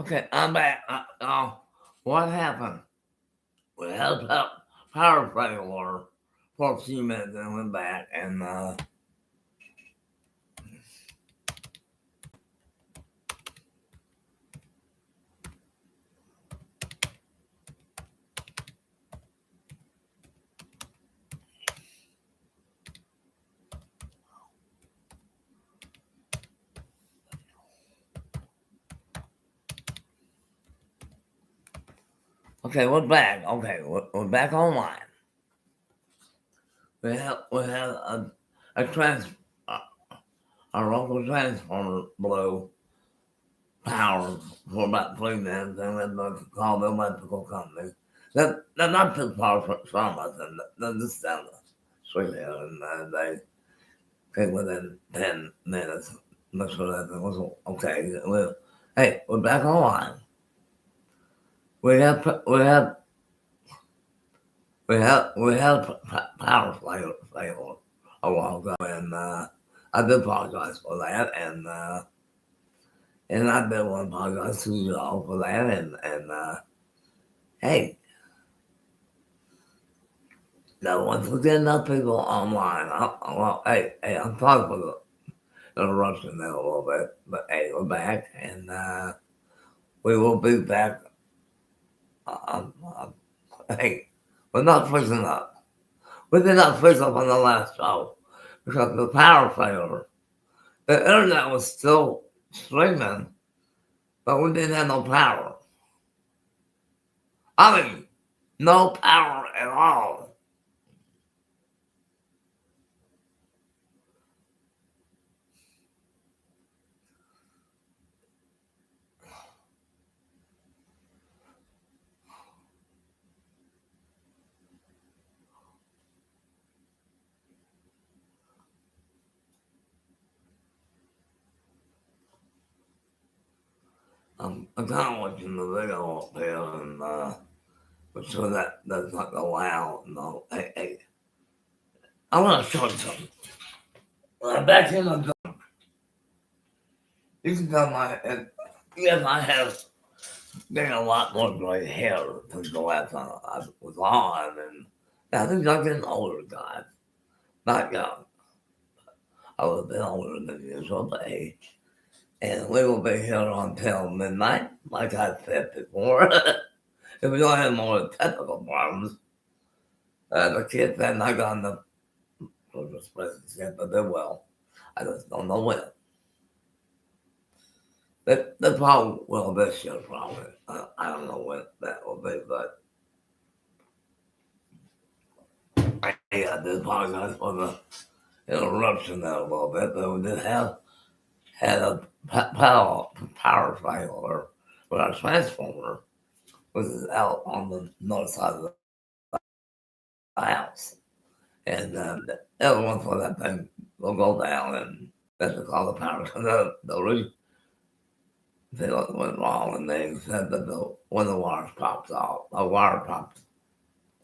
Okay, I'm back. What happened? We had a power failure for a few minutes and went back and okay, we're back. Okay, we're back online. We had a local transformer blew power for about 3 minutes, and we had to call the electrical company. They're not too far from us, and they're just down the street here, and they came within 10 minutes. Make sure that it was okay. Hey, we're back online. We had power failure a while ago, and I do apologize for that, and I do want to apologize to you all for that, and hey, now once we get enough people online, hey, I'm sorry for the interruption there a little bit, but hey, we're back, and we will be back. Hey, we're not freezing up. We did not freeze up on the last show because of the power failure. The internet was still streaming, but we didn't have no power. I mean, no power at all. I'm kind of watching the video up here, and make sure that does not go out. No, hey, I want to show you something. When I'm back in the dark, you can tell my head. Yes, I have getting a lot more gray hair since the last time I was on, and I think I'm getting older, guys. Not young. I was a bit older than usual, but hey. And we will be here until midnight, like I said before. If we don't have more technical problems, the kids have not gotten the Christmas presents yet, but they will. I just don't know when. They probably will this year, probably. I don't know when that will be, but I do apologize for the interruption there a little bit, but we did had a power failure with our transformer, which is out on the north side of the house. And every once in a while that thing will go down and that's call the power. The reason they went wrong and they said that when the wire pops off, a wire pops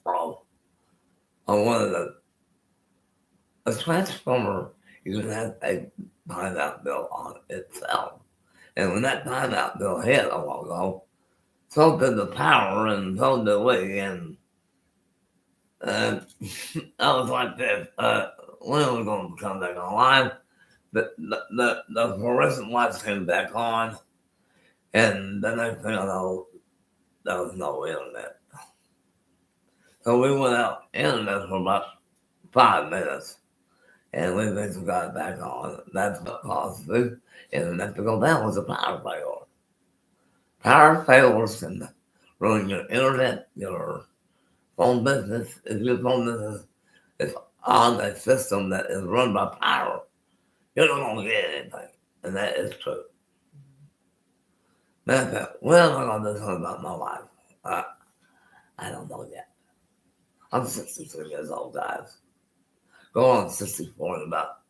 off on one of the transformer even has a timeout bill on itself. And when that timeout bill hit a while ago, so did the power and so did we. And I was like this, when are we going to come back online? The fluorescent lights came back on, and the next thing I know, there was no internet. So we went out internet for about 5 minutes, and we eventually got it back on. That's what caused the internet to go down was a power failure. Power failures can ruin your internet, your phone business. If your phone business is on a system that is run by power, you're not going to get anything. And that is true. Matter of fact, when am I going to do something about my life? I don't know yet. I'm 63 years old, guys. Going on 64 in about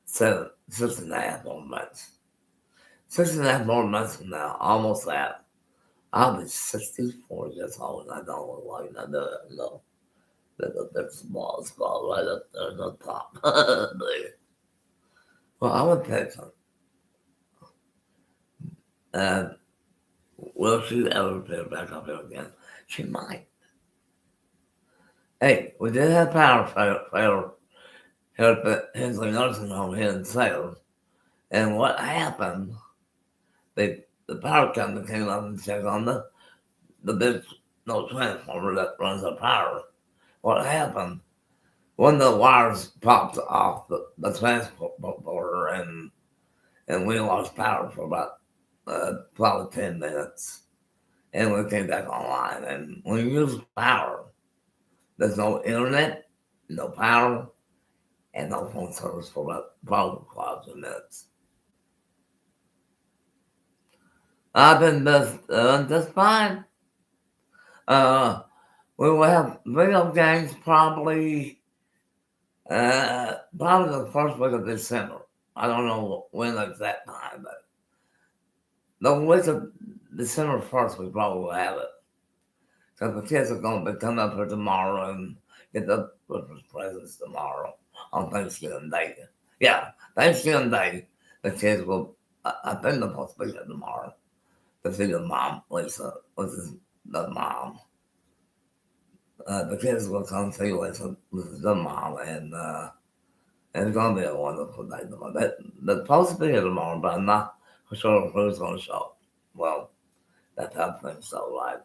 6.5 more months. 6.5 more months from now, almost that. I'll be 64 years old, and I don't look like I do it. No. There's a small spot right up there on the top. Well, I would tell you something. Will she ever get back up here again? She might. Hey, we did have power failure here at the Hensley Nursing Home here in Sayre. And what happened, the power company came up and checked on the big transformer that runs the power. What happened? One of the wires popped off the transporter and we lost power for about probably 10 minutes. And we came back online. And when you use power, there's no internet, no power, and no phone service for about probably 5 minutes. I've been just fine. We will have video games probably the first week of December. I don't know when exact time, but the week of December 1st, we probably will have it. Because the kids are going to be coming up here tomorrow and get the Christmas presents tomorrow on Thanksgiving Day. Yeah, Thanksgiving Day, the kids will, I think they're supposed to be here tomorrow to see the mom, Lisa, which is the mom. The kids will come see Lisa, which is the mom, and it's going to be a wonderful day tomorrow. They're supposed to be here tomorrow, but I'm not for sure who's going to show up. Well, that's how things so right.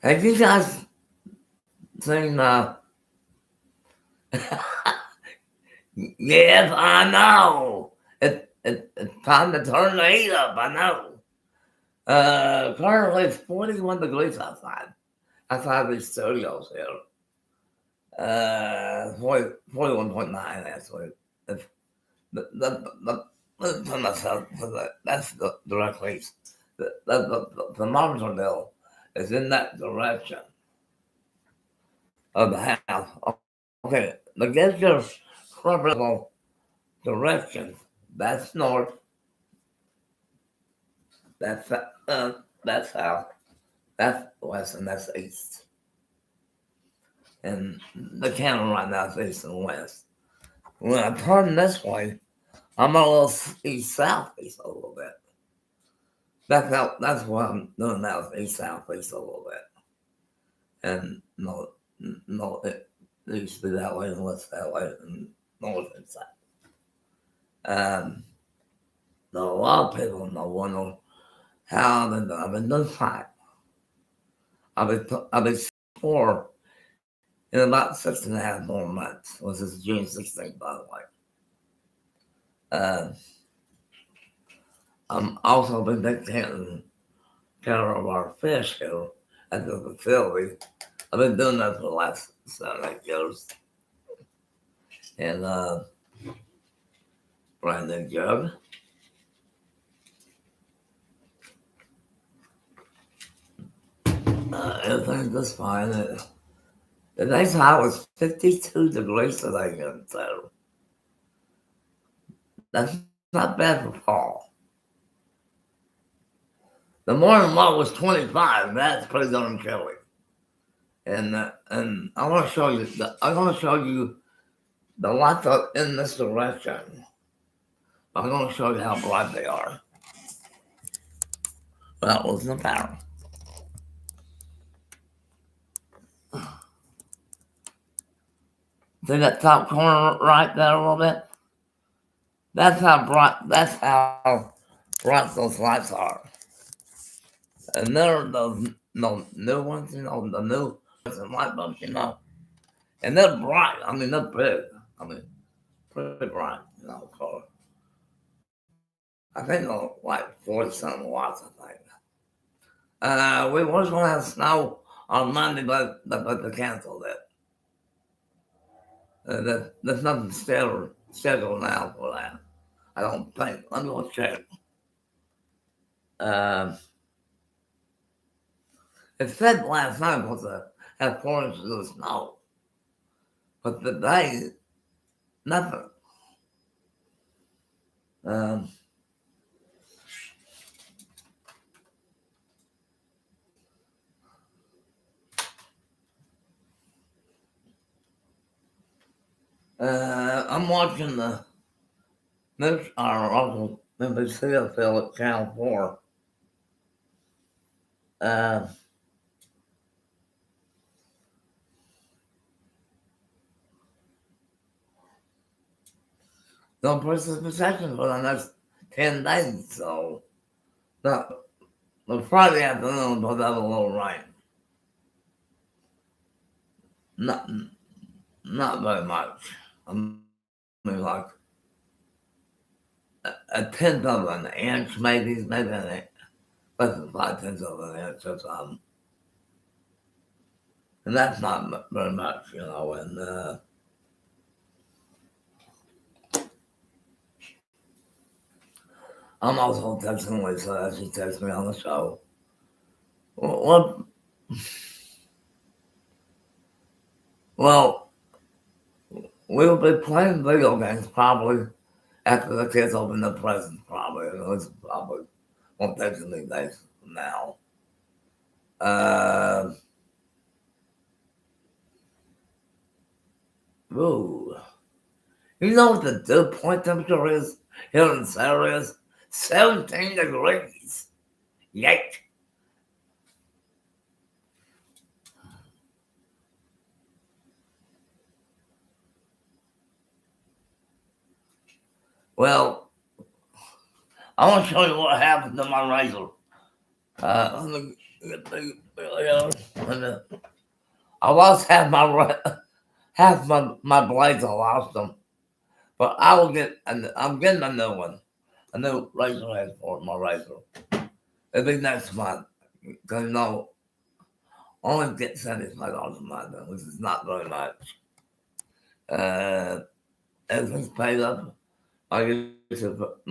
Have you guys seen, yes, I know. It's time to turn the heat up, I know. Currently it's 41 degrees outside these studios here. 41.9 actually. It's that's the directly, the thermometer bill is in that direction of the house. Okay, the get your preferable direction. That's north. That's south. That's west, and that's east. And the camera right now is east and west. When I turn this way, I'm a little east southeast a little bit. That's what I'm doing now, is east southeast a little bit. And no, it used to be that way and west that way and north and south. A lot of people wonder how I've been doing fine. I've been poor in about 6.5 more months, which is June 16th, by the way. I'm also been taking care of our fish here at the facility. I've been doing that for the last 7-8 years. And brand new job. Everything's just fine. The next high was 52 degrees today in Sayre. That's not bad for fall. The morning low was 25. That's pretty darn chilly. And I want to show you. I'm going to show you the lights are in this direction. I'm going to show you how bright they are. That was the power. See that top corner right there a little bit? That's how bright those lights are. And there are those new ones, the new light bulbs, And they're bright. I mean, they're big. I mean, pretty bright, color. I think they're like 40-something watts, I think. We was going to have snow on Monday, but they canceled it. There's nothing scheduled now for that. I don't think. Let me go check. It said last night was to have 4 inches of snow. But today, nothing. I'm watching the news, or also NBC affiliate Channel 4. Uh, no precipitation for the next 10 days, so the Friday afternoon will have a little rain. Not, not very much. I mean, like a tenth of an inch, maybe an inch, less than 5/10 of an inch or something. And that's not very much, you know. And I'm also texting Lisa. She texts me on the show. What? Well, we'll be playing video games probably after the kids open the presents, probably. It's probably won't take any days from now. Ooh. You know what the dew point temperature is here in Sayre is? 17 degrees. Yikes. Well, I want to show you what happened to my razor. Let me get the I lost half my blades. I lost them, but I will get. I'm getting a new one, a new razor head for my razor. It'll be next month because you know, only get $75 a month, which is not very much. Uh, Everything's paid up. My YouTube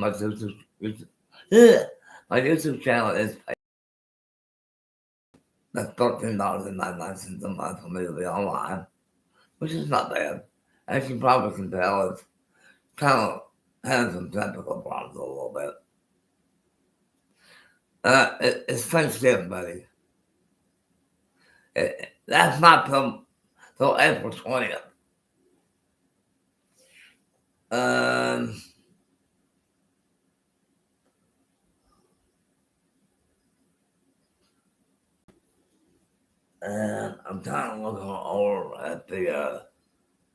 channel is paid. That's $13.99 a month for me to be online, which is not bad. As you probably can tell, it's kind of has some technical problems a little bit. It's Thanksgiving, buddy. That's not till April 20th. Um, and I'm kind of looking over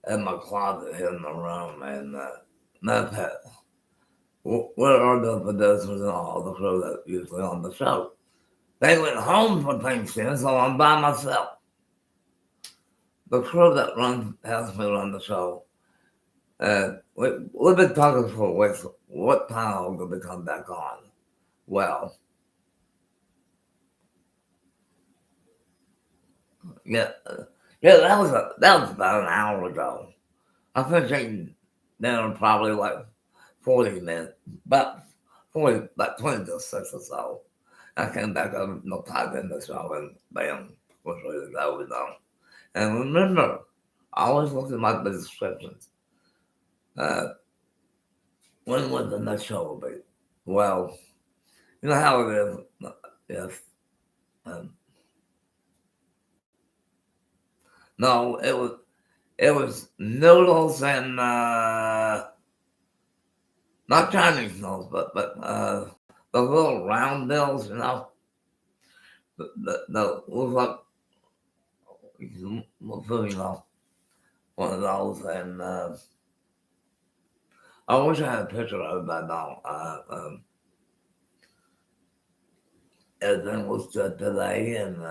at my closet here in the room, and that's where are the producers and all the crew that usually on the show? They went home for Thanksgiving, so I'm by myself. The crew that helps me run the show, we've been talking for weeks. What time I'm going to come back on? Well, yeah, that was about an hour ago. I finished eating dinner probably like 40 minutes, about 40, like 20 to 6 or so. I came back up, no time in the show, and bam, was ready to go, you know. And remember, I always look at my descriptions. When was the next show will be? Well, you know how it is. Yes. Um, no, it was noodles and not Chinese noodles, but the little round noodles, you know, the look like you know, one of those. And I wish I had a picture of it, but no. Everything was good today, and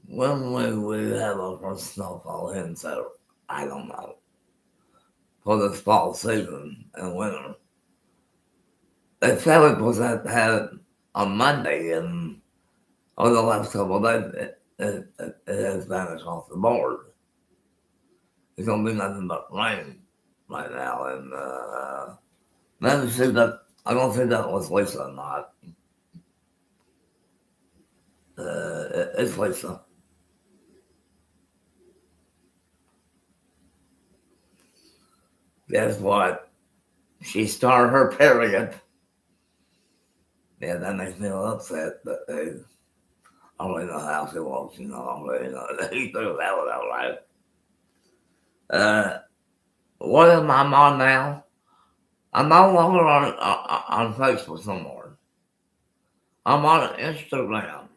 when we have our first snowfall in, so I don't know. For this fall season and winter. They said it was had on Monday, and over the last couple of days, it has vanished off the board. It's gonna be nothing but rain right now, and then see that I don't think that was Lisa or not. It's Lisa. Guess what? She started her period. Yeah, that makes me a little upset, but I already know how she walks, you know, I already know that he threw that one out right. What am I on now? I'm no longer on Facebook anymore. I'm on Instagram.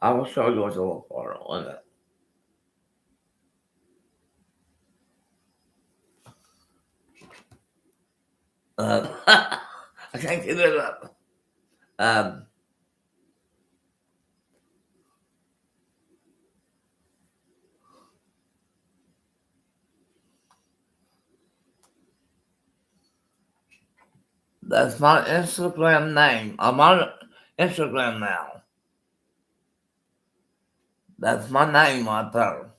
I will show you what to look for on it. I can't get it up. That's my Instagram name. I'm on Instagram now. That's my name right there.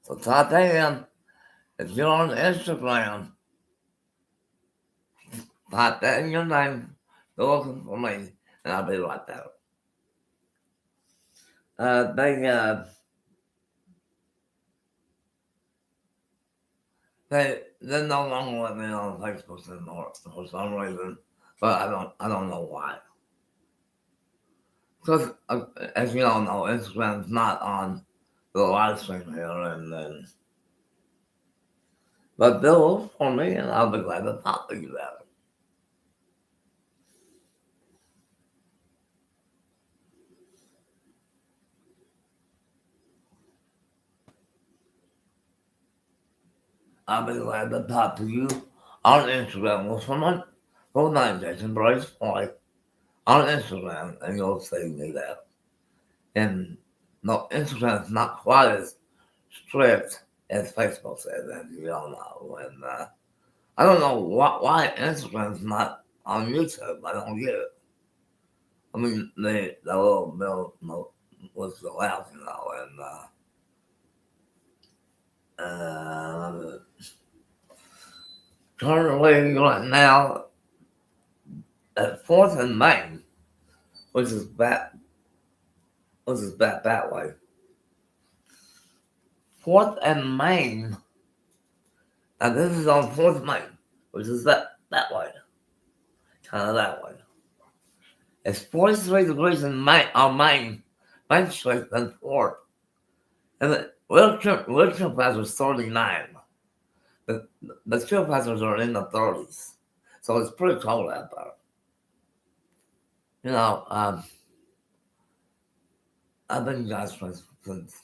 So type in, if you're on Instagram, type that in your name, go looking for me, and I'll be right there. They no longer let me on Facebook anymore for some reason, but I don't know why. Because as you all know, Instagram's not on the live stream here, and then but they'll look for me, and I'll be glad to talk to you about it. I'll be glad to talk to you on Instagram with someone whose name is BRADY FOY on Instagram, and you'll see me there. And no, Instagram's not quite as strict as Facebook says, as you all know. And I don't know why Instagram's not on YouTube. I don't get it. I mean, the little bill was allowed, you know, and currently right now at 4th and Main, which is back that way. 4th and Main. Now this is on 4th Main, which is that way, kind of that way. It's 43 degrees in Main Street and 4th. And the real temperature is 39. The chill temperatures are in the 30s. So it's pretty cold out there. You know, I've been guys friends since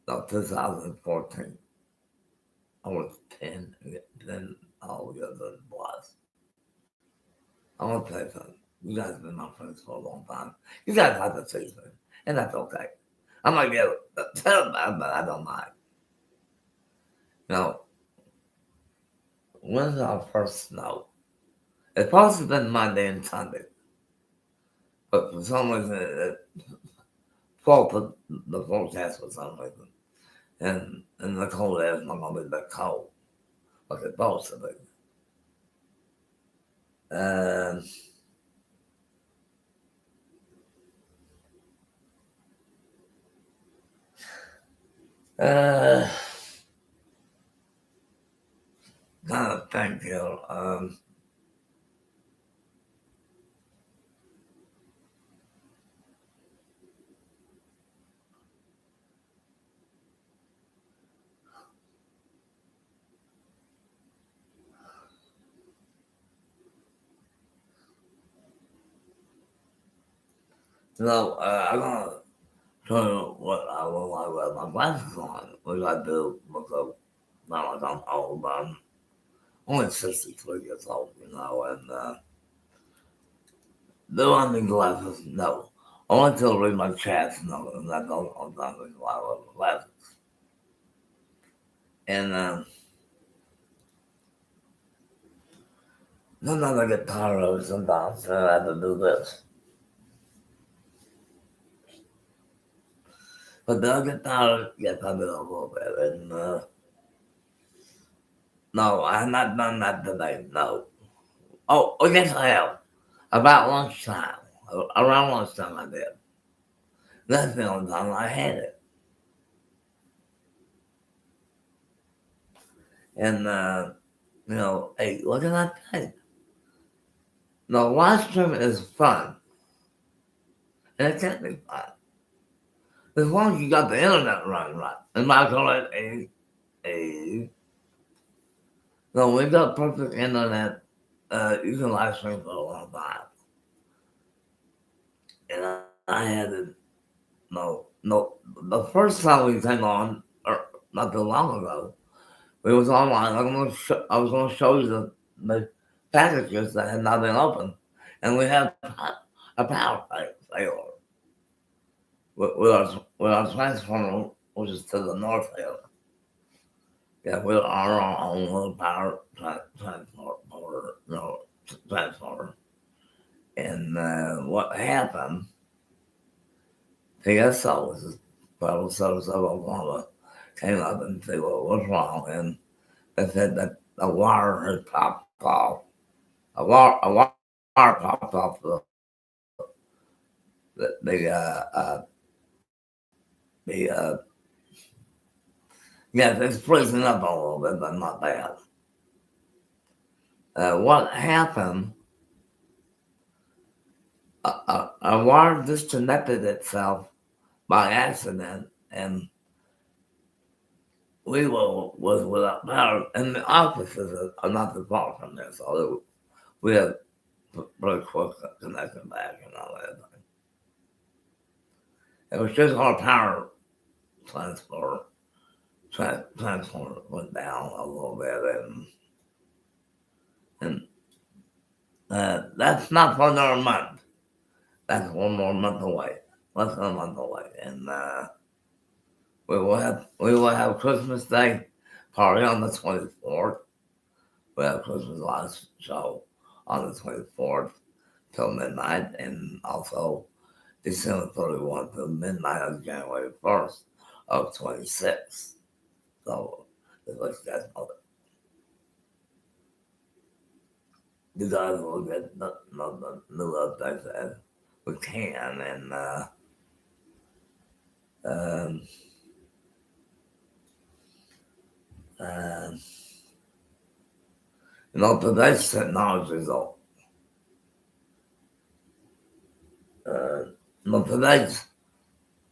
2014. I was 10 all the other was. I want to tell you something. You guys have been my friends for a long time. You guys have to see me, and that's okay. I might get upset about it, but I don't mind. You know, when's our first snow? It's supposed to have been Monday and Sunday, but for some reason it faulted the forecast for some reason. And the cold air is not going to be that cold like it's supposed to be. And kind of thank you. So I'm gonna show you what I look like with my glasses on, which I do because not like I'm old, but I'm only 63 years old, you know, and do I need glasses? No. Only to read my chats, no, and that's all I'm not reading glasses. And sometimes I get tired of it sometimes, and I have to do this. But then I get tired, yes, I do a little bit, and no, I have not done that today, no. Oh, yes, I have. About lunchtime. Around lunchtime, I did. That's the only time I had it. And, you know, hey, what can I tell you? The live stream is fun. And it can be fun. As long as you got the internet running right. Am I correct? No, we got perfect internet. You can live stream for a long time. And I had to, no. The first time we came on, or not too long ago, we was online. I was gonna show you the packages that had not been opened, and we had a power failure with our transformer, which is to the north here. Yeah, we are our own little power transformer. And what happened? TSO, which is Federal Service of Oklahoma, came up and said what was wrong, and they said that a wire had popped off. A wire popped off the yeah, it's freezing up a little bit, but not bad. What happened? A wire disconnected itself by accident, and we was without power. And the offices are not too far from there, so we had pretty quick connection back and all that. It was just our power transformer went down a little bit, and that's not for another month. That's one more month away, less than a month away, and we will have Christmas Day party on the 24th. We have Christmas live show on the 24th till midnight, and also December 31 till midnight on January 1st of 26. So, just let you guys know that. You guys will get the new updates as we can, and um, today's technology is all. Today's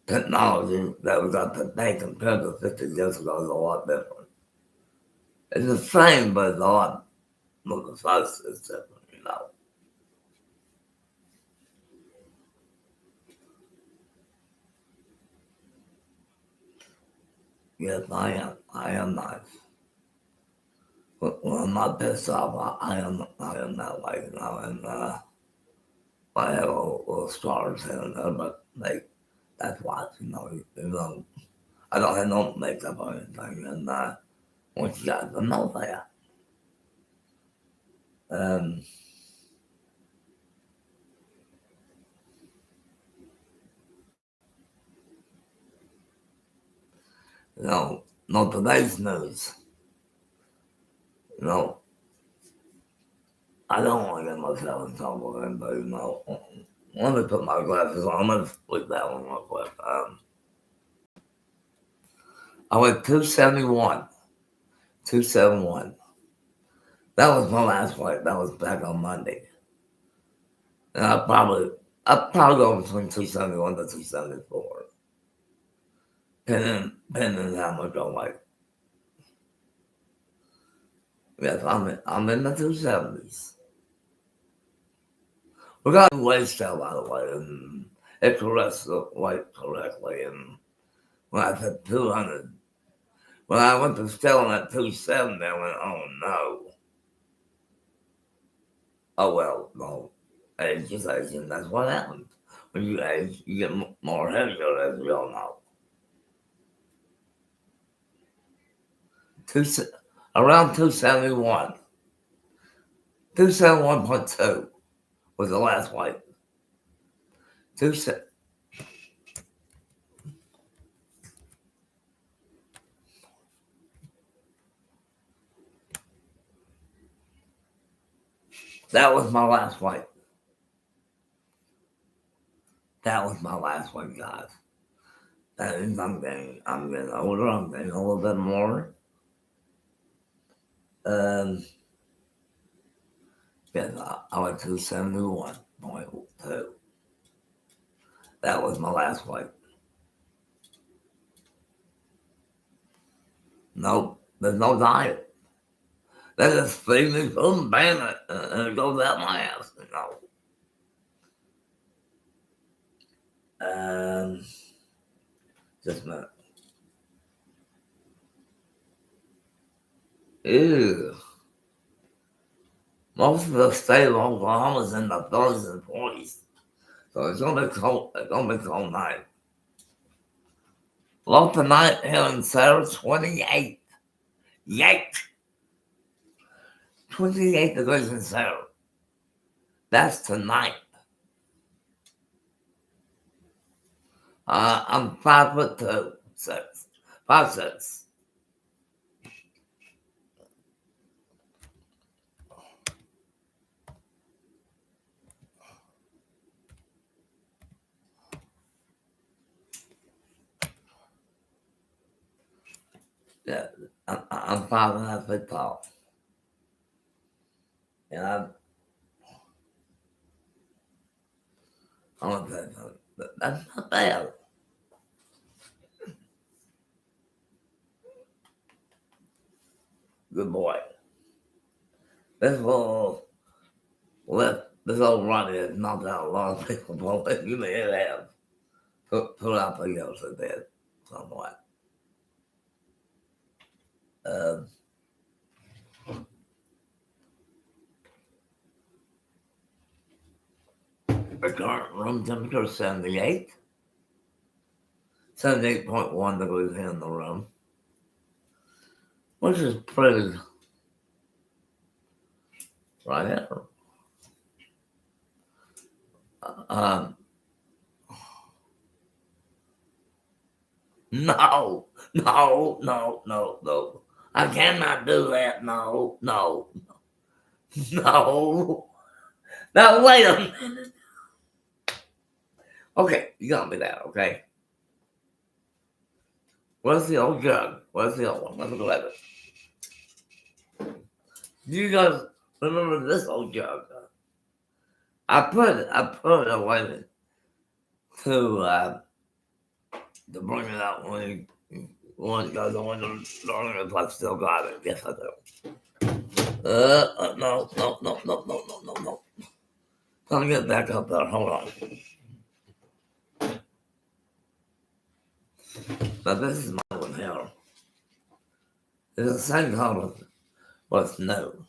technology that we got today compared to 50 years ago is a lot different. It's the same, but it's a lot more precise. It's different, Yes, I am nice. When I'm not pissed off, I am that way, and I have little scars here and there, but that's why, I don't have no makeup or anything, and I want you guys to know that. Today's news, I don't want to get myself in trouble, but, let me put my glasses on. I'm going to split that one real quick. I went 271. 271. That was my last flight. That was back on Monday. And I'll probably go between 271 to 274. Depending how much I like. Yes, I'm in the 270s. We got a waist tail, by the way, and it corrects the weight correctly. And when I said 200, when I went to stealing at 270, I went, oh no. Oh well, no. Age is aging. That's what happens. When you age, you get more heavier, as we all know. Around 271. 271.2 was the last flight. That was my last flight. That was my last one, guys. That is, I'm getting older. I'm getting a little bit more. Yes, I went to 71.2. That was my last flight. Nope, there's no diet. They just feed me food and ban it, and it goes out my ass, you know. Just a minute. Ew. Most of the state of Oklahoma is in the 30s and 40s. So it's gonna be cold. It's gonna be cold night. Low tonight here in Sayre, 28. Yikes! 28 degrees in Sayre. That's tonight. I'm 5'2", 6, 5'6". Yeah, I'm 5.5 feet tall. And I'm gonna tell you something. That's not bad. Good boy. This little this old Ronnie has knocked out a lot of people, but you may have put out the yells at that somewhat. The current room temperature is 78. 78.1 degrees in the room, which is pretty right here. No. I cannot do that. No. Now, wait a minute. Okay, you got me that, okay? Where's the old jug? Where's the old one? Let's go at it. Do you guys remember this old jug? I put it away to bring it out when you guys want to learn if I still got it. Yes, I do. No. Let me get back up there. Hold on. Now, this is my one here. It's the same color, but it's new.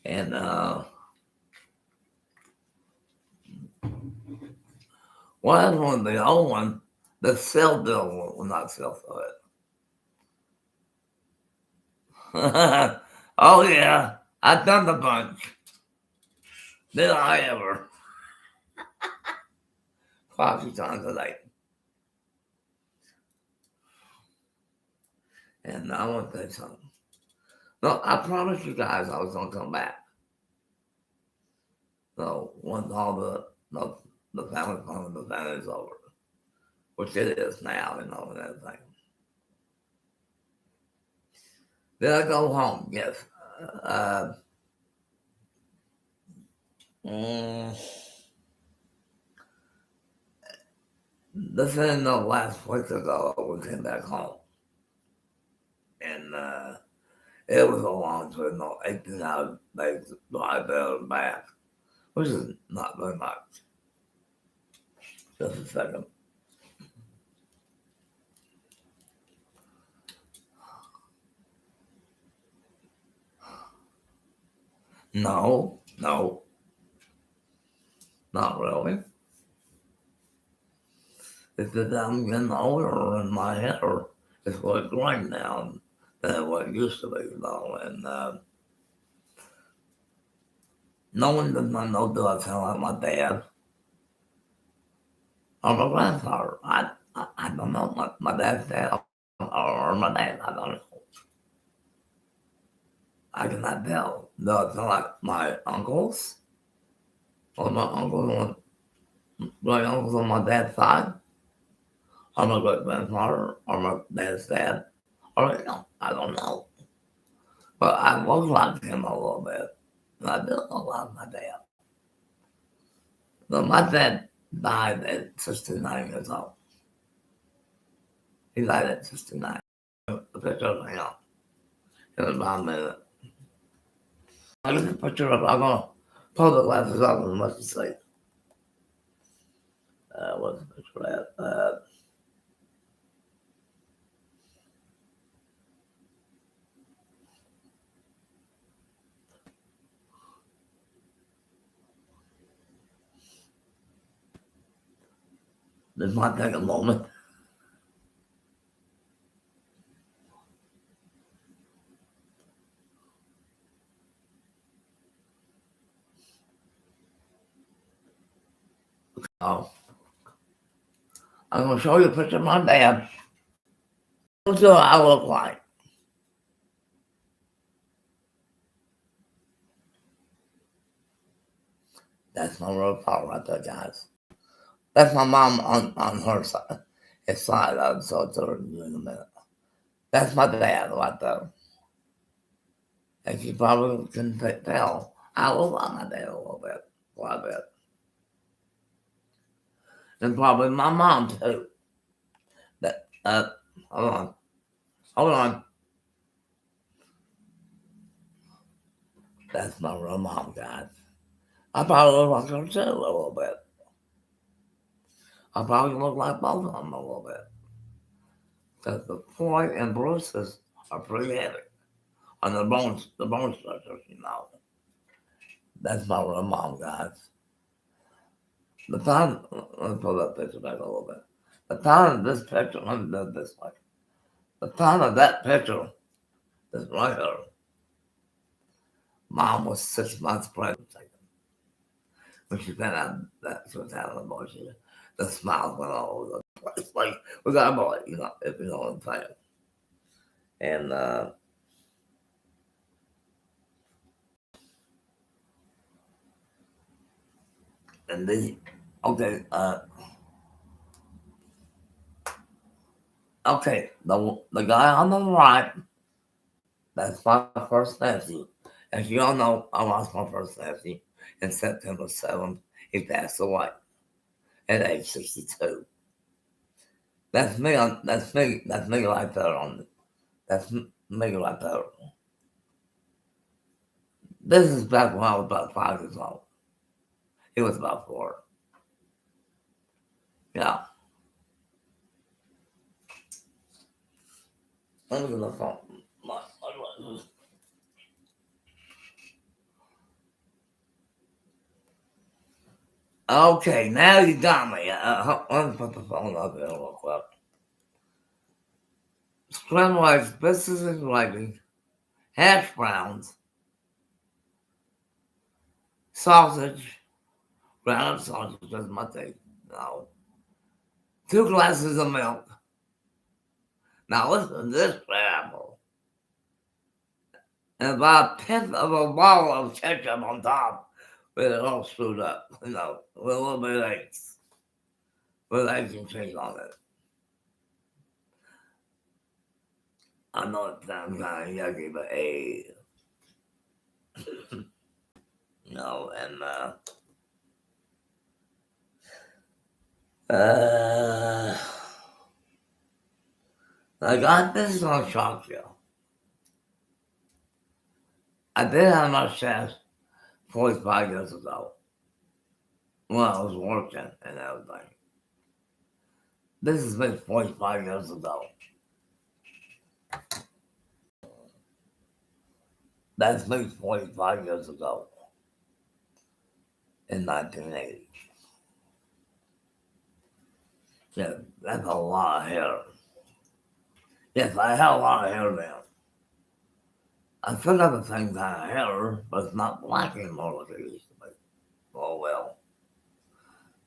And, what happened with the old one, the Scdule will not sell for it. Oh, yeah. I've done the bunch. Did I ever? Quite a few times a day. And I want to say something. No, I promised you guys I was going to come back. So once all the family fun and the family is over, which it is now, and everything. Did I go home? Yes. This ain't the last week ago we came back home. And it was a long trip, 18 hours days drive there and back, which is not very much. Just a second. No, not really. It's that I'm getting older and my hair is like growing now than what it used to be, And no one does not know, do I sound like my dad or my grandfather? I don't know my dad's dad or my dad. I don't know. I cannot tell. Do I sound like my uncles? Or my uncles on my dad's side? Or my great grandfather? Or my dad's dad? Or I don't know. But I was like him a little bit. And I do a lot of my dad. But my dad died at 69 years old. He died at 69. A picture of him. in about a minute. I get the picture up. I'm gonna pull the glasses off and let you see. What's the picture at? This might take a moment. Oh, I'm gonna show you a picture of my dad. What's what I look like. That's my real father right there, guys. That's my mom on her side. His side, I'll show it to her in a minute. That's my dad right there. And you probably can tell I look like my dad a little bit, quite a bit. And probably my mom too. That hold on. That's my real mom, guys. I probably look like her too a little bit. I probably look like both of them a little bit. Because the Floyd and Bruce's are pretty heavy on the bone structures, you know. That's my real mom, guys. The time, let me pull that picture back a little bit. The time of this picture, let me do it this way. The time of that picture is right here. Mom was 6 months pregnant. When she found out that she was having an abortion, the smiles went all over the place. Like, we got a boy, you know, if you know what I'm saying. And the, okay, the guy on the right, that's my first nephew. As you all know, I lost my first nephew in September 7th. He passed away at age 62. That's me that's me right there that's me right there. This is back when I was about 5 years old. He was about 4. Yeah. Let me get the phone. Okay, now you got me. Let me put the phone up here real quick. Scrambled eggs, biscuits and gravy, hash browns, sausage, ground up sausage, that's my thing. No. 2 glasses of milk. Now listen to this scramble. And about a tenth of a bottle of ketchup on top with it all screwed up, you know, with a little bit of eggs. With eggs and cheese on it. I know it sounds kind of yucky, but hey. No, and I got this on shock you. I did have my chest 45 years ago when I was working and everything. This has been 45 years ago. That's been 45 years ago in 1980. Yeah, that's a lot of hair. Yes, I had a lot of hair then. I still got the same kind of hair, but it's not black anymore like it used to be. Oh well.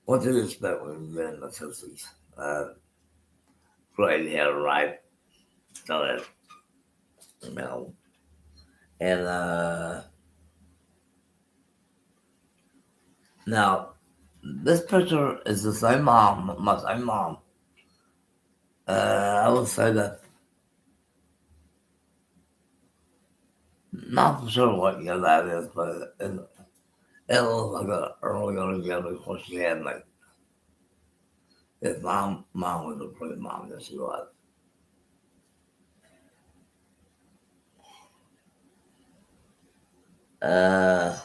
What do you expect when you're in the 60s? Gray hair, right? So that, you know. And now, this picture is the same mom, my same mom. I would say that, not for sure what year that is, but it looks like an earlier year before she had me. His mom was a pretty mom, yes she was. Uh,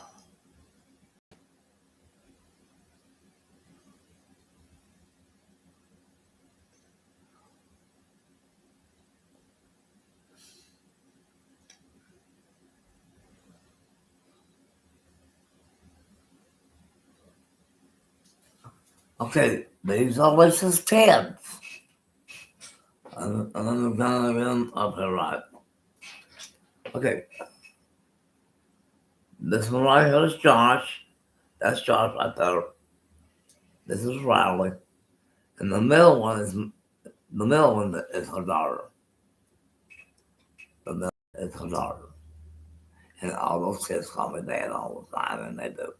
okay, these are Lisa's kids. And I'm gonna get them up here right. Okay, this one right here is Josh. That's Josh right there. This is Riley. And the middle one is her daughter. The middle is her daughter. And all those kids call me dad all the time, and they do.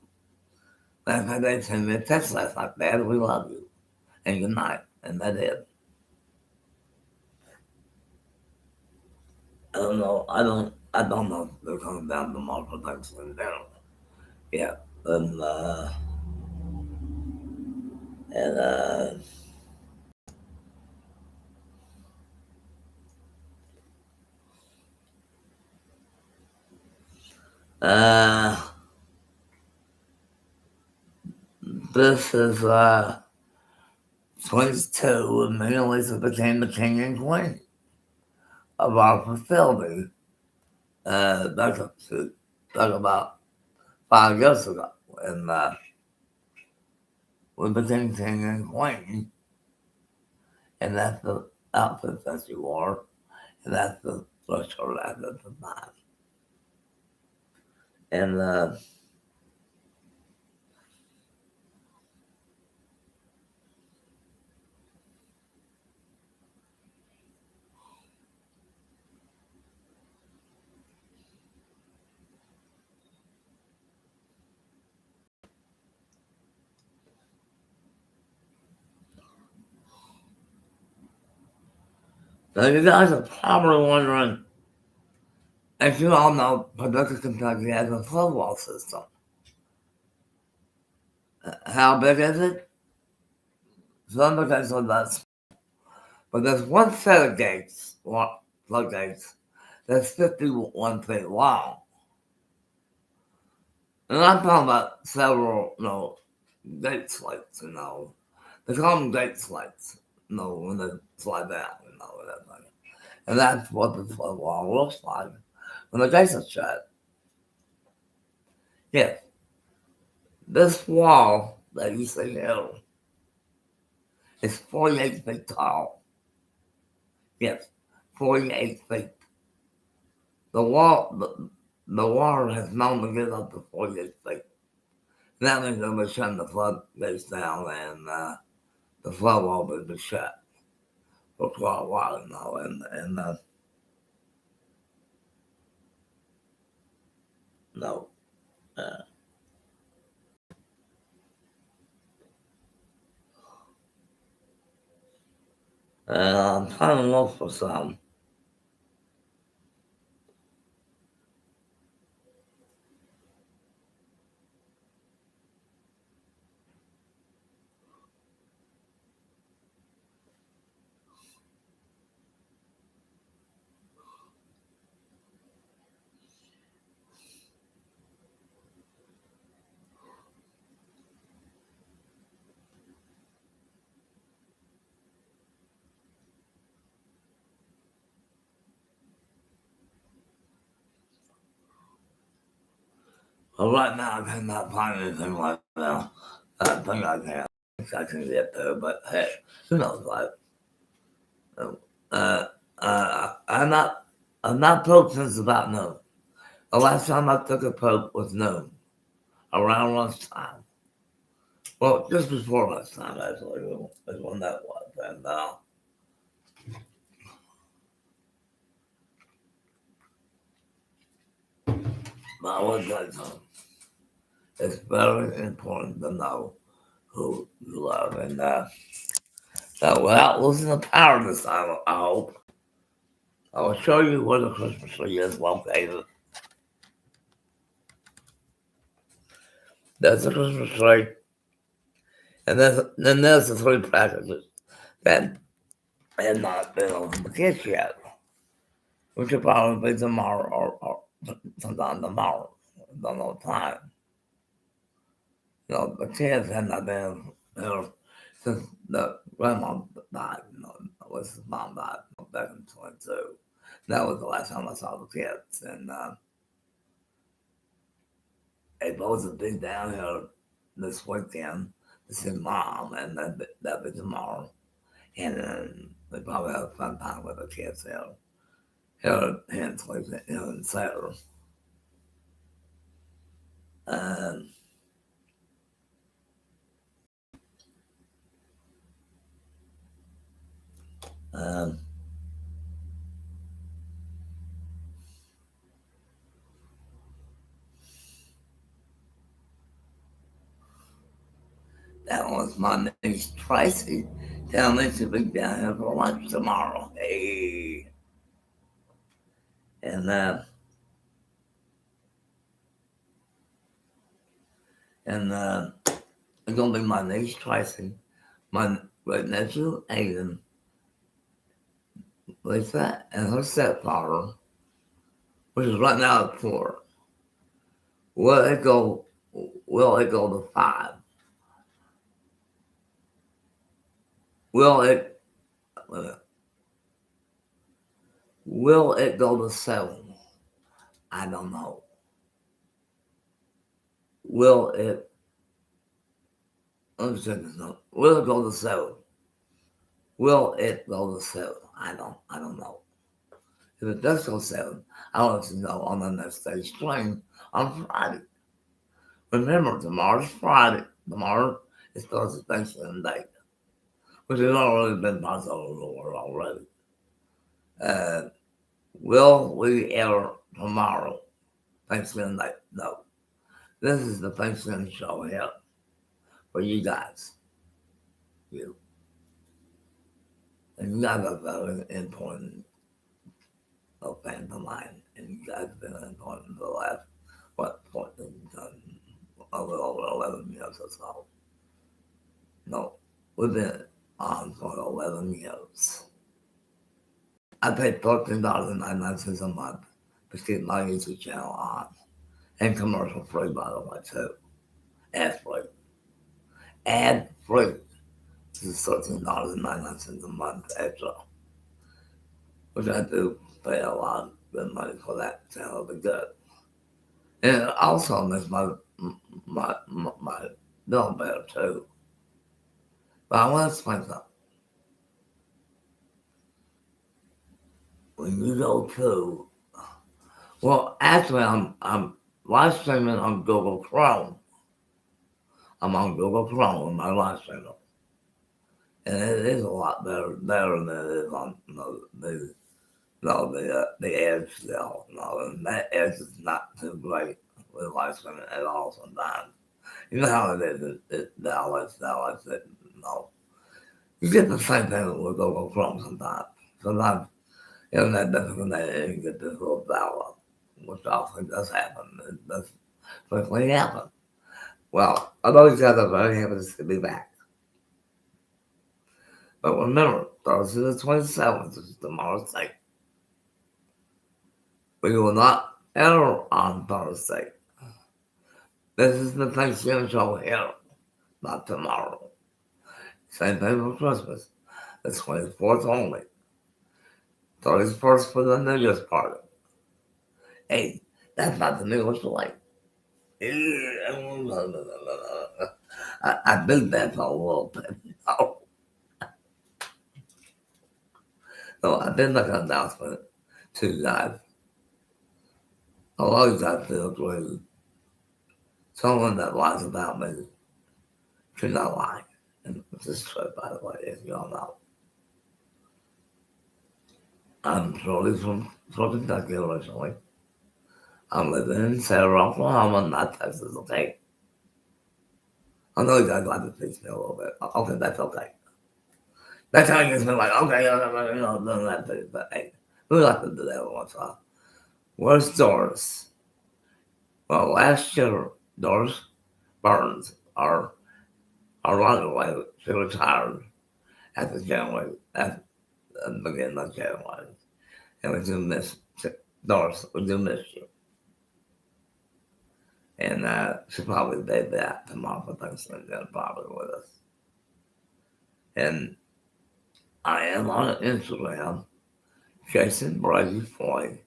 Last night they sent me a text last night, Dad, we love you. And good night. And they did. I don't know. I don't know if they're coming down tomorrow for Thanksgiving dinner. Yeah. And and this is 22, and me and Lisa became the king and queen of our facility. Back about 5 years ago, and we became king and queen, and that's the outfit that she wore, and that's the sweatshirt at the time. And now you guys are probably wondering, as you all know, Paducah, Kentucky has a flood wall system. How big is it? Some because of that. But there's one set of gates, floodgates, that's 51 feet long. And I'm talking about several, gate slates, They call them gate slates, when they slide down, and everything. And that's what the flood wall looks like when the gates are shut. Yes, this wall that you see here is 48 feet tall. Yes, 48 feet. The water has known to get up to 48 feet. That means they'll be shutting the floodgates down, and the flood wall will be shut for quite a while, no. I'm trying to look for some. Well, right now, I cannot find anything right now. I think I can get there, but hey, who knows, right? Uh, I'm not pooped since about noon. The last time I took a poop was noon, around lunchtime. Well, just before lunchtime, actually, is when that was. And I was like, it's very important to know who you love. And so without losing the power this time, I hope, I will show you where the Christmas tree is located. There's the Christmas tree. And then there's the 3 packages that had not been on the kids yet, which will probably be tomorrow or sometime tomorrow. don't know time. The kids had not been here since the grandma died. Was his mom died back in 22. That was the last time I saw the kids. And they both will be down here this weekend to see mom, and that'll be tomorrow. And then they probably have a fun time with the kids here in Sayre. And um, that was my niece Tracy telling me to be down here for lunch tomorrow. Hey. And it's gonna be my niece Tracy, my great nephew Aiden, Lisa, and her stepfather, which is right now at 4. Will it go? Will it go to 5? Will it? Will it go to 7? I don't know. Will it? Let me check this out. Will it go to 7? Will it go to 7? I don't know. If it does go 7, I'll let you know on the next day's stream on Friday. Remember, tomorrow's Friday. Tomorrow is Thursday Thanksgiving Day, which has already been passed over the world already. Will we ever tomorrow Thanksgiving Day? No. This is the Thanksgiving show here for you guys. You. And you guys are very important fans of mine. And you guys have been important for the last, over 11 years or so. No, we've been on for 11 years. I pay $13.99 a month to keep my YouTube channel on. And commercial free, by the way, too. Ad free. Ad free. This is $13.99 a month extra. Which I do pay a lot of good money for that channel to be good. And it also makes my bill better, too. But I want to explain something. When you go to, well, actually, I'm live streaming on Google Chrome. I'm on Google Chrome with my live streamer. And it is a lot better than it is on the Edge still. And that Edge is not too great with live streaming at all sometimes. You know how it is, the outlets, you get the same thing with Google Chrome sometimes. Sometimes internet doesn't connect and you get this little dial-up, which often does happen. It does frequently happen. Well, I know you guys are very happy to be back. But remember, Thursday the 27th is tomorrow's date. We will not enter on Thursday. This is the Thanksgiving show here, not tomorrow. Same thing for Christmas, the 24th only. 31st for the New Year's party. Hey, that's not the New Year's light. I did that for a little bit. So I did make an announcement to you guys. A lot of you guys feel great. Someone that lies about me should not lie. And this is true, by the way, if you all know. I'm truly from Kentucky originally. I'm living in Sayre, Oklahoma, not Texas, okay? I know you guys like to teach me a little bit. Okay, that's okay. That's how you just been like, okay, doing that thing. But hey, we like to do that once in a while. Where's Doris? Well, last year, Doris Burns, our right away, she retired at the beginning of January. And we do miss Doris, we do miss you. And she probably did that tomorrow for Thanksgiving dinner, probably with us. And I am on Instagram, Jason BRADY FOY.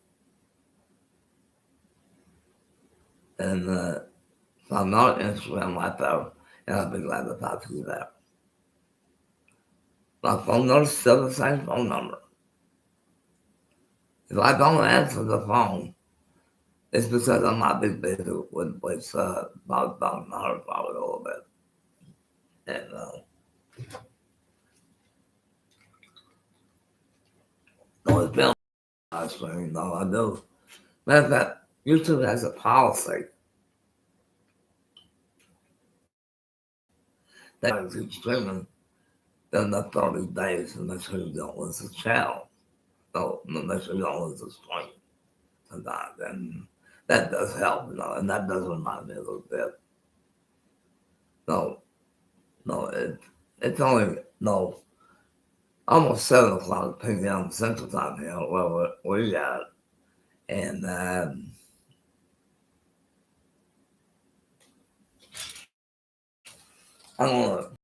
And so I'm not on Instagram right there, and I'll be glad to talk to you there. My phone number is still the same phone number. If I don't answer the phone, it's because I might be busy with about her probably a little bit. And so it's been a stream, though I do. Matter of fact, YouTube has a policy that keep streaming in the 30 days and make sure you don't lose the channel. So make sure you don't lose the stream sometimes. And that does help, and that does remind me a little bit. It's only, almost 7 o'clock p.m. Central Time here where we at. And I'm going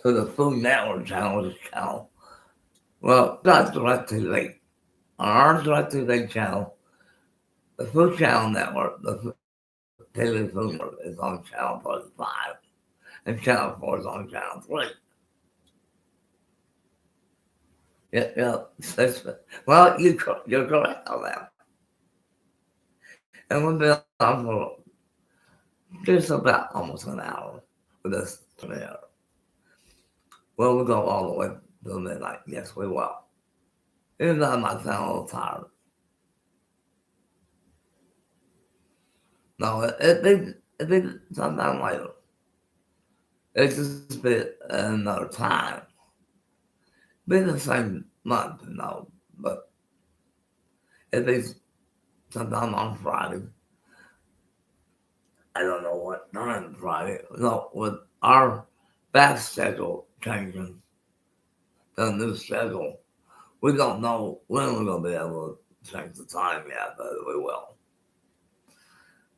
to the Food Network channel. Well, not DirecTV. On our DirecTV channel, the Food Channel Network, the Daily Food Network is on channel 35, and channel 4 is on channel 3. Yeah. Well, you're correct on that. And we've been on for just about almost an hour with this there. Well, we'll go all the way to midnight. Yes, we will. Even though I might sound a little tired. No, it'd be sometime later. It's just be another time. Be the same month, but it'd be sometime on Friday. I don't know what time Friday. No, with our back schedule changing, the new schedule, we don't know when we're going to be able to change the time yet, but we will.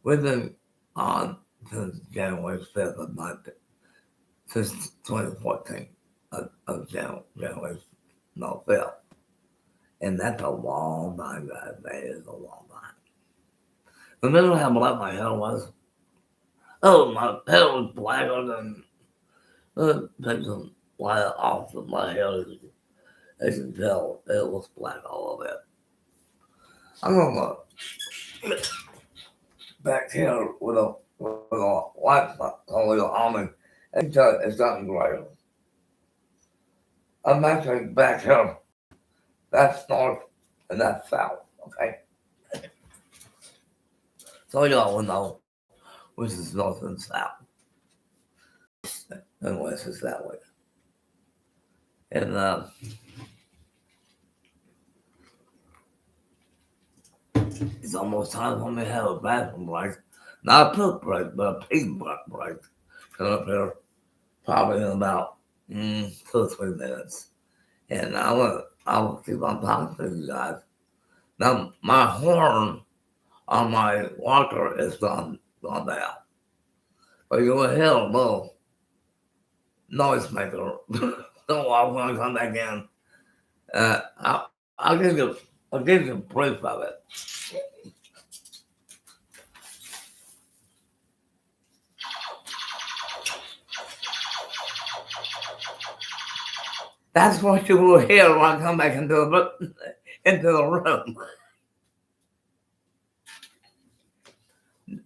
We've been on since January 5th of 2014 of January 5th. And that's a long time, guys. That is a long time. Remember how black my hair was? Oh, my hair was blacker than take some light off of my hair. As you can tell, it was black all of it. I'm gonna back here with a white only on me. It's gotten greater. I'm actually back here. That's north and that's south, okay? So y'all will know which is north and south. And west is that way. And it's almost time for me to have a bathroom break. Not a poop break, but a pee break. Come up here probably in about 2 or 3 minutes. And I'll keep on talking to you guys. Now, my horn on my walker is gone down. But you will hear a little noise maker. Don't walk when I come back in. I'll give you proof of it. That's what you will hear when I come back into the room.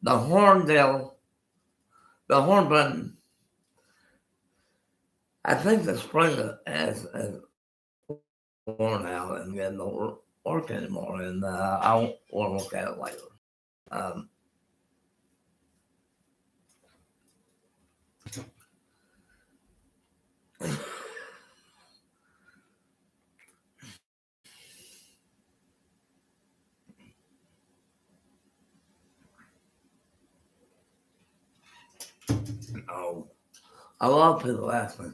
The horn button. I think the spring has worn out and it don't work anymore, and I'll look at it later. A lot of people ask me,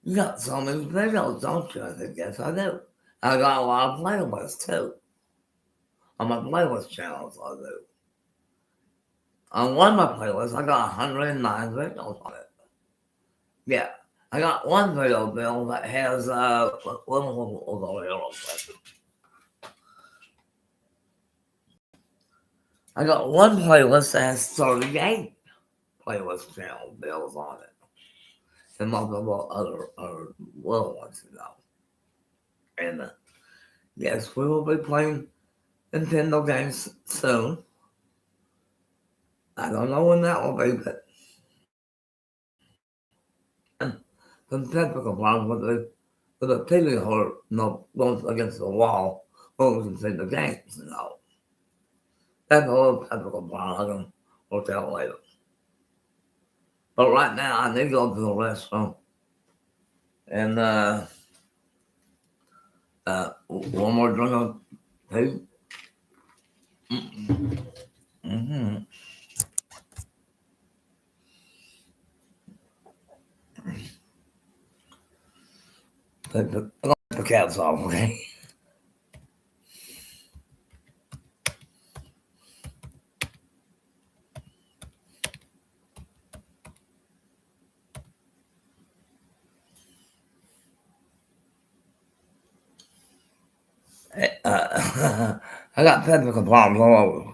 you got so many videos, don't you? I think, yes, I do. I got a lot of playlists, too. On my playlist channels, I do. On one of my playlists, I got 109 videos on it. Yeah, I got one video bill that has I got one playlist that has 38 playlist channel bills on it, and multiple other little ones, you know. And yes, we will be playing Nintendo games soon. I don't know when that will be, but some typical problems with the TV holder, you know, goes against the wall when we can see the games, you know. That's a little typical problem. We'll tell later. But right now, I need to go to the restroom. And one more drink of tea. Mm-hmm. Take the caps off, okay? I got technical problems all over.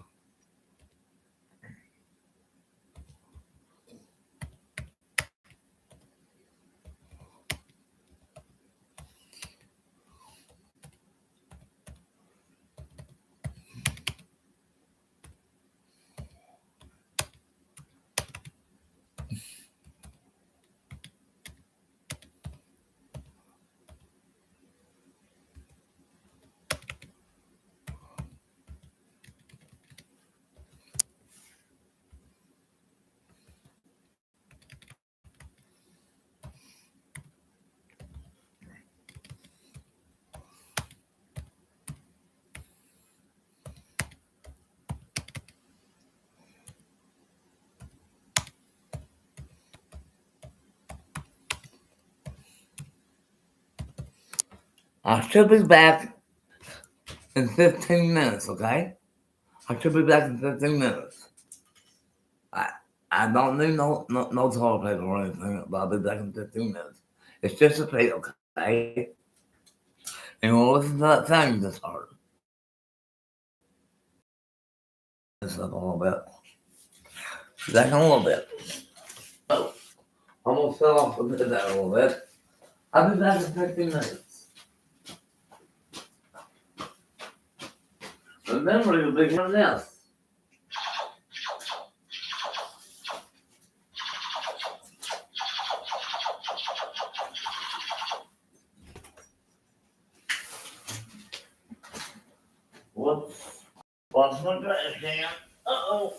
I should be back in 15 minutes, okay? I should be back in 15 minutes. I don't need no toilet paper or anything, but I'll be back in 15 minutes. It's just a pee, okay? And we'll listen to that thing this hard. This up a little bit. Back in a little bit. Oh, almost fell off the bed there a little bit. I'll be back in 15 minutes. Remember, you'll be hearing this. Whoops. Lost my trash can. Uh-oh.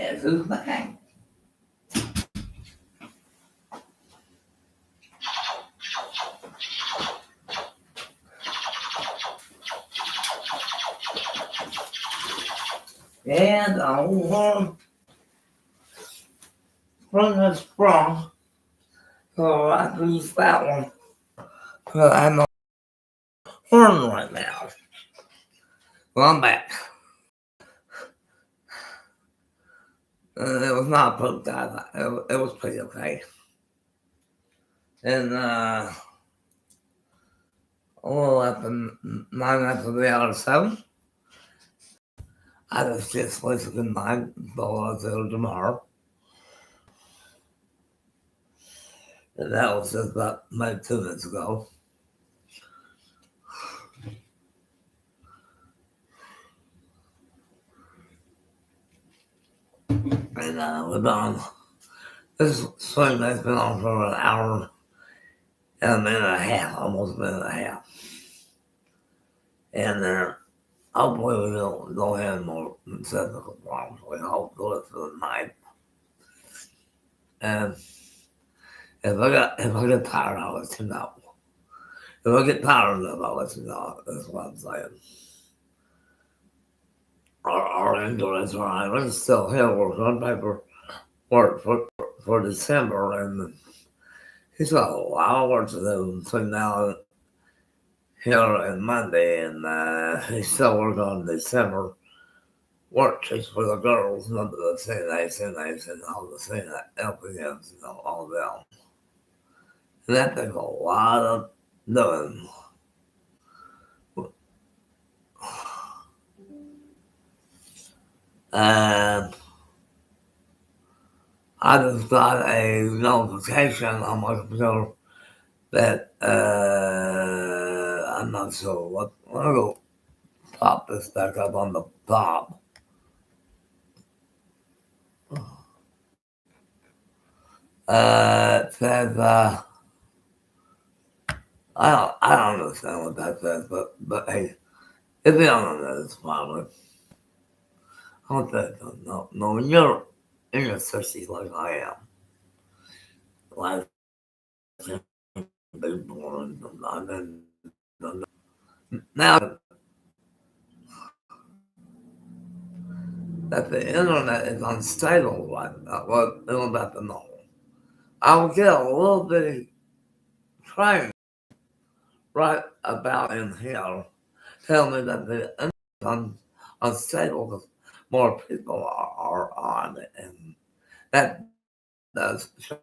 Guess who's back? And I want from the sprung, so I can use that one. Because I'm on horn right now. Well, I'm back. It was not pooped out. It was pretty okay. And a little after 9 after the hour 7, I just sleep a good night until tomorrow. And that was just about maybe 2 minutes ago. And we've been on, this swing has been on for an hour and a minute and a half, almost a minute and a half. And hopefully we don't have more technical problems. We hope to it for the night. And if I get tired, I'll let you know. If I get tired enough, I'll let you know. That's what I'm saying. Our endurance are still here working on paper work for December, and he's got a lot of work to do between now here and Monday, and he's still working on December worksheets for the girls, not the CNAs, and all the LPNs, all of them. And that takes a lot of doing. And I just got a notification on my computer that I'm not sure what. I'm gonna go pop this back up on the top. It says I don't understand what that says, but hey, if you don't know this probably. I want that no, when you're in your 60s like I am, like be born, now that the internet is unstable right now, well, it's about to know. I'll get a little bitty train right about in here tell me that the internet is unstable because more people are on it, and that does show.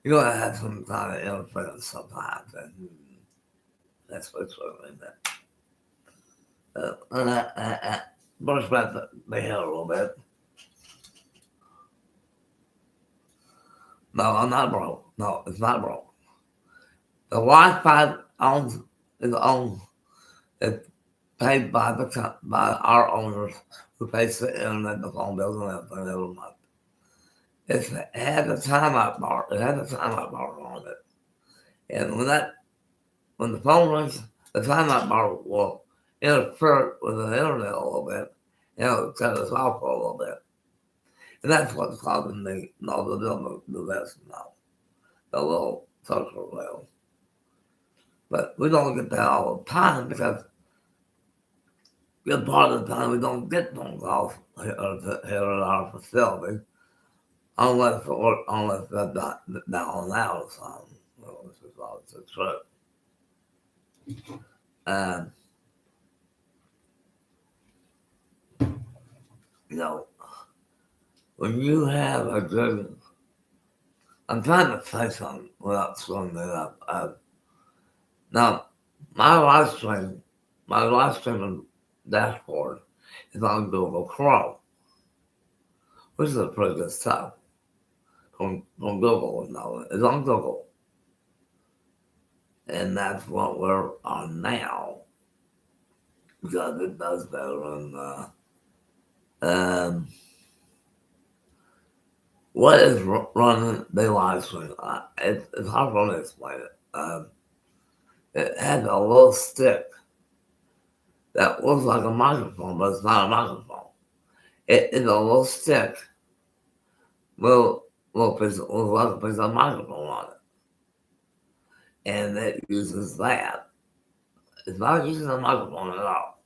You're going to have some kind of interference sometimes, and that's what's really that. Brush back the hair a little bit. No, I'm not broke. No, it's not broke. The Wi-Fi is owned. It's paid by our owners who pays for the internet, the phone bills, and everything every month. It has a timeout bar. It has a timeout bar on it, and when the phone rings, the timeout bar will interfere with the internet a little bit, and it'll cut us off for a little bit. And that's what's causing me to do this now, the little social level. But we don't get that all the time because a good part of the time we don't get phone calls here at our facility unless they're down and out or something. This is always the truth. And, when you have a good, I'm trying to say something without slowing it up. Now, my live streaming dashboard is on Google Chrome, which is a pretty good stuff from Google. It's on Google. And that's what we're on now, because it does better than what is running the live stream. It's hard for me to explain it. It has a little stick that looks like a microphone, but it's not a microphone. It's a little stick, little piece, like a piece of microphone on it, and it uses that. It's not using a microphone at all.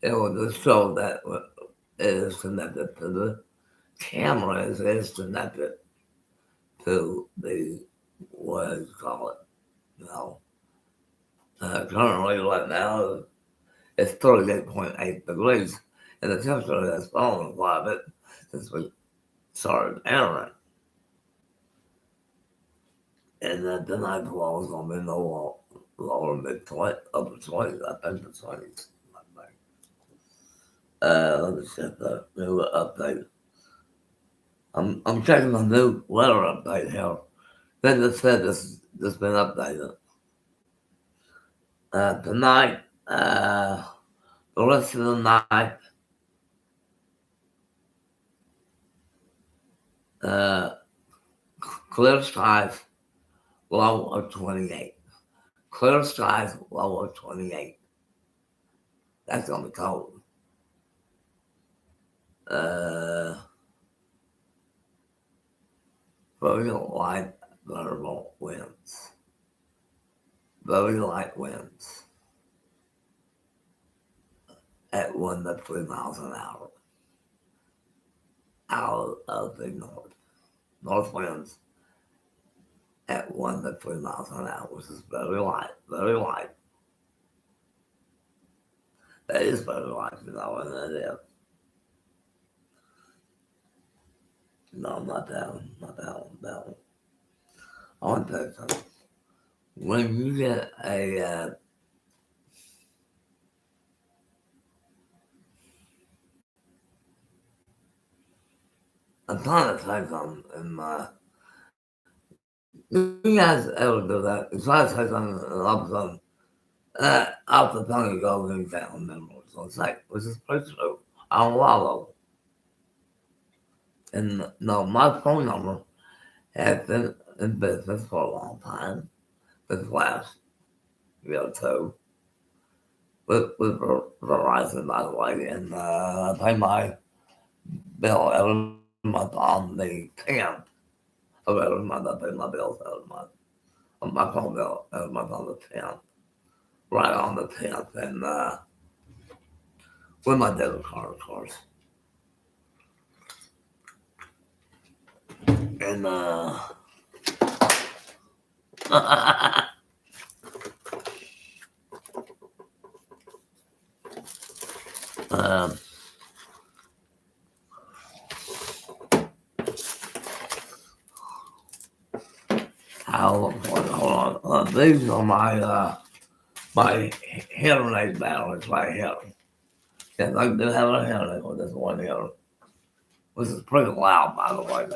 It will just show that it is connected to the camera, it is connected to the, what do you call it, you know. Currently, right now, it's 38.8 degrees, and the temperature has fallen quite a bit since we started airing. And then tonight, tomorrow is going to be no lower mid-20s, upper 20s, I think the 20s. Let me check the new update. I'm checking the new weather update here. Then it said this been updated. Tonight, the rest of the night, clear skies, low of 28. Clear skies, low of 28. That's gonna be cold. Very light variable winds. Very light winds at 1 to 3 miles an hour out of the north. North winds at 1 to 3 miles an hour, which is very light, very light. That is very light, you know, and it is. No, not that one, not that one, that one. I want to tell you something. When you get I'm trying to say something in my, you guys ever do that? You try to say something and all of a sudden, off the tongue you go and you can't remember what it's going to say, which is pretty true. I'm wallow. And no, my phone number has been in business for a long time. This last year or two. With Verizon, by the way, and I pay my bill every month on the 10th of every month. I pay my bills every month. On my phone bill every month on the 10th. Right on the 10th. And with my debit card, of course. And hold on. These are my hearing aid batteries right here. Yes, I do have a hearing aid with this one here, which is pretty loud, by the way.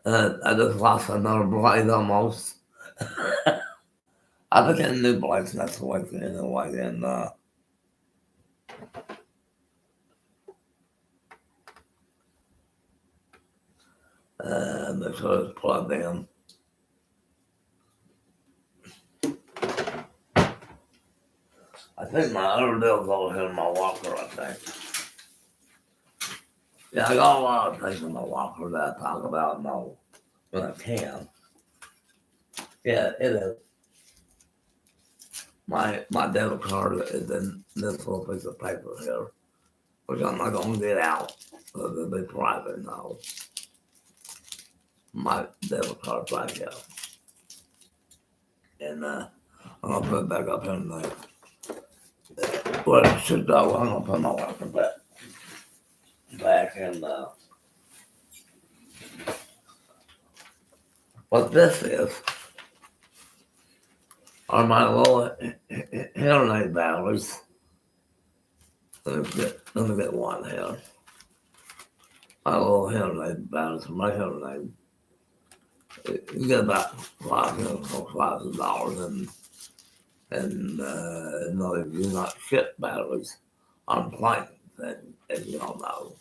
And I just lost another blade almost. I've been getting new blades next week anyway, and make sure it's plugged in. I think my other deal's over here in my walker, I think. Yeah, I got a lot of things in my walker that I talk about now when I can. Yeah, it is. My debit card is in this little piece of paper here, which I'm not going to get out. It'll be private now. My debit card's right here. And I'm going to put it back up in there. Well, it should go. I'm going to put my walker back and what this is are my little hearing aid batteries. Let me get one here. My little hearing aid batteries for my hearing aid. You get about $5,000 and no, if you're not ship batteries on planes, then as you all know.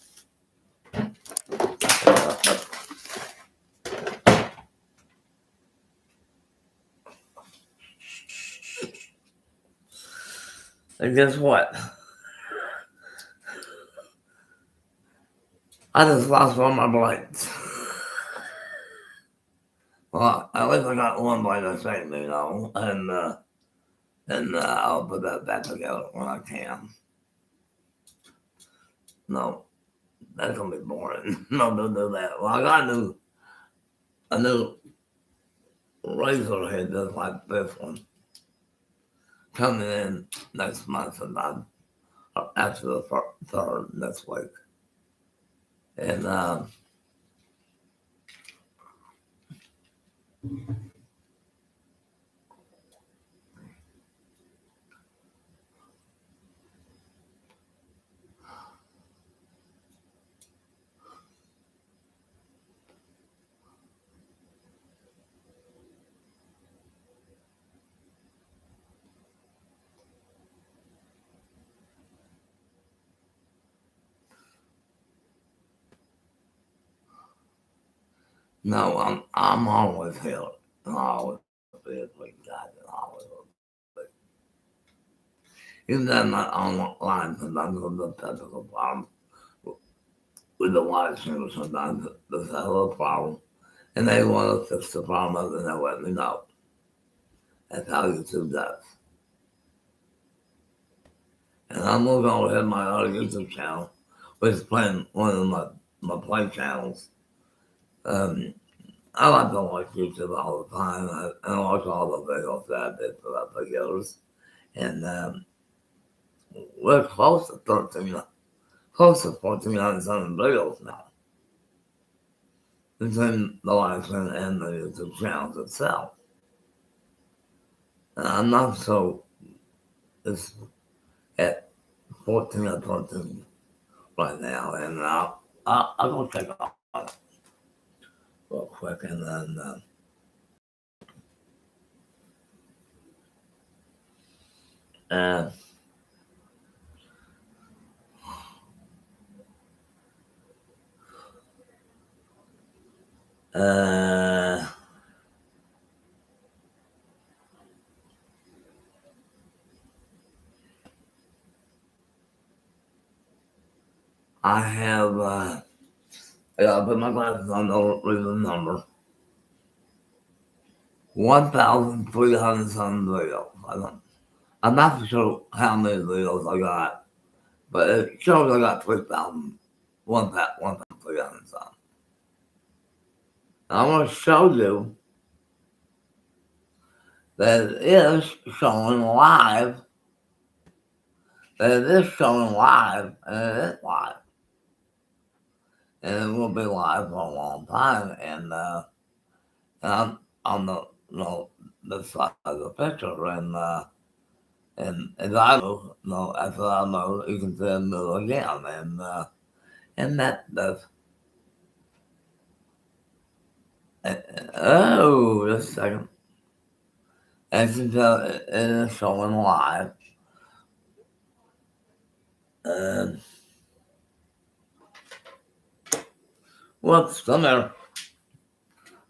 And guess what? I just lost one of my blades. Well, at least I got one blade that's saved me, and I'll put that back together when I can. No, that's gonna be boring. No, don't do that. Well, I got a new razor head just like this one coming in next month, and after the third next week. And no, I'm always here. I always be a quick guy, and always will be. Even though I'm not online, sometimes with the technical problem with the live stream, sometimes there's a little problem, and they want to fix the problem, and they let me know. That's how YouTube does. And I'm going to go ahead my other YouTube channel, which is playing one of my play channels. I like to watch YouTube all the time, and I watch all the videos that I did for the videos. And we're close to 14,000 videos now, between the live stream and the YouTube channels itself. And I'm not so, it's at 14 or 13 right now, and I'll go check on it real quick, and then and I have I gotta put my glasses on to read the number. 1,300 some videos. I'm not sure how many videos I got, but it shows I got 3,000, 1,300 some. I'm going to show you that it is showing live, and it is live, and it will be live for a long time, and I'm on the side of the picture, and as I move, after I move, you can see it move again, and that's oh, just a second. As you can tell, it is showing live. Whoops, come here.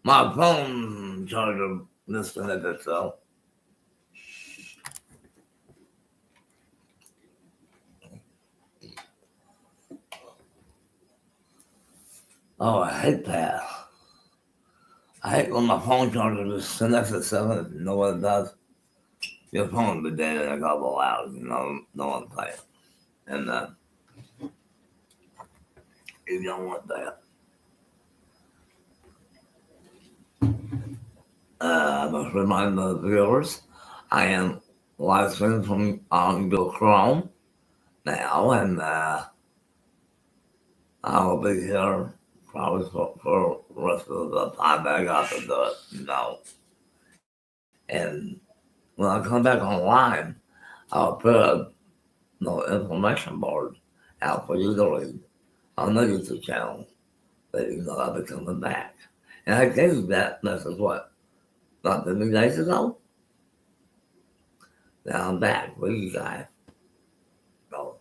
My phone charger disconnected, so. Oh, I hate that. I hate when my phone charger disconnects itself. You know what it does? Your phone will be dead in a couple hours, no one's playing. And you don't want that. I must remind the viewers, I am live streaming from Google Chrome now, and I'll be here probably for the rest of the time that I got to do it, And when I come back online, I'll put a information board out for you to read on the YouTube channel that I'll be coming back. And I gave you that message, not too many days ago? Now I'm back with you guys. So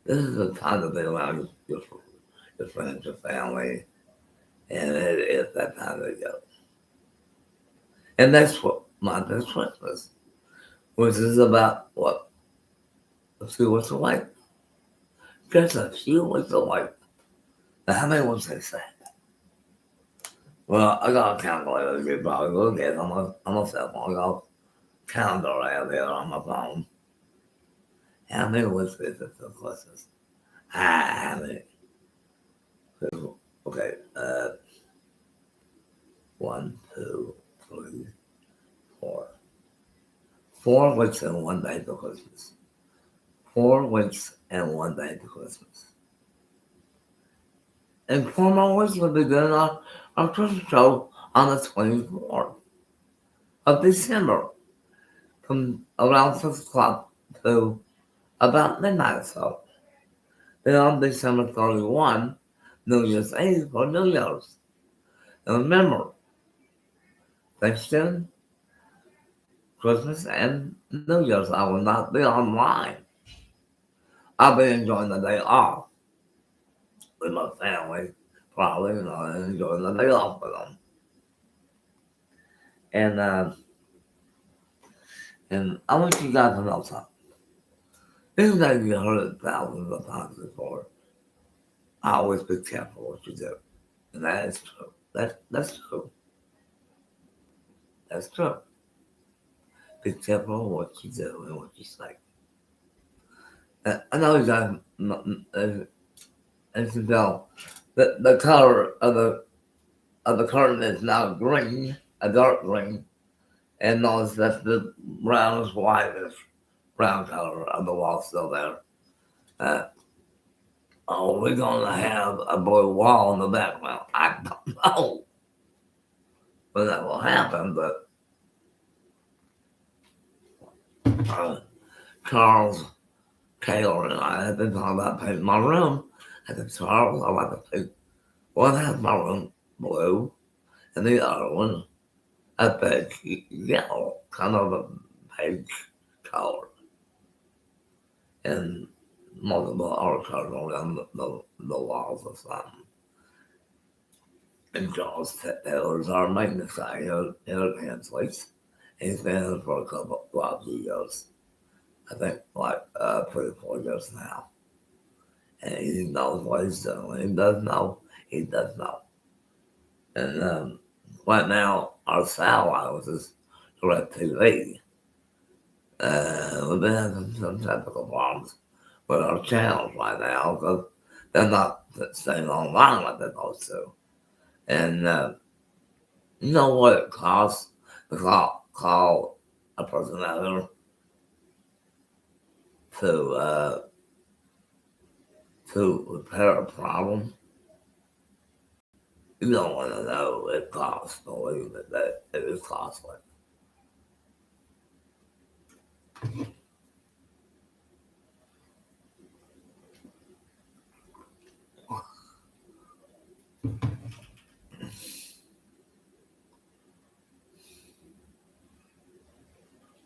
this is the time to be around your friends, your family, and it is that time to go. And that's what my Christmas, which is about few weeks away. Just a few weeks away. Now, how many weeks they say? Well, I got a calculator you probably look at on my cell phone. I got a calendar out there on my phone. How many weeks is it for Christmas? How many? Okay, 1, 2, 3, 4. 4 weeks and 1 day to Christmas. 4 weeks and 1 day to Christmas. And 4 more weeks will be doing our Christmas show on the 24th of December from around 6 o'clock to about midnight or so. Then on December 31, New Year's Eve for New Year's. And remember, Thanksgiving, Christmas, and New Year's, I will not be online. I'll be enjoying the day off with my family, probably, and enjoying the day off with them. And I want you guys to know something. This is like you heard it thousands of times before. I always be careful what you do. And that is true. That's true. That's true. Be careful what you do and what you say. I know you guys, as you know, the color of the curtain is now green, a dark green, and notice that the brownish whitish brown color of the wall still there. We're gonna have a blue wall in the background. I don't know when that will happen, but Charles Taylor and I have been talking about painting my room. I said, Charles, I like to paint one half of my room blue and the other one a beige yellow, kind of a beige color. And multiple articles around the walls or something. And Charles Taylor's our maintenance guy here at Hensley's. He's been in for a couple of years. I think like 3 or 4 years now. And he knows what he's doing. He does know. He does know. And right now, our satellite is DEDRFTOIER. We've been having some technical problems with our channels right now because they're not staying online like they're supposed to. And you know what it costs to call a person out there to repair a problem? You don't want to know it costs, believe me, that it is costly.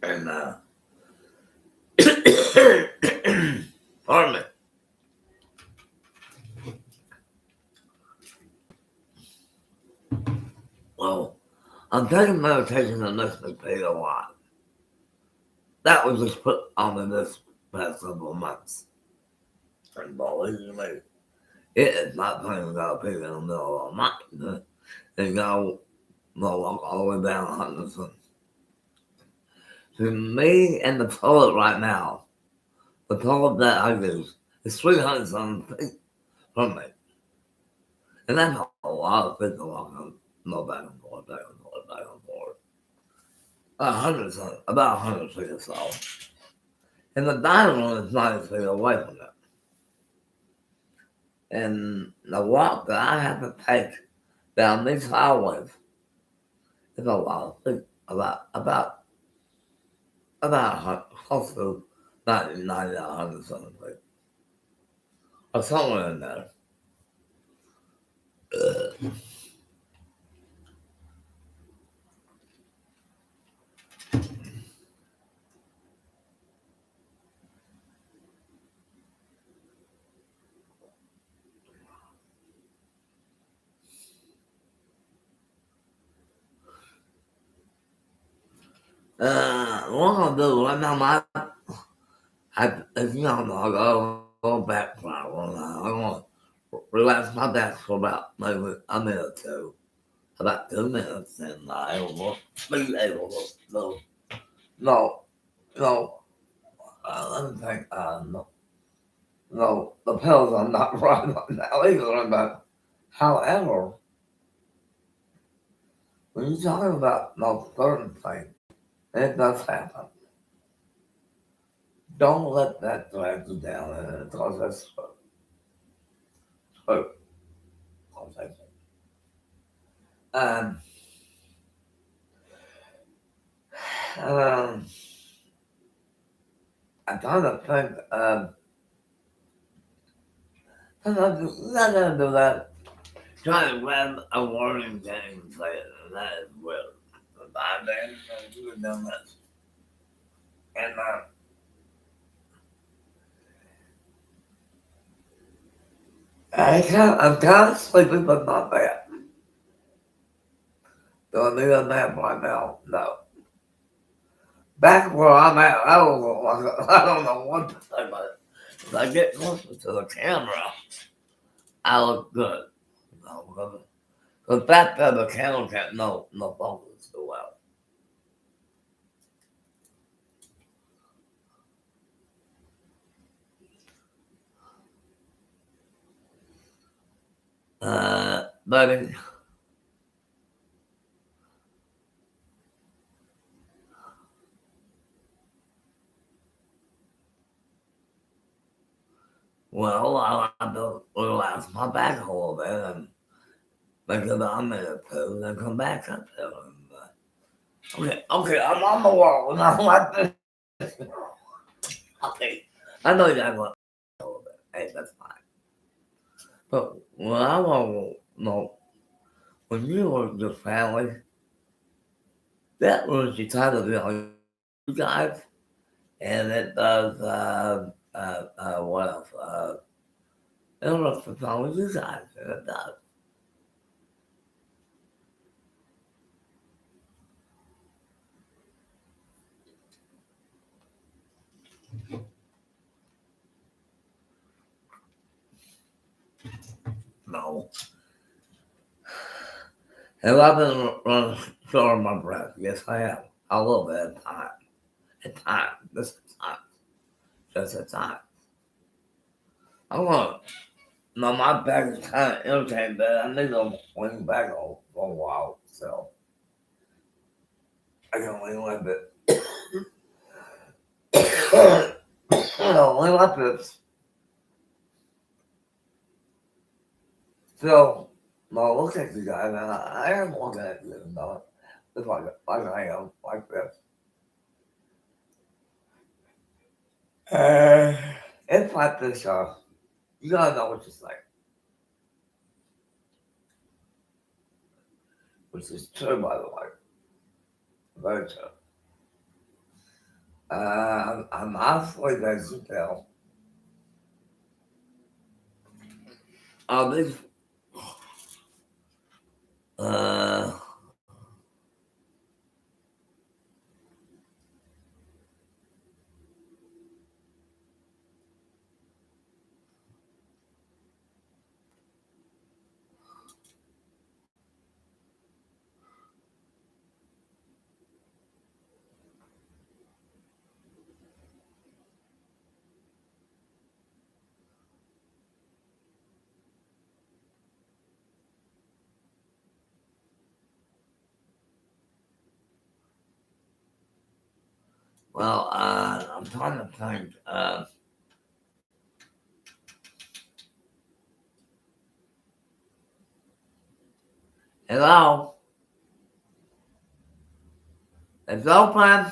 And pardon me. Well, I'm taking medication that makes me pee a lot. That was just put on me this past couple of months. And believe me, it is not paying without pee in the middle of the night. And go walk all the way down Gunnison. To me and the toilet right now, the toilet that I use is 300 something feet from me. And that's a lot of feet to walk on. No back and forth, back and forth, back and forth. About 100 feet or so. And the dining room is 90 feet away from it. And the walk that I have to take down these highways is a lot of feet. About close to 90, 100 something feet. Or somewhere in there. What I'm gonna do right now, If you don't know, I got a little back problem now. I'm going to relax my back for about maybe a minute or two. About 2 minutes, and I will be able to. No, let me think. No, the pills are not right now either. But however, when you're talking about no certain thing, it does happen. Don't let that drag you down, because that's true. Um, um, I'm trying to think. Sometimes you're not gonna do that. Try to grab a warning thing and say it, and that is weird. But by then, you have done this. And I'm kind of sleepy, but not bad. Do I need a nap right now? No. Back where I'm at, I don't know what to say about it. If I get closer to the camera, I look good. No, because back there, the camera can't, no focus too well. But well, I like to relax my back a little bit and make it a minute or two, then come back up there. Okay, I'm on the wall, and I'm like this. Okay, I know you got to go a little bit. Hey, that's fine. But what I want to know, when you were with your family, that was your time to be on you guys, and it does, what else? It was the song with you guys, and it does. No. Have I been running short of my breath? Yes, I have. A little bit at time. At time. This is time. Just at time. I'm gonna. No, my back is kind of irritating, but I need to lean back for a while, so I can lean like this. Lean like this. So, no, look at you guys, and I am looking at you, no, just like I am, like this. Uh, it's like this, you gotta know what you're saying, which is true, by the way. Very true. I'm honestly, as you tell, these, uh, well, I'm trying to think, hello? It's open.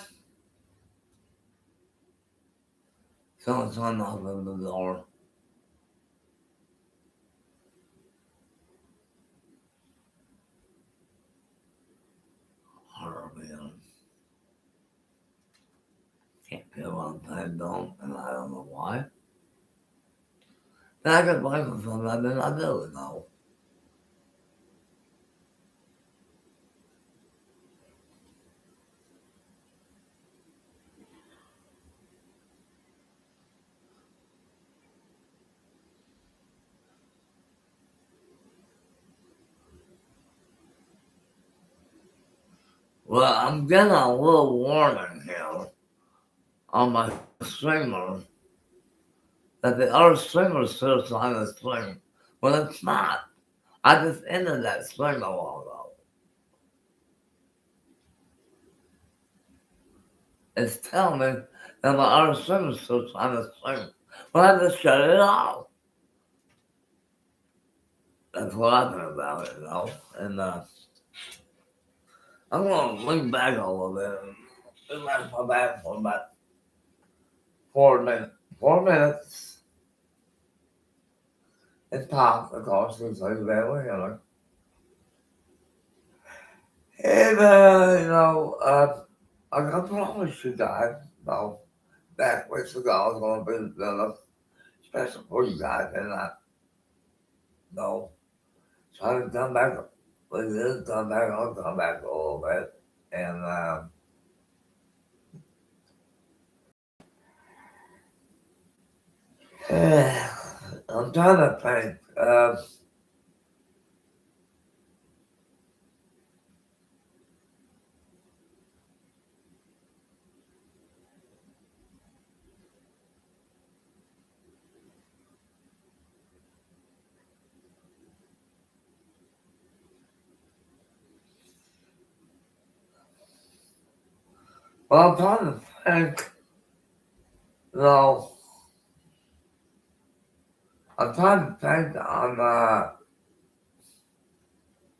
Someone's trying to open the door. Horribly, can't feel what I'm doing, and I don't know why. Then I got microphone, I mean, I do know. Well, I'm getting a little warning here on my streamer that the other streamer is still trying to stream. Well, it's not. I just ended that stream a while ago. It's telling me that my other streamer is still trying to stream. Well, I just shut it off. That's what I think about it, And I'm going to lean back a little bit and relax my back for about 4 minutes. 4 minutes. It's top, of course, because I'm very healer. And, I can promise you guys, that week's ago I was going to be the special for you guys, and trying to come back, I'll come back a little bit. And, I'm trying to think, well, I'm trying to think, I'm trying to think on,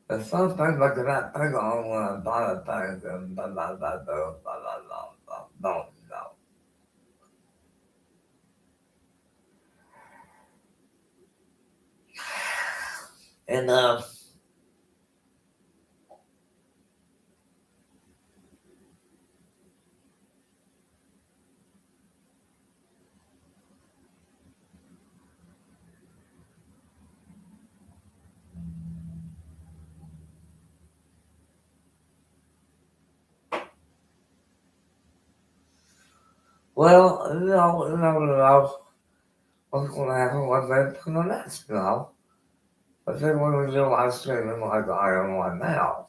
there's some things I cannot think on when I'm trying to think, and no. And, well, you never know what's going to happen, what they're going to next, I think when we do live streaming like I am one now,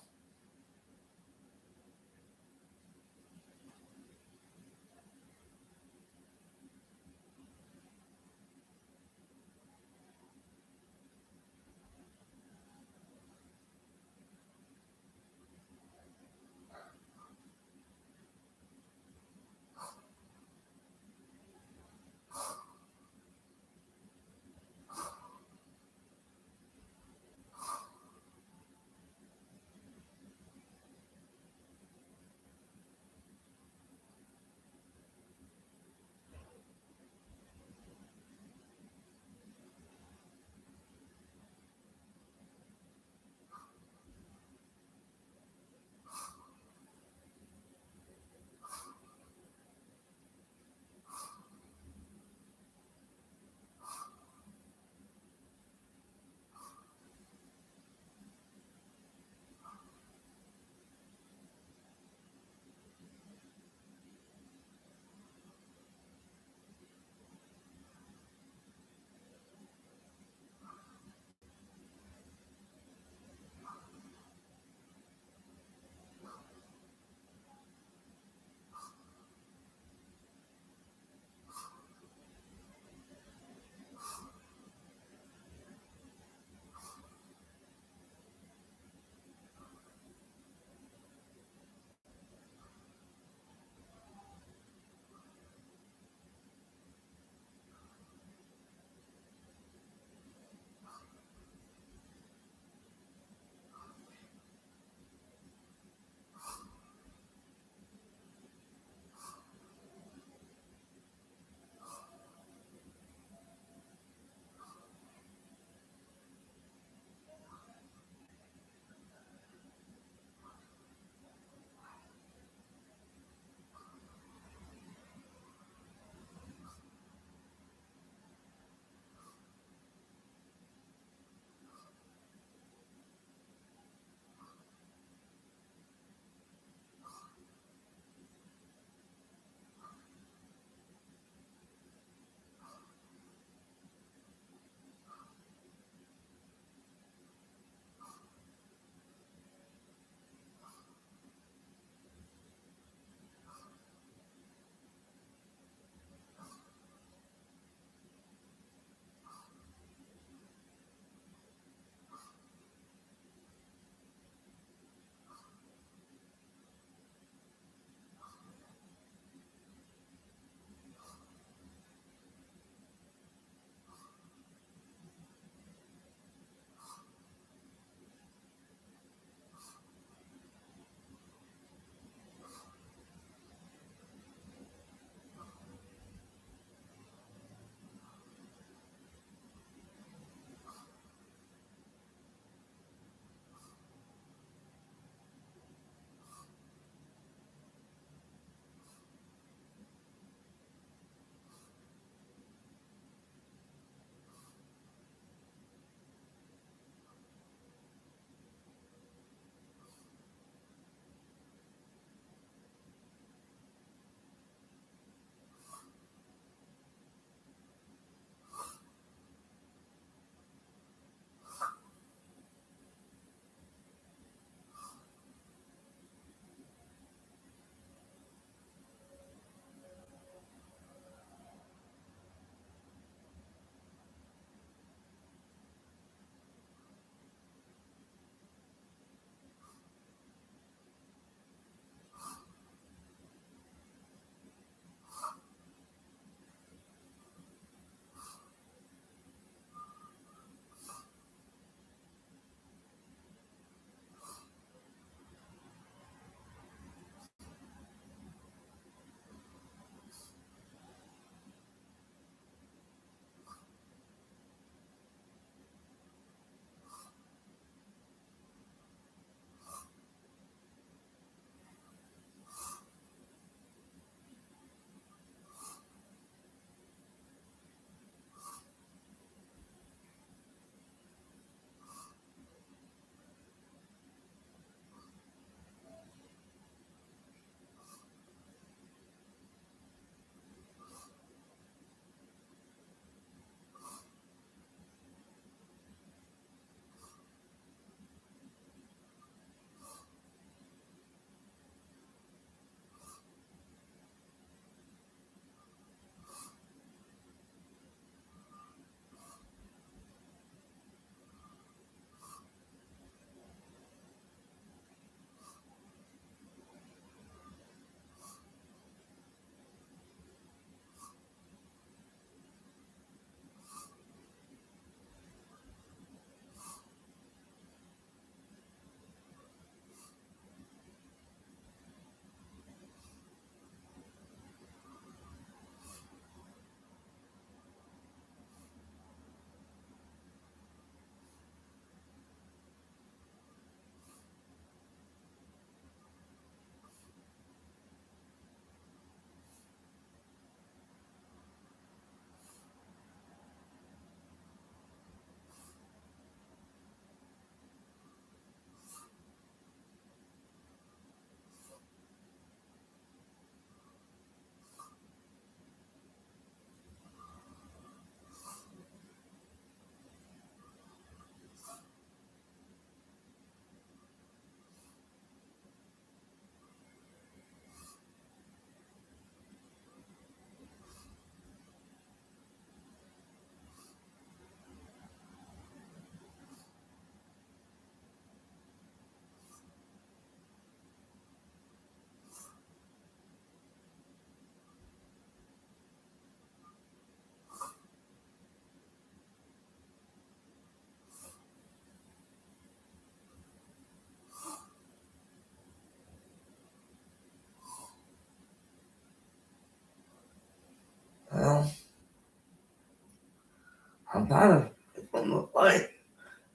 sometimes from the fight,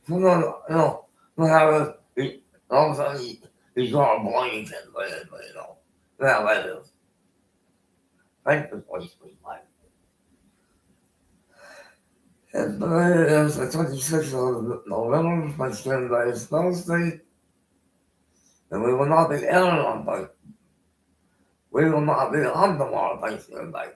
sometimes, we have all of a sudden you draw a blank and, that way it is. Thank you for speaking life. And today is the 26th of November, Thanksgiving Day is Thursday, and we will not be in on Thanksgiving. We will not be on tomorrow, Thanksgiving Day.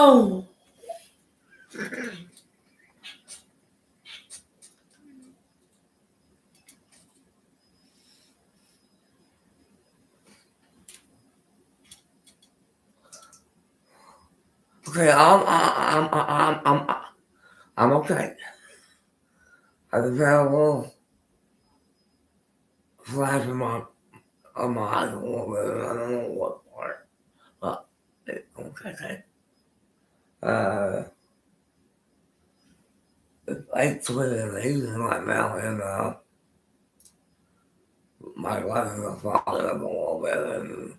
Oh! Okay, I'm okay. I just had a little flash in my eyes a little bit. I don't know what part, but okay. Uh, it's like twitching right now, and my glasses are fogging up a little bit, and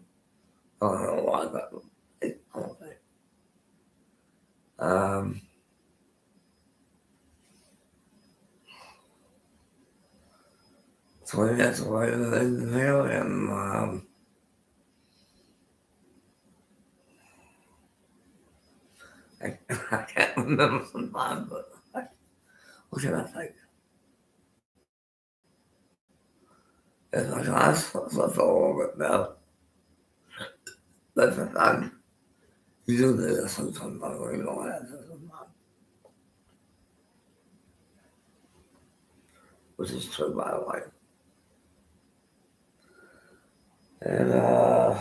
I don't know why, but it's okay. So that's why it's here, and I can't remember sometimes, but what should I think? It's like I slept a little bit now. That's the time. You do this sometimes when you don't have this sometimes, which is true by the way. And um,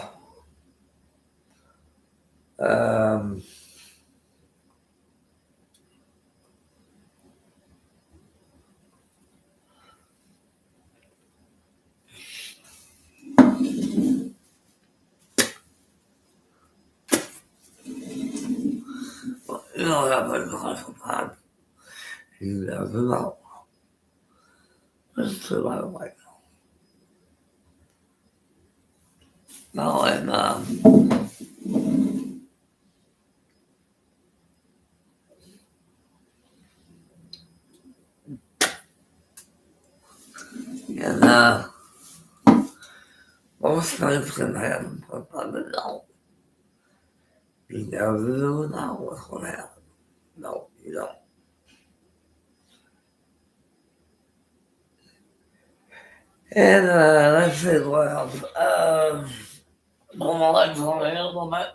you know that like sometimes you never know. It's true by the way. No, and and most things can happen, sometimes they don't. You never know what's going to happen. No, you don't. And let's see what else. My legs on a little bit.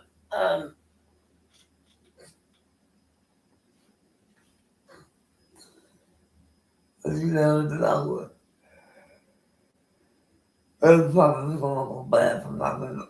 You never know. It's fucking going to go bad for nothing.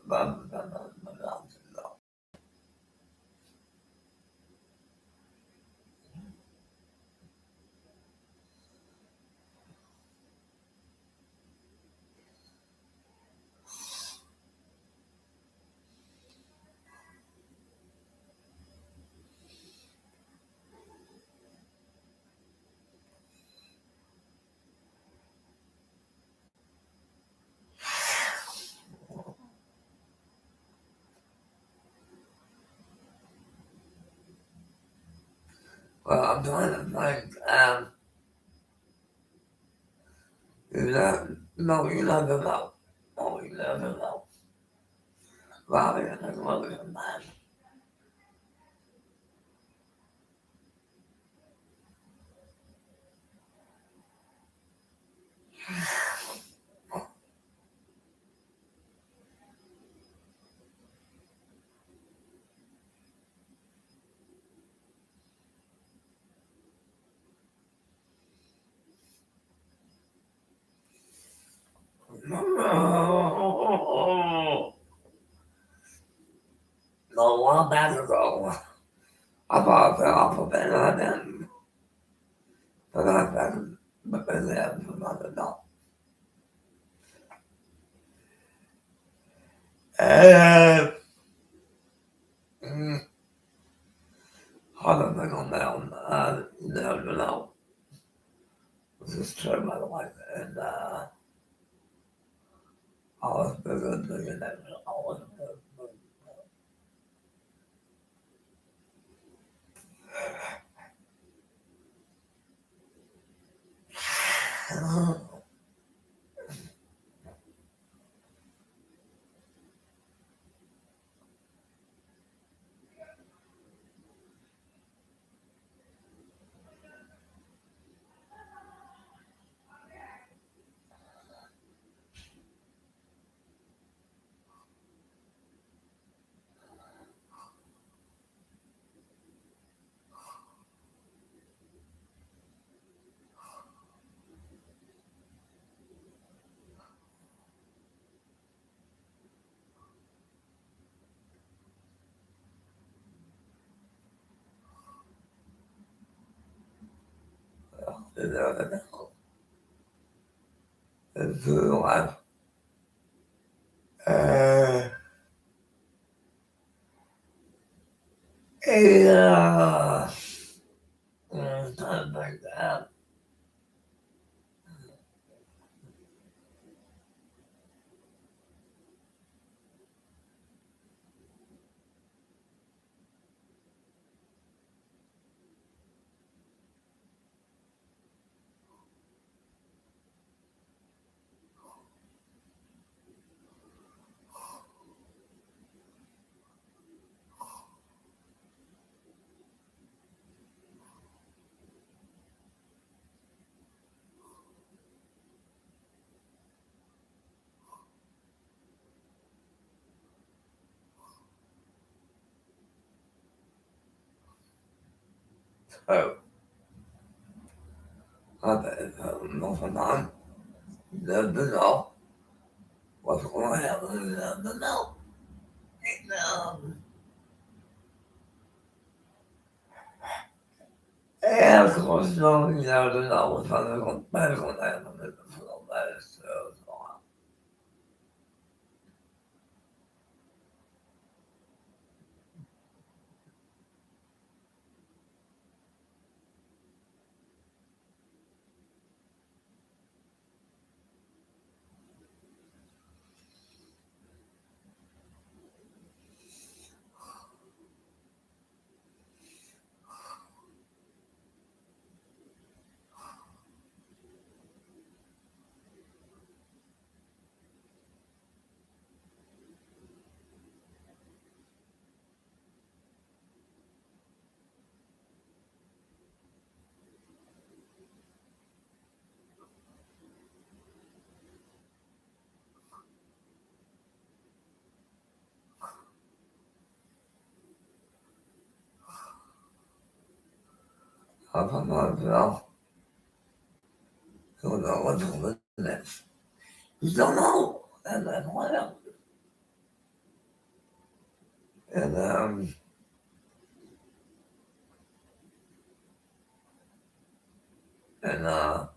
Well, I'm trying to think. You never know. No, you never know. Robbie, I think Robbie's a man. No, a while back ago, I thought I fell off a bed and I didn't. But I found but then they have another dog. And I don't think on that one. You never know. This is true, by the way. And I was bigger than that. I was bigger. never know. It's true life. Uh, yeah. Something like that. So, I bet nothing on. Never know what's going to happen. Never know. Um, and of course, no, you never know what's going to happen in the film. That is true. I don't know. You know what's going to happen next. You don't know. And that's what happened. And, and,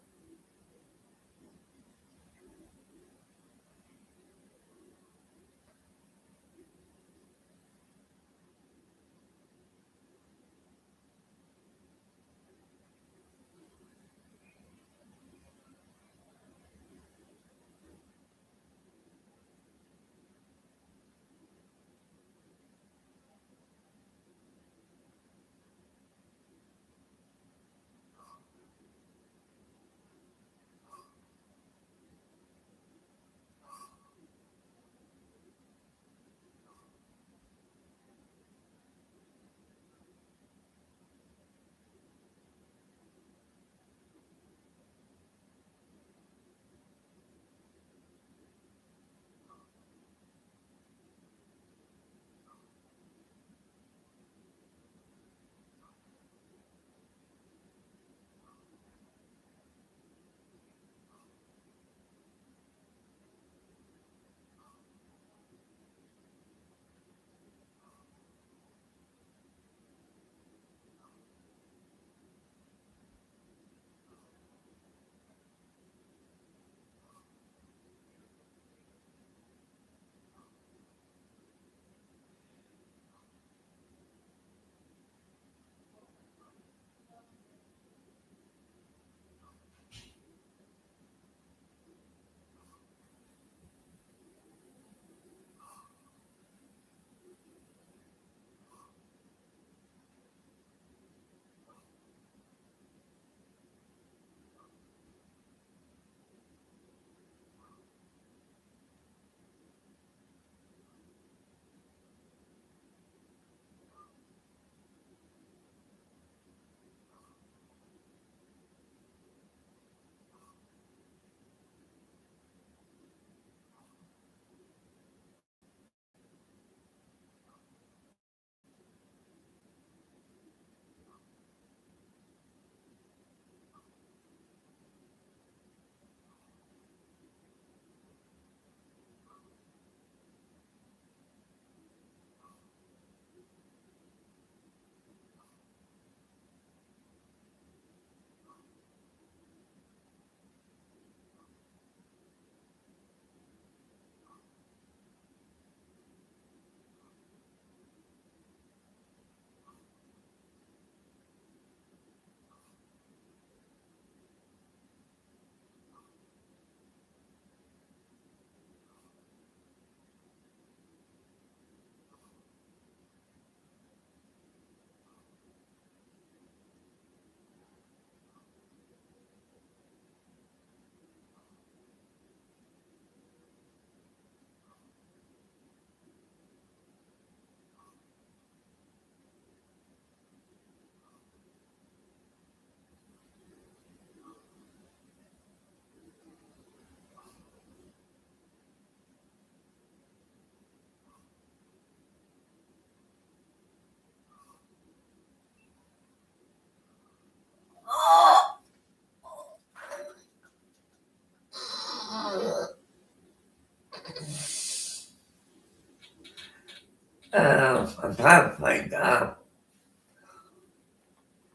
I'm trying to think.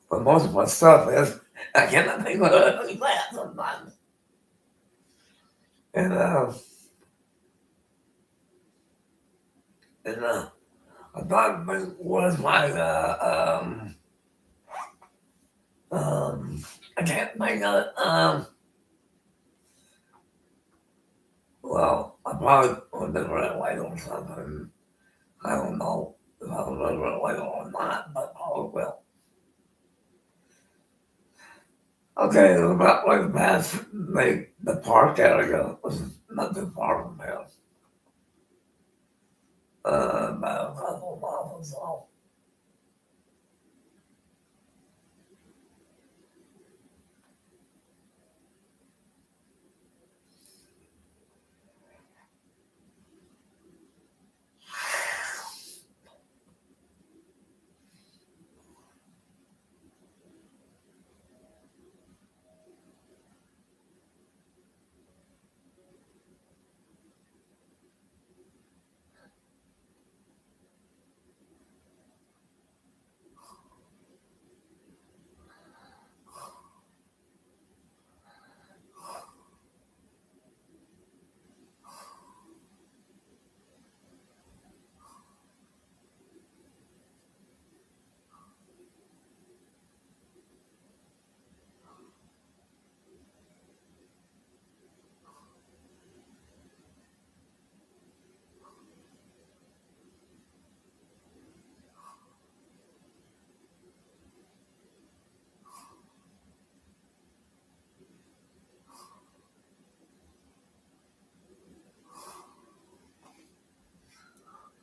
But most of my stuff is, I cannot think of it that sometimes. And, I thought it was my, I can't think of it. Well, I probably would have read away or something. I don't know if I was read away or not, but probably will. Okay, about like past the park area was not too far from here. About a couple miles or so.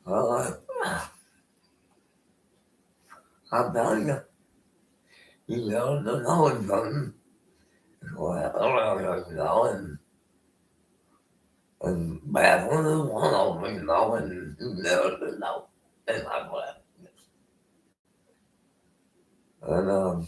Uh, I'm telling you, you know, the knowing something. Well, you know, and bad one is one of them, you know, and you never know. And I'm glad. And,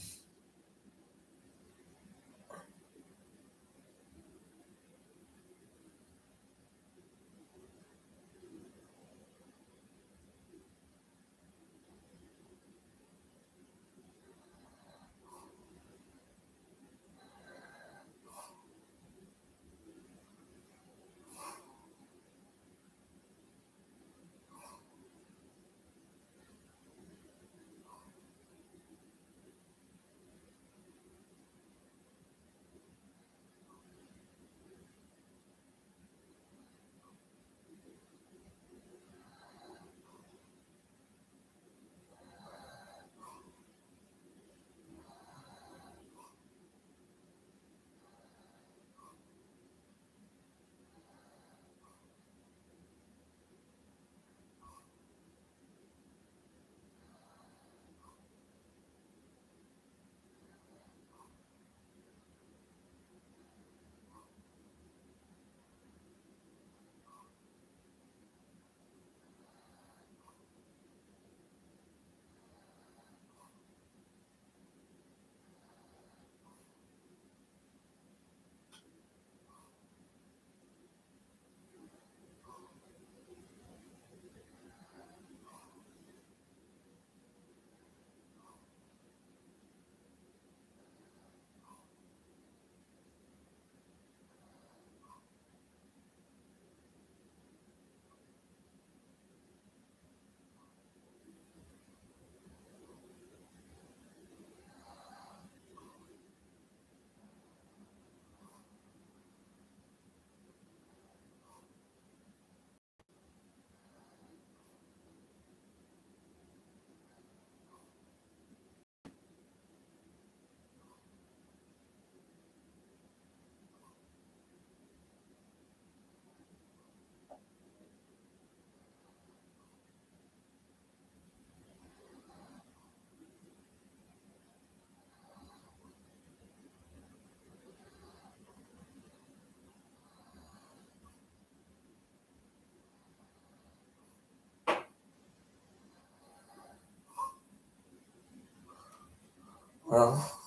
well,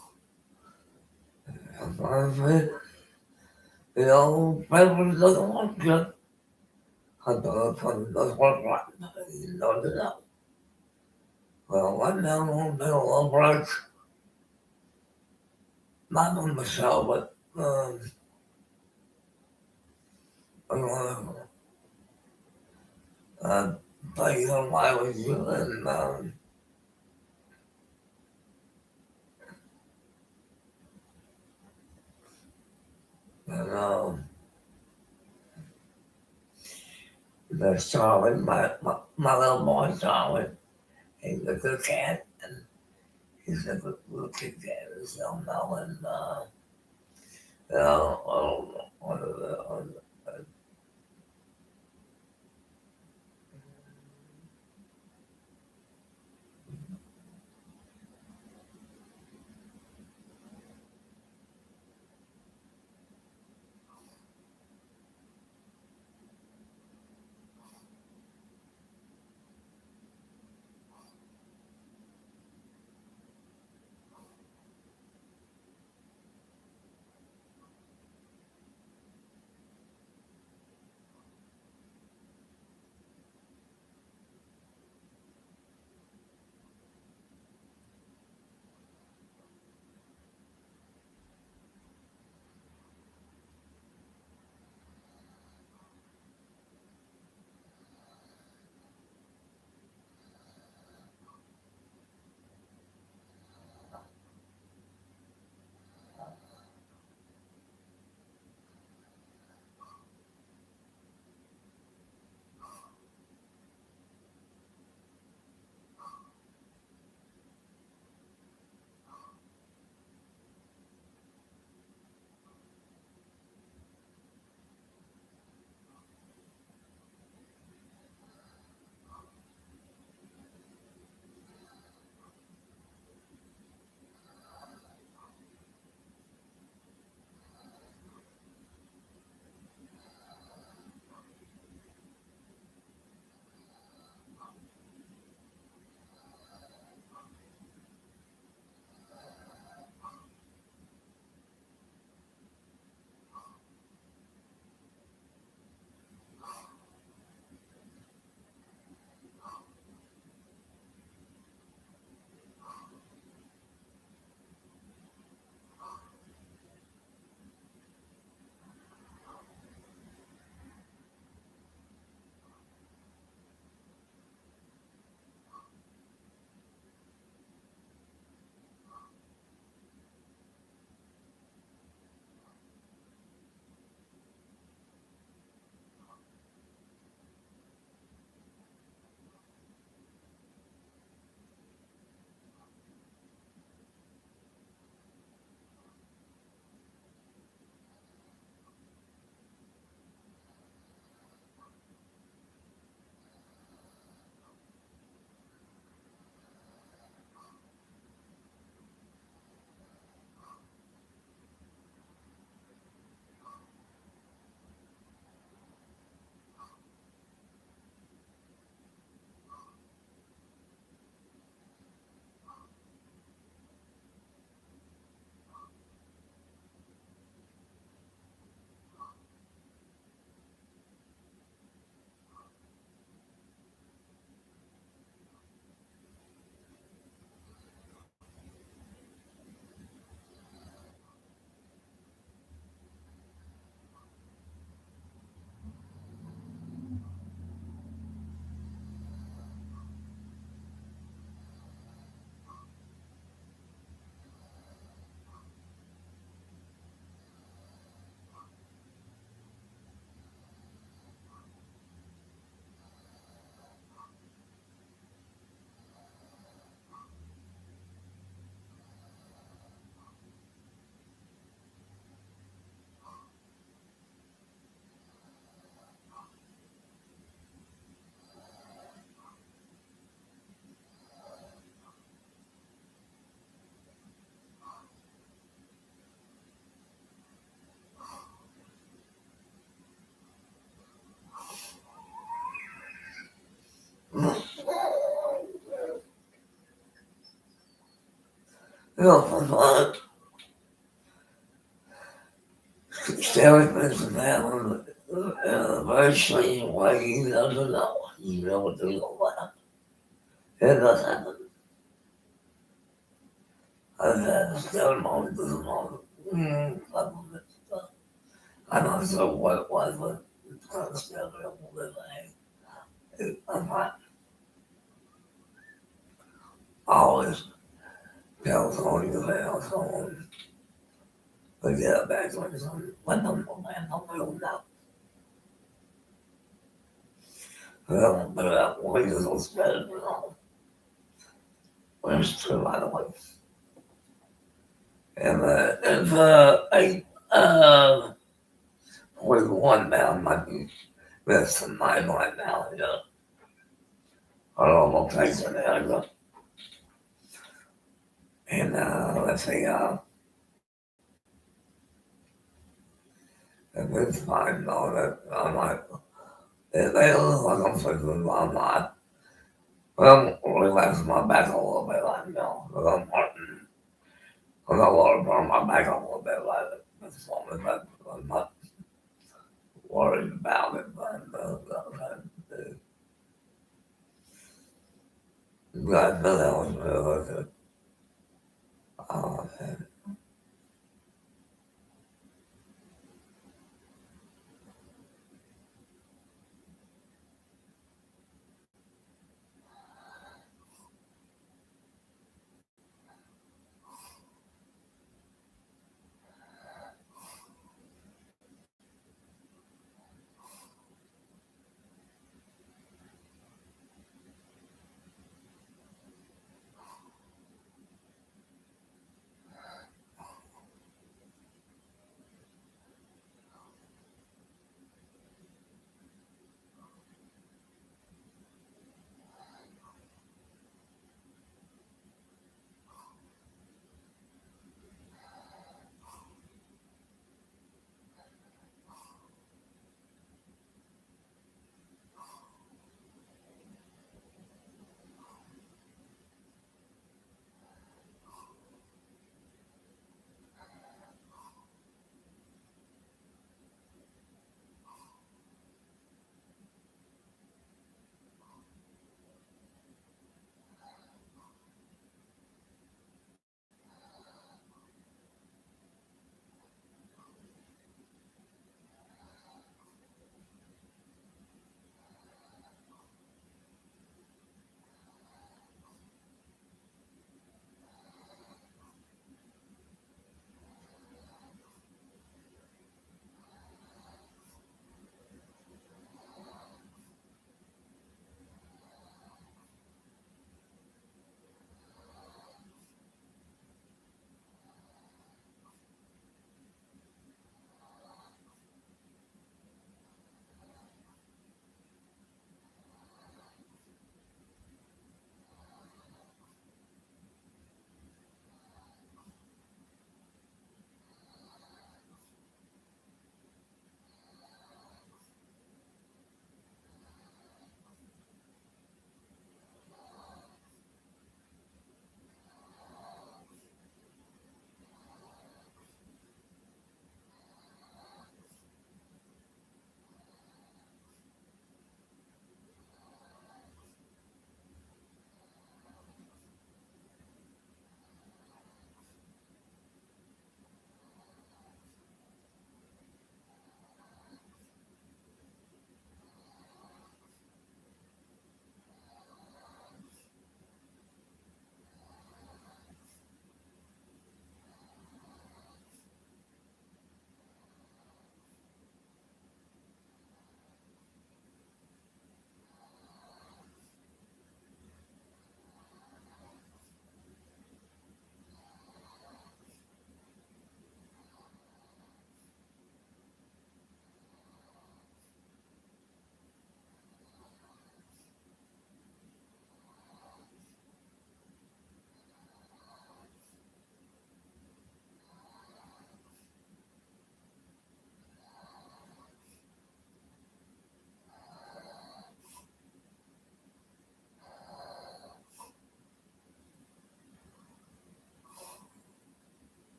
honestly, you know, papers doesn't look good. Hasta con los cuatro no te da. Well, one down on middle of break, not on Michelle, but playing on my with you and there's Charlie, my little boy Charlie. He's a good cat, and he's a good little kid cat, as y'all know, and one of the Sarah Benson Allen a very strange way he doesn't know. He never do know that. It does happen. I've had a ceremony this morning. I'm not sure what it was, but it's kind of scary a little bit. I'm not always tell someone you tell someone, but yeah, back when someone, let them know, man, don't let them know. But that way is so spread, you know. When it's true, by the way. And it's with one now might be missing my mind now, you know. I don't know, takes it there, and let's see, if it's fine, though, that I'm like, they look like I'm fixing my mind. But I'm relaxing my back a little bit, like, you know, because I'm hurting. I'm not worried about my back a little bit, like, this moment, but I'm not worried about it, but God, no, that was really good. Oh, man.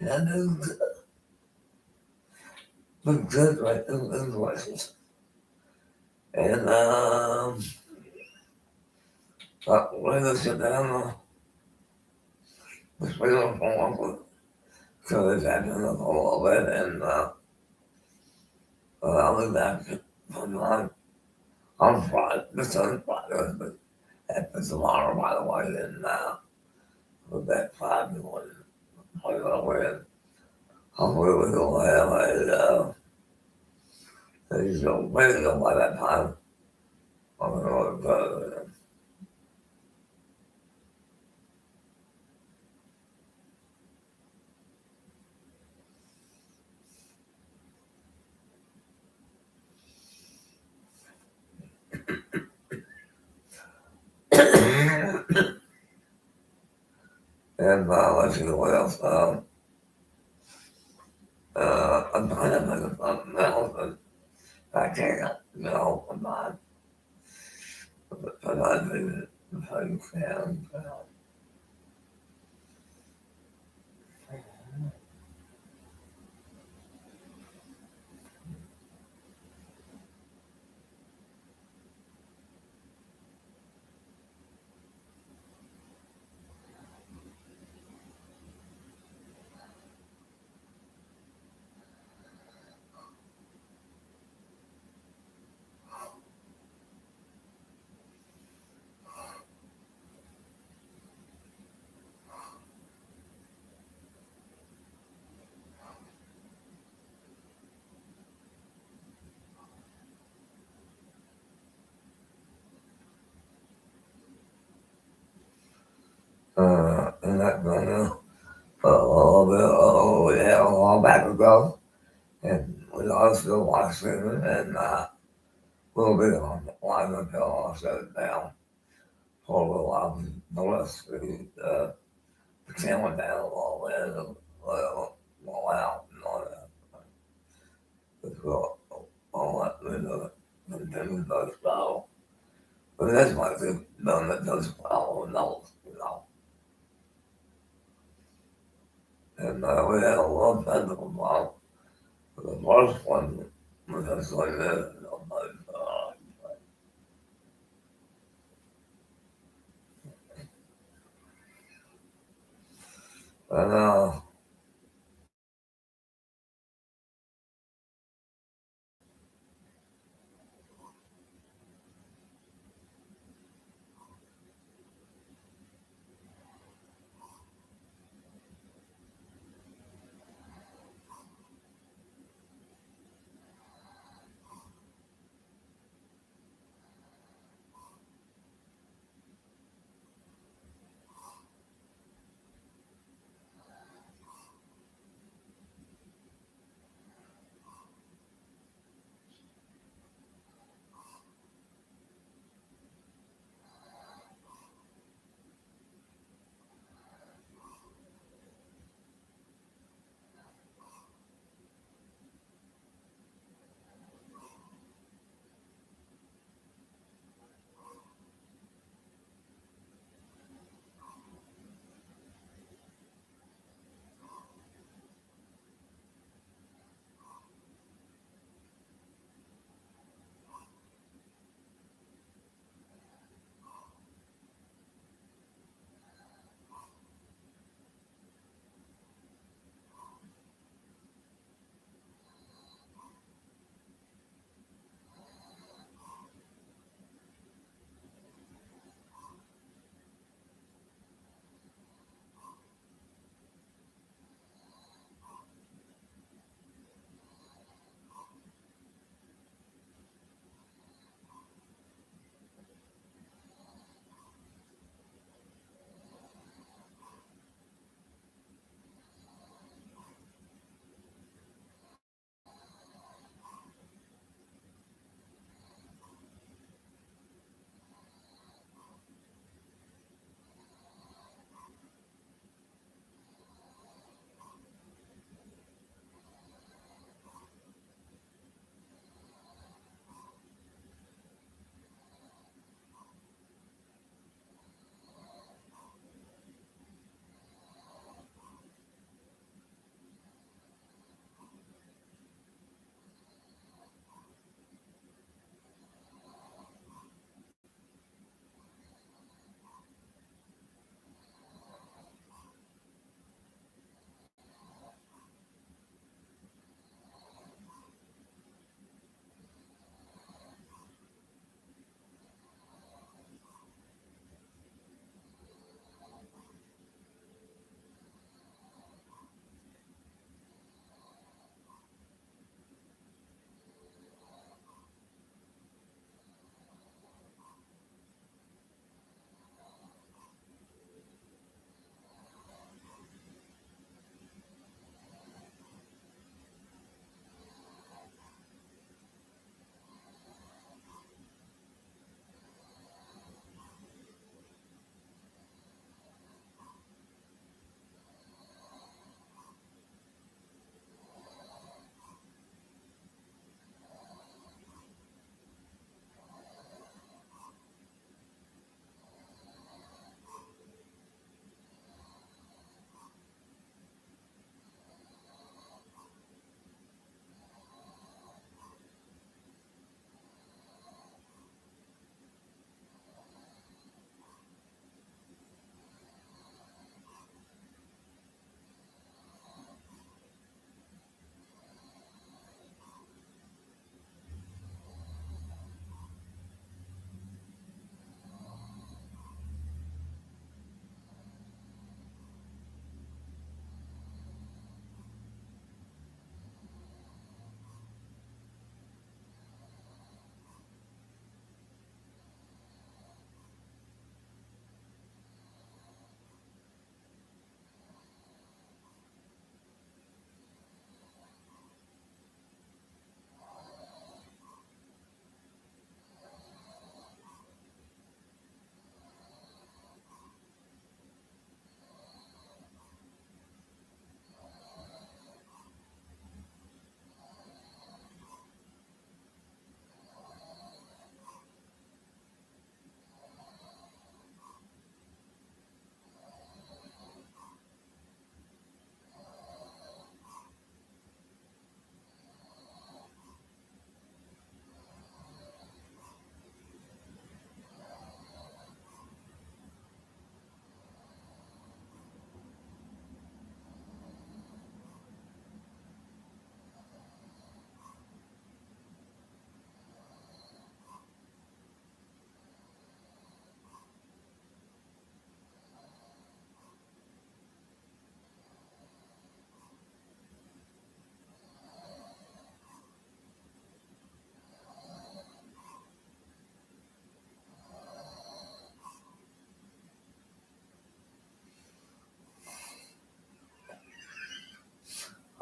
and the good right in the voices. And when I sit down, the SPEAL form, so it's happening a little bit, and I'll be back on Friday, the sun's Friday, but after tomorrow, by the way, and we're back 5-1. I'm gonna win. Hopefully we will have a video by that time. I'm gonna go to and let's see what else. I'm trying to think of something else, but I can't, I'm not. But I think the thing and that's gonna a little bit, a while back ago, and we all still watching it, and we'll be on the line until I shut it down for a little while. The rest of the camera down a little bit, and go out and all that. It's all that, continue those follow. But that's my thing, none that does follow knows, And we had a lot of technical problems. The first one was just like this, and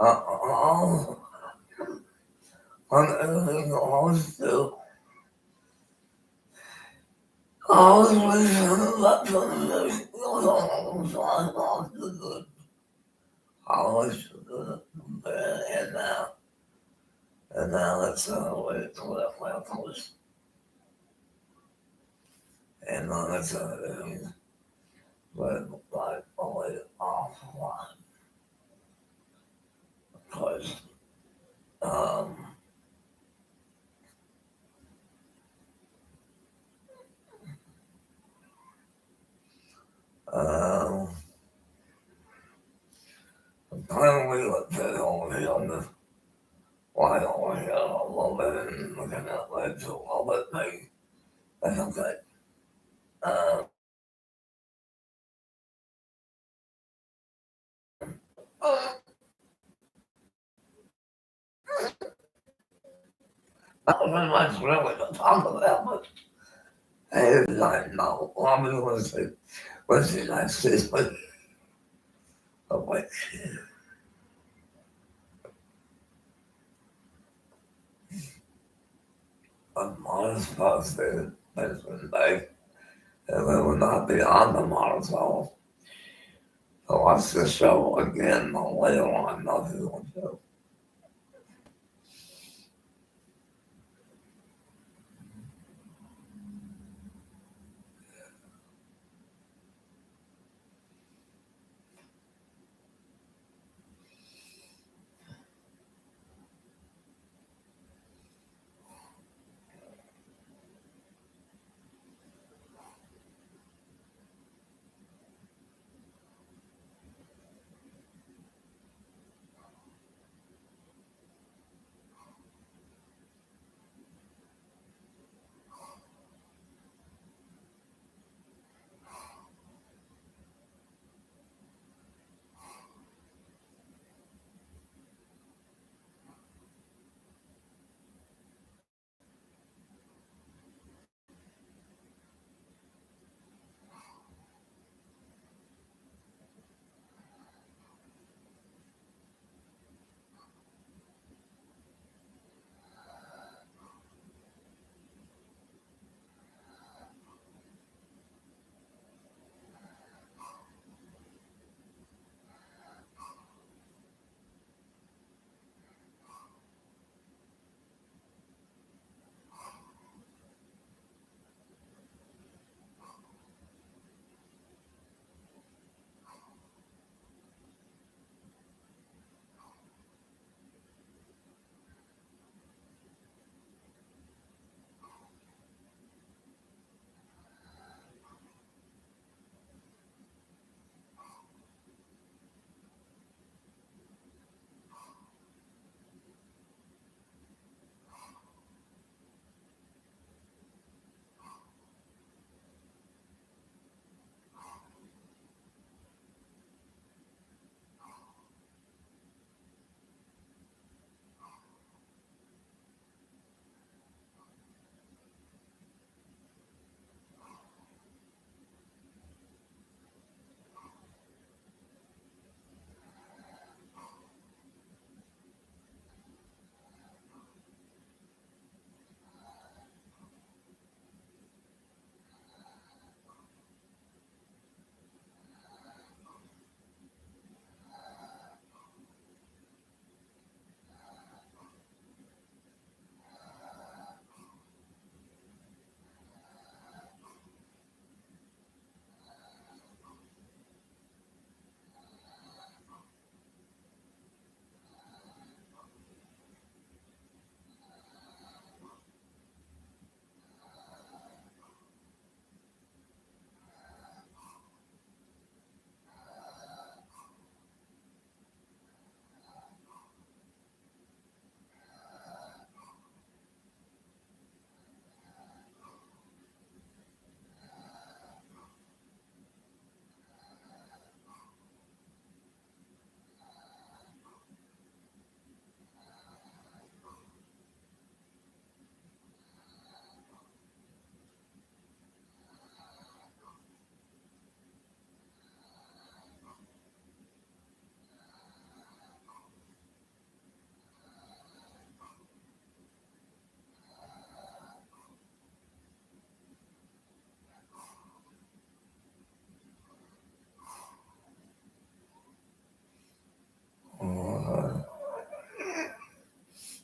all on everything always do. Always let them the good. Always the good. And now it's wait till that left. And then it's but like only offline. Because um um apparently let's say only on the YOUI a little bit and looking at led to a little bit maybe. That's okay. Um not very much really to talk about, but hey, I know. I'm going to say, what's the next season? Of which a Mars posted has been made, and it will not be on the Mars Hall. So watch the show again later on, nothing on the show.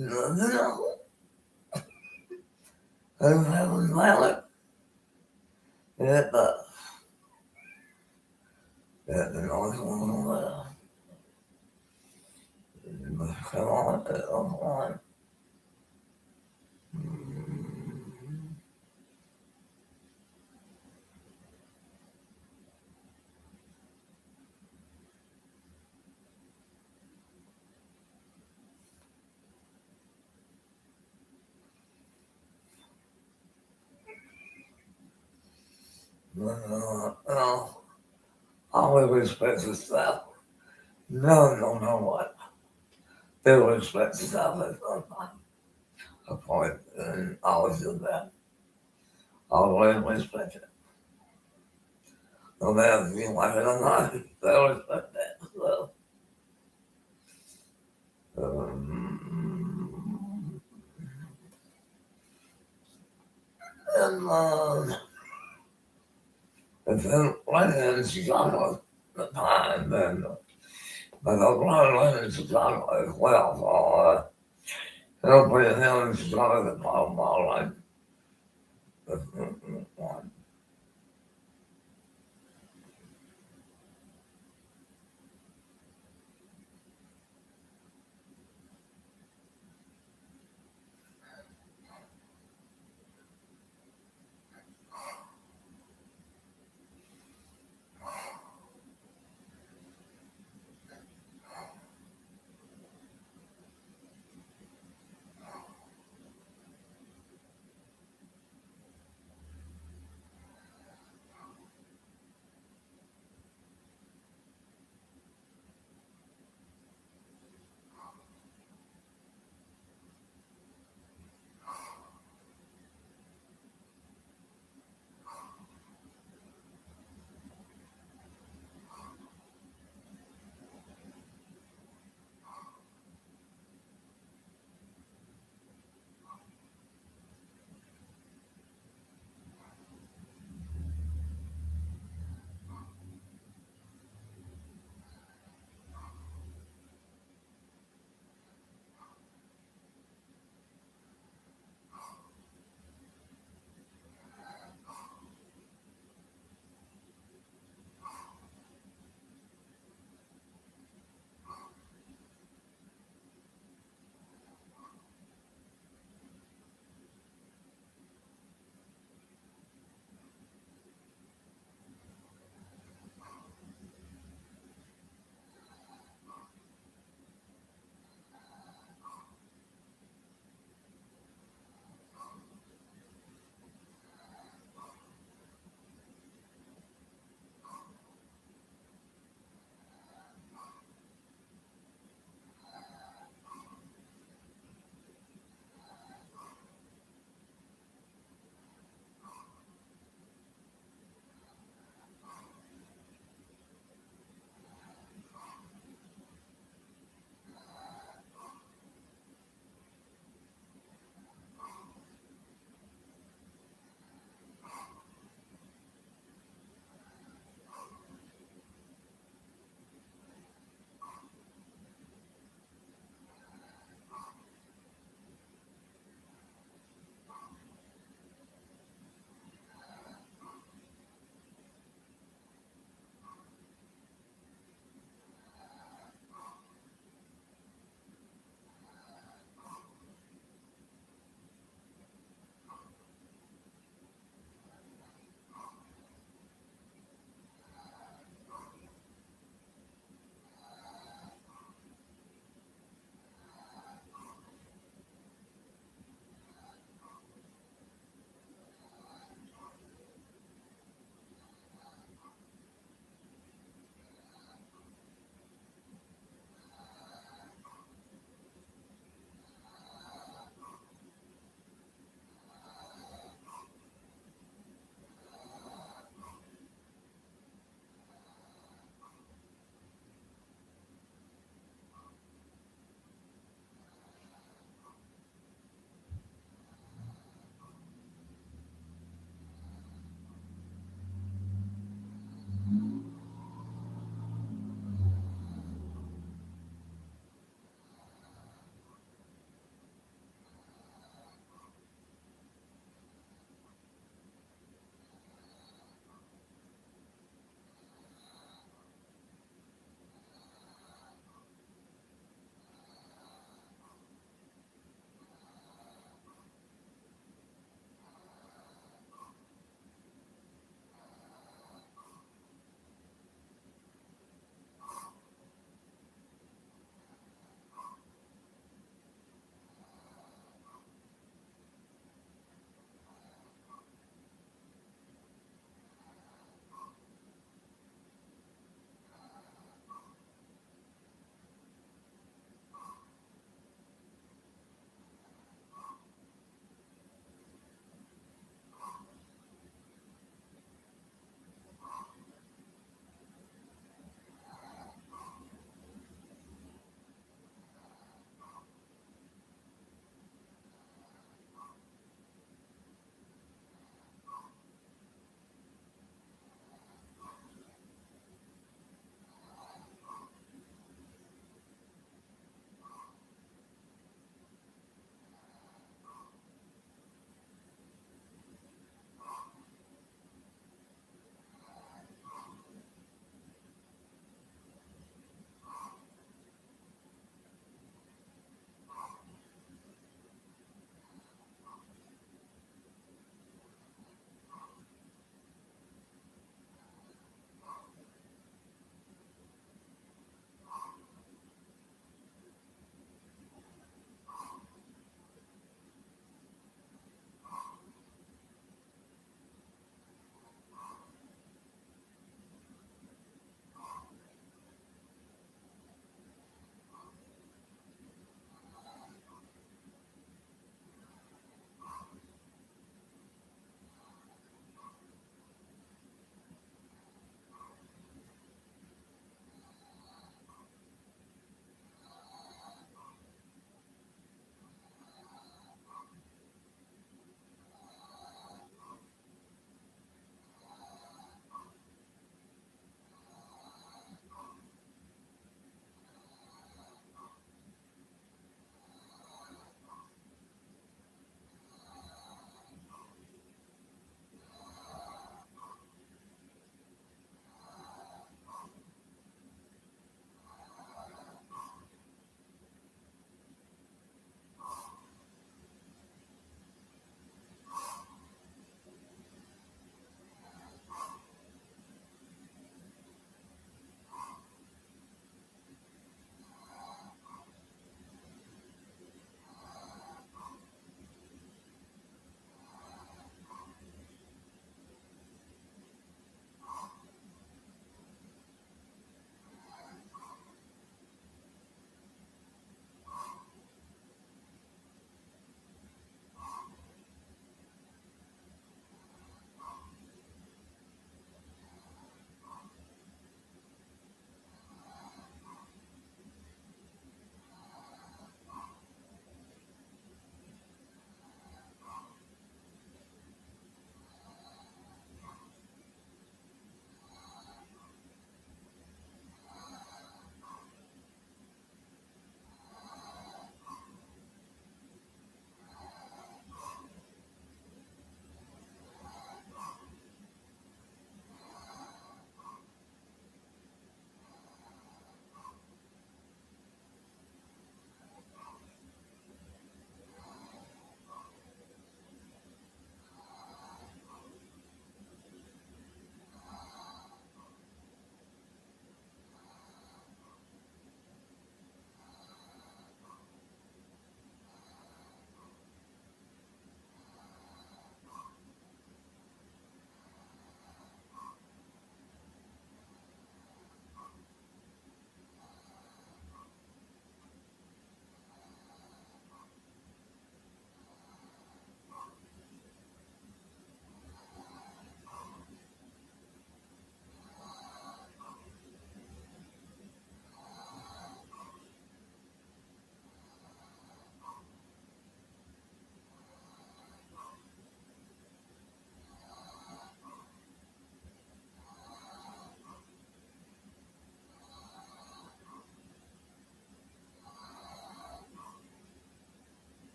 nothing else. I haven't valid. It does. That the noise one will come on, come on. No, always respect yourself. No what. They respect yourself at some time. A point, and always do that. Always respect it. No matter if you like it or not, they respect that. So, and if then right in Chicago at the time, then but I was right in Chicago as well. So nobody here in Chicago that talk about like one.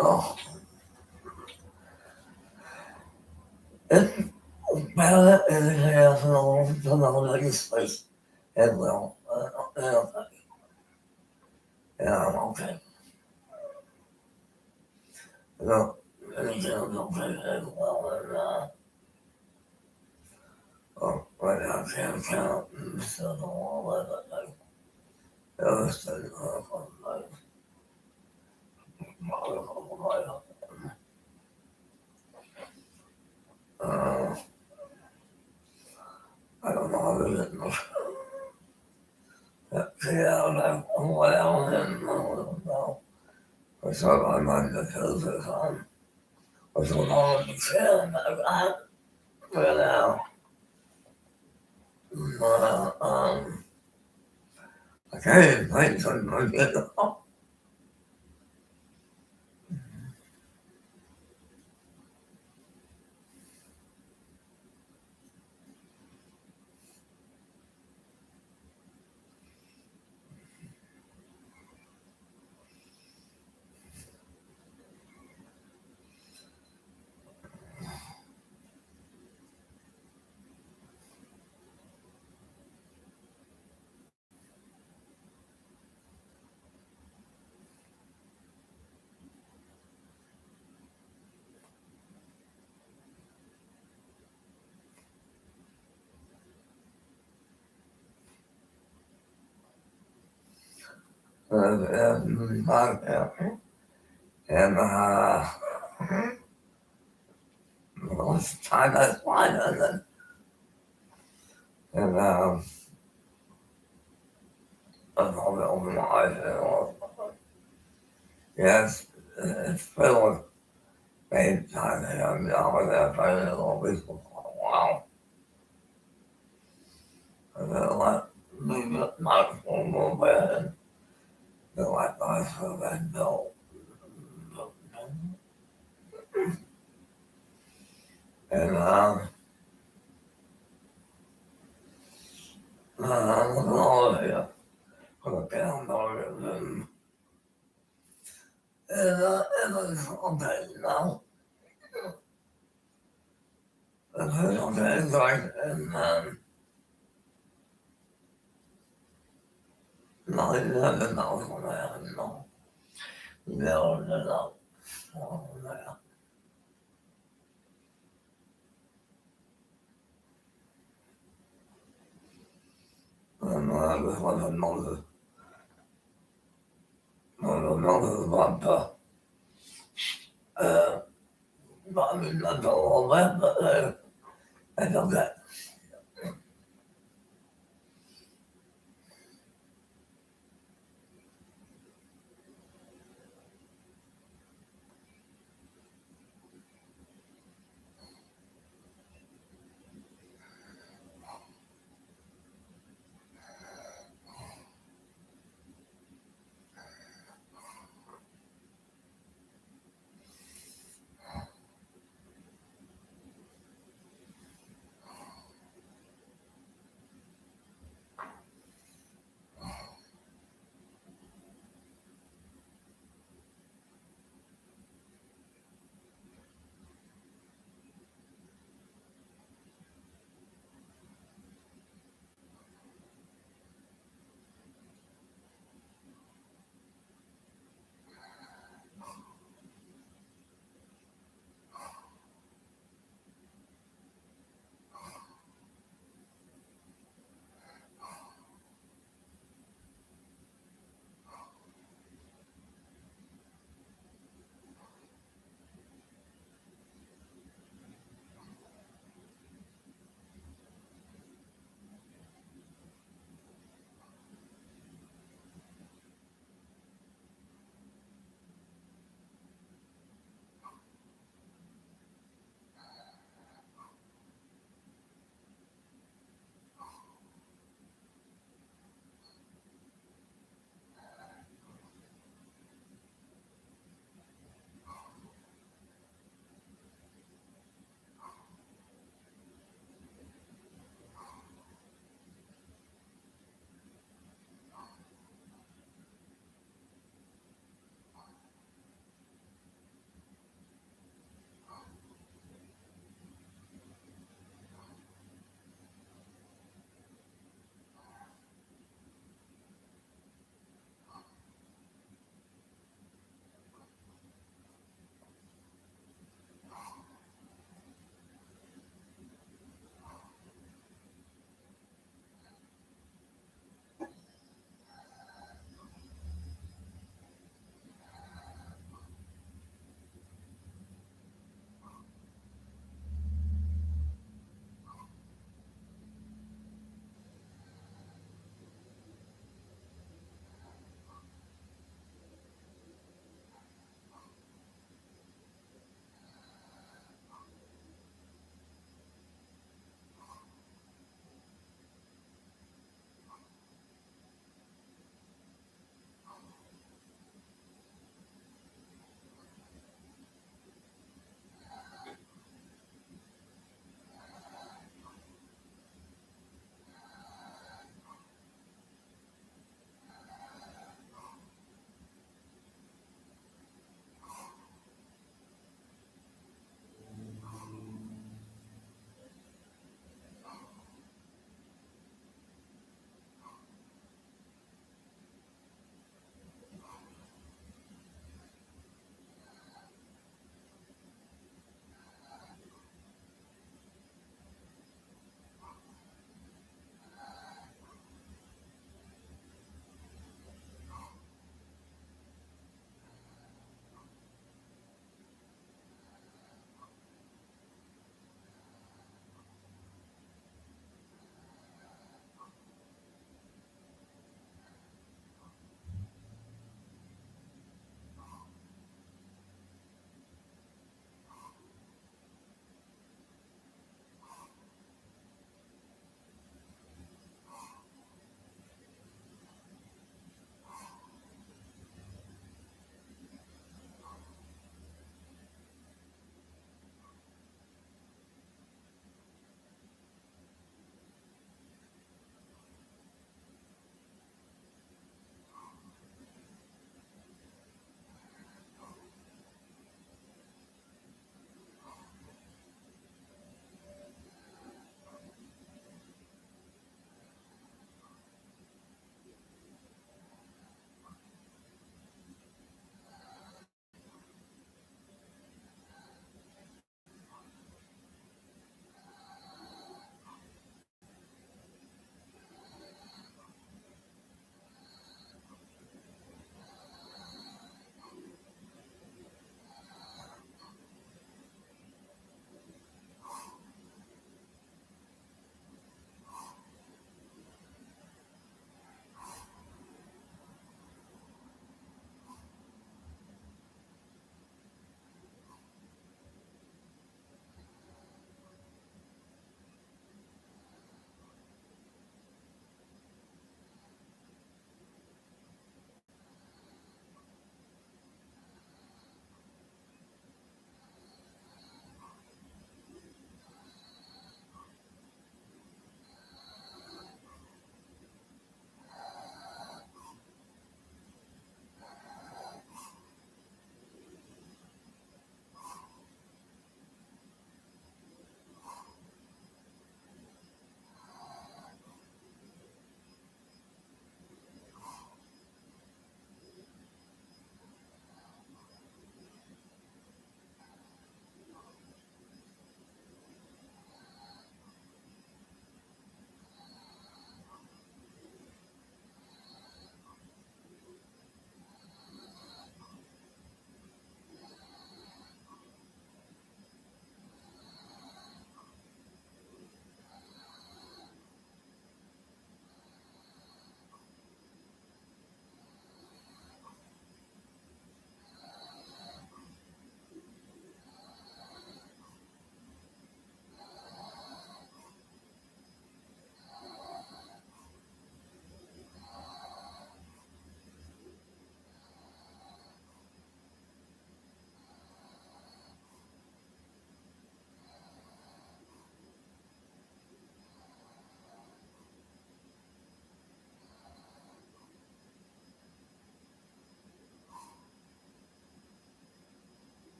Oh, it's better in the chaos and all to know that you space as well. Yeah, I'm okay. No, anything is okay as well. Right now, I can't count. So the wall of it, like, everything, uh, I don't know how to get in yeah, well, and no. I thought I might have killed this on. I thought I would be feeling that, but now, I can't even think something like it. And let's try that line and I'm all over my eyes and all. Yes, it's filled with pain time and I'm down with that pain a little bit for a while. And then let me get my phone a little bit and then let myself and go. And I'm all here. Put down and it's okay now. And it's okay, like, and no, he doesn't know from there, no. No, no, no. Oh, yeah. And this was another about I mean, not all that, but I don't get.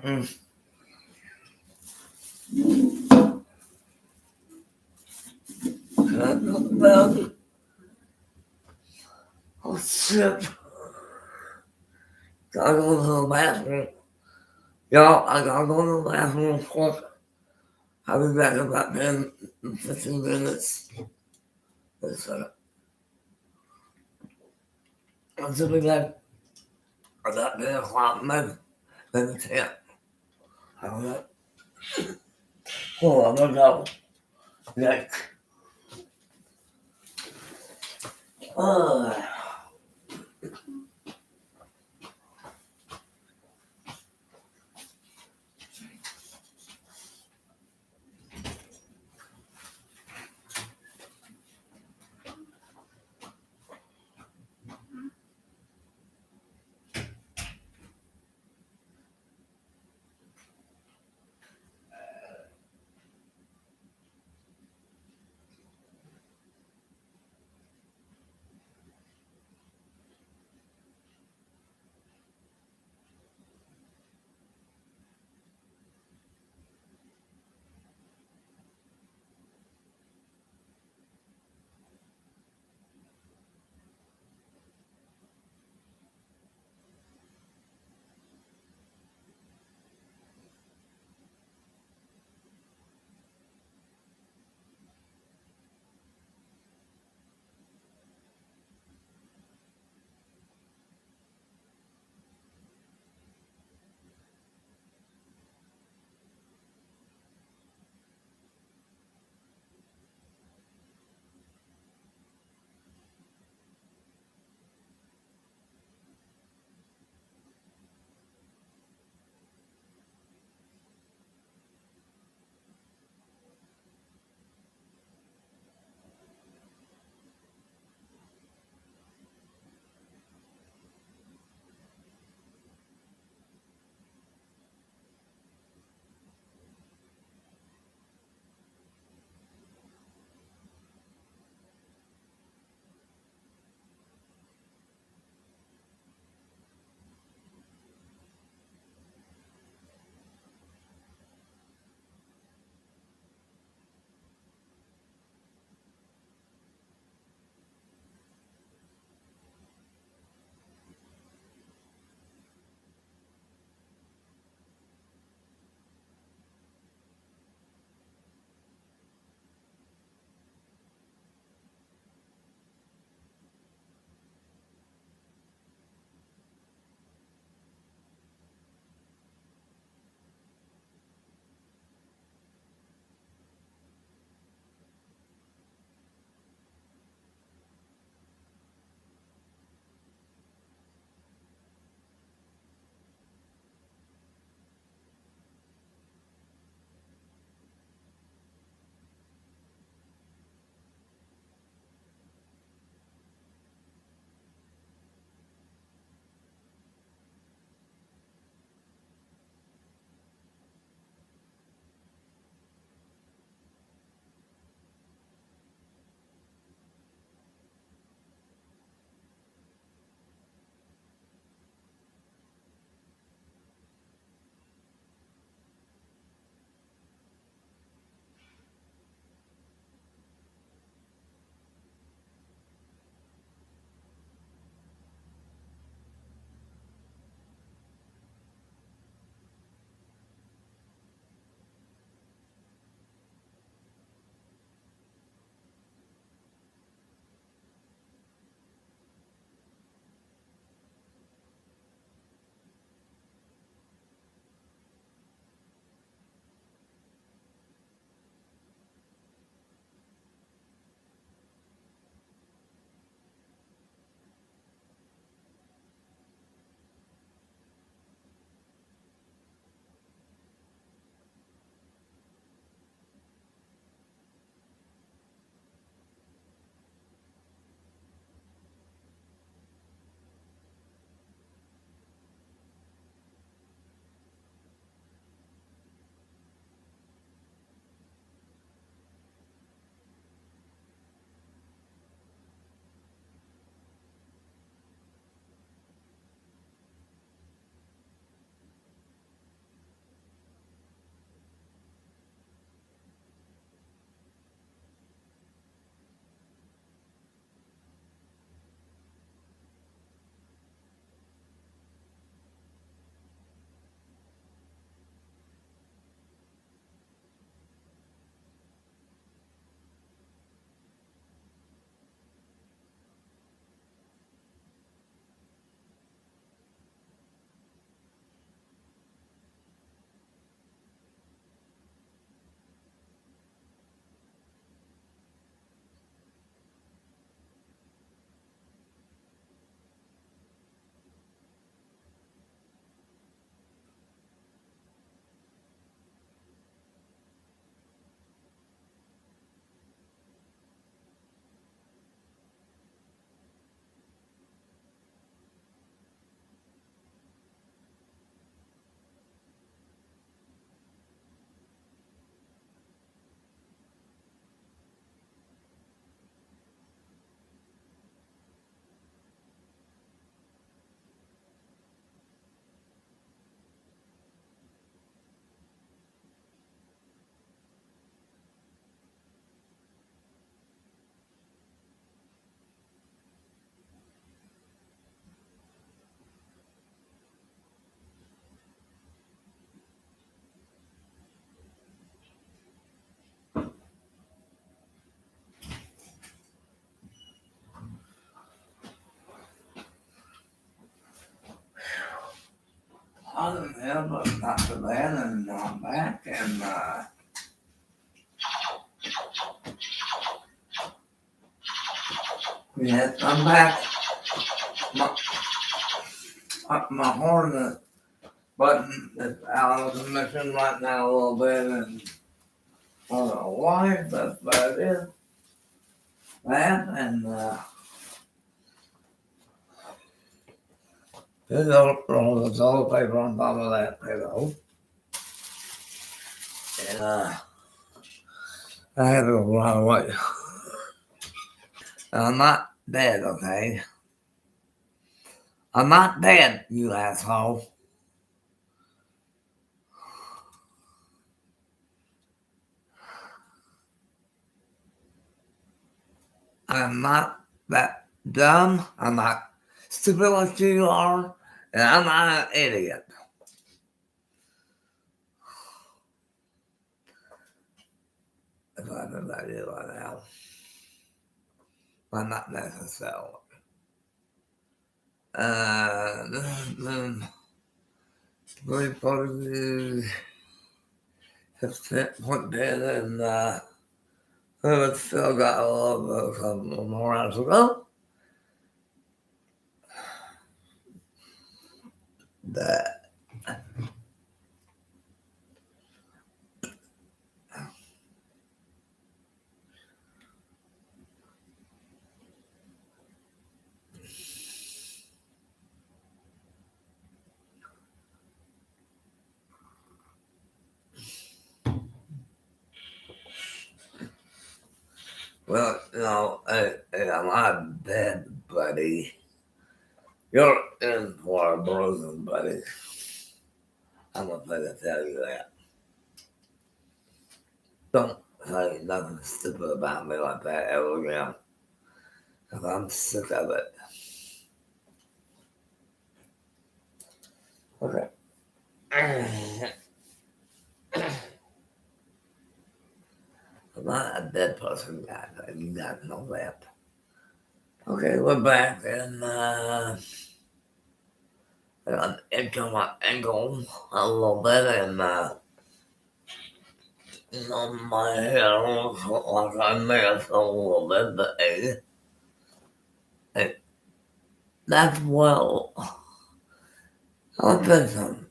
Oh shit. Gotta go to the bathroom. Y'all, I gotta go to the bathroom quick. I'll be back in about 10, 15 minutes. It's, I should be back about 10 o'clock, maybe 10. Alright. Hold on, I'm gonna go. Next. yeah, but not to bed, and I'm back, and yes, I'm back. My horn button is out of commission right now a little bit, and I don't know why, but it is. That, and there's a roll of toilet paper on top of that pillow. And I had to go right away. I'm not dead, okay? I'm not dead, you asshole. I'm not that dumb. I'm not stupid like you are. And I'm not an idiot. If I did that you right now. But not necessarily. Then 340 point dead, and we still got a little bit of some more hours to go. That. Well, you know, I'm not dead, buddy. You're in for a bruising, buddy. I'm afraid to tell you that. Don't say nothing stupid about me like that ever again. Because I'm sick of it. Okay. I'm not a dead person, guys. You guys know that. Okay, we're back, and I got into my ankle a little bit, and you know, my hair looks like I missed a little bit, but that's well. I'll tell you something.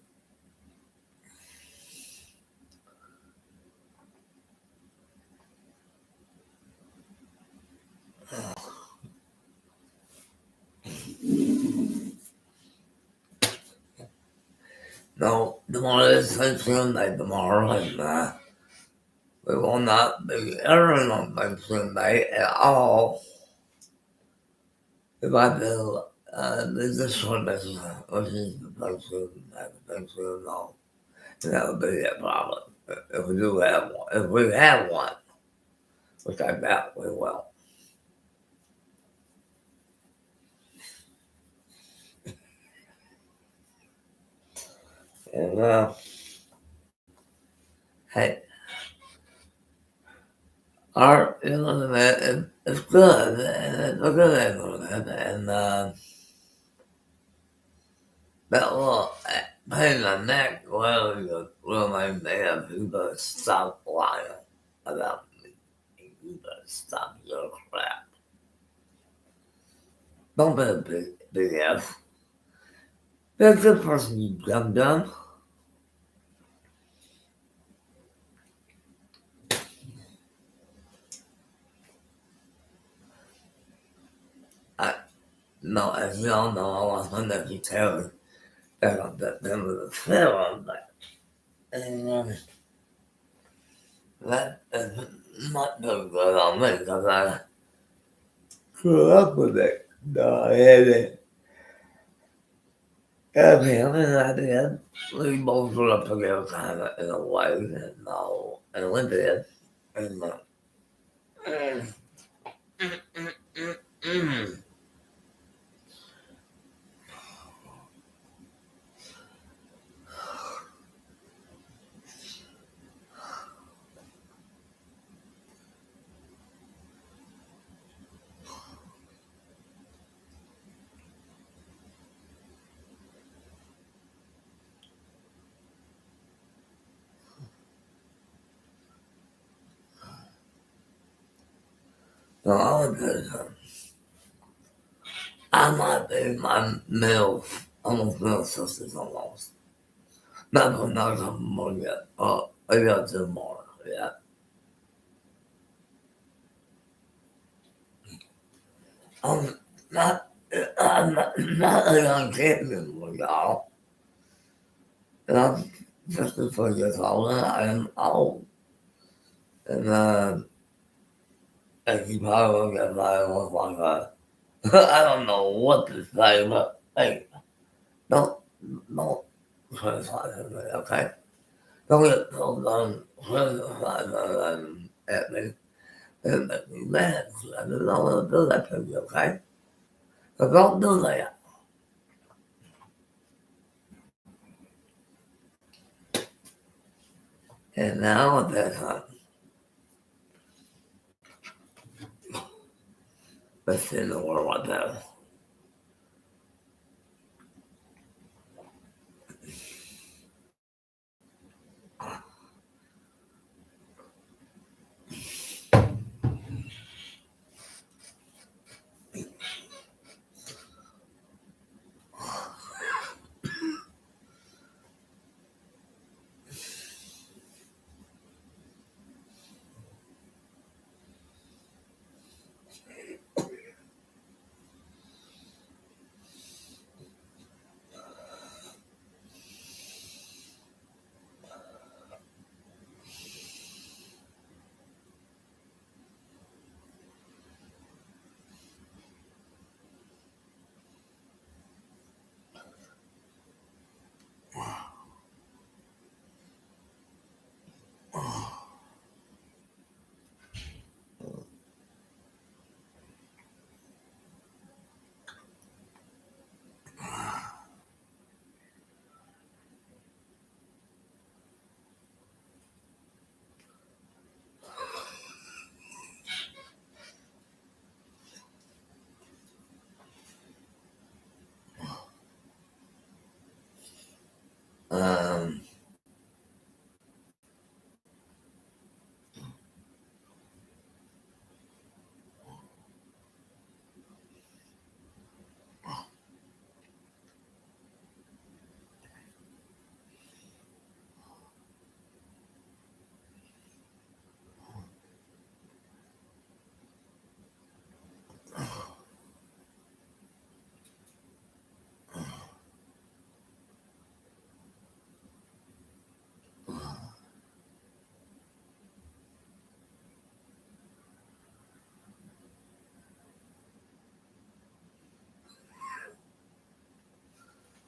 No, tomorrow is Thanksgiving Day tomorrow, and we will not be airing on Thanksgiving Day at all. If I do this service, which is the Thanksgiving, no, that would be a problem. If we do have one, if we have one, which I doubt we will. And hey, our internet is good, and it's a good internet, and that little pain in the neck, well, you really man, you better stop lying about me. You better stop your crap. Don't be a big F. Be a good person, you dumb. No, as you all know, I lost my nephew Taylor back on that end of the film, and that is not so good on me because I grew up with it. No, I had it. Of him, and I did. We both grew up together kind of in a way, and we did. And, mm, mm, mm, mm, mm. So I would do something. I might be my meal, almost meal sisters almost. Not for not something more yet. I got two more, yeah. I'm not a young champion with y'all. And I'm just as 4 years old and I am old. And as you probably will get my look like I don't know what to say, but hey, don't criticize me, okay? Don't get so done criticizing at me. It makes me mad. I don't want to do that to you, okay? So don't do that. And now at that time, let's see the world like that. Um,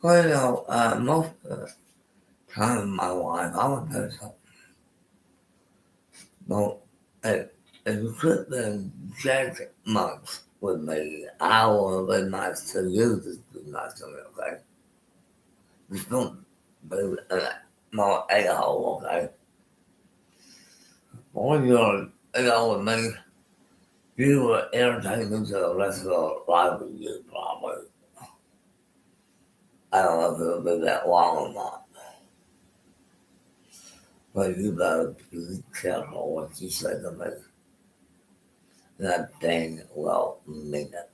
well, most of the time in my life, I would do something. Well, if you could then judge months with me, I will be nice to you, just be nice to me, okay? Just don't be no a-hole, okay? When you're a-hole with me, you will irritate me to the rest of the life of you, probably. I don't know if it'll be that long or not. But you better be careful what you say to me. That dang well mean it.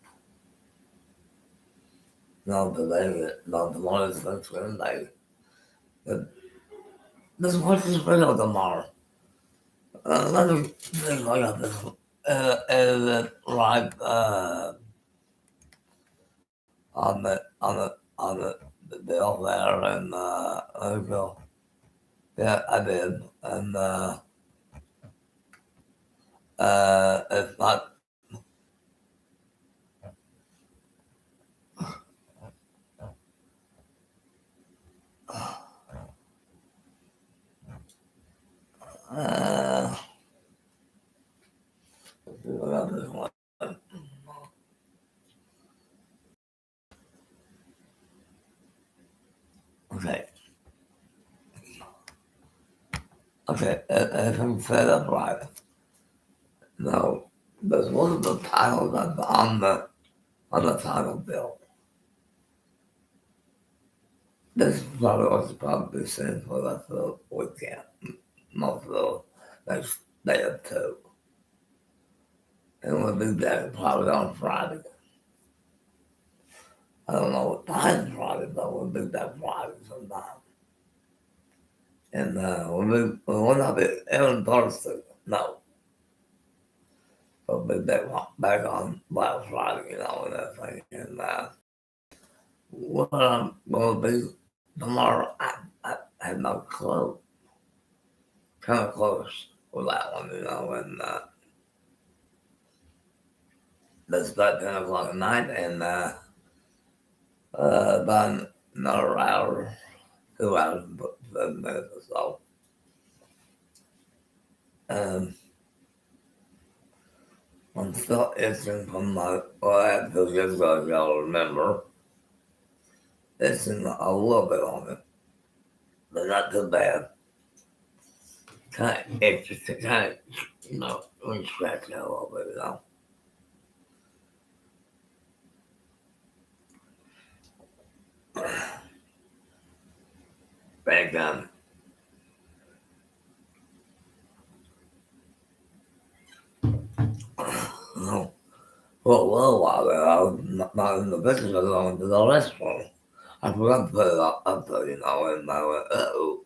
Don't believe it. Don't tomorrow is Thanksgiving Day. But this watch is video tomorrow. Let me think about this. Is it like on the bill there and let me go. Yeah, I did. And it's not uh about this one. Okay. Okay, if I'm set up right. No, there's one of the titles that's on the title bill. This is probably what's probably seen for the rest of the weekend. Most of the next day or two. And we'll be back probably on Friday. I don't know what time Friday, but we'll be back Friday sometime. And we'll not be in Thursday. No. We'll be back on Black Friday, and everything. And what I'm going to be tomorrow, I have no clue. Kind of close with that one, and that's about 10 o'clock at night, and about another hour, 2 hours and 7 minutes or so. I'm still itching from my last 2 years ago, if y'all remember. Itching a little bit on it, but not too bad. Kind of itchy, kind of, let me scratch that a little bit, Back on. For a little while there, I was not in the pictures, I was going to the restroom. I forgot to put it up there, and I went, uh-oh.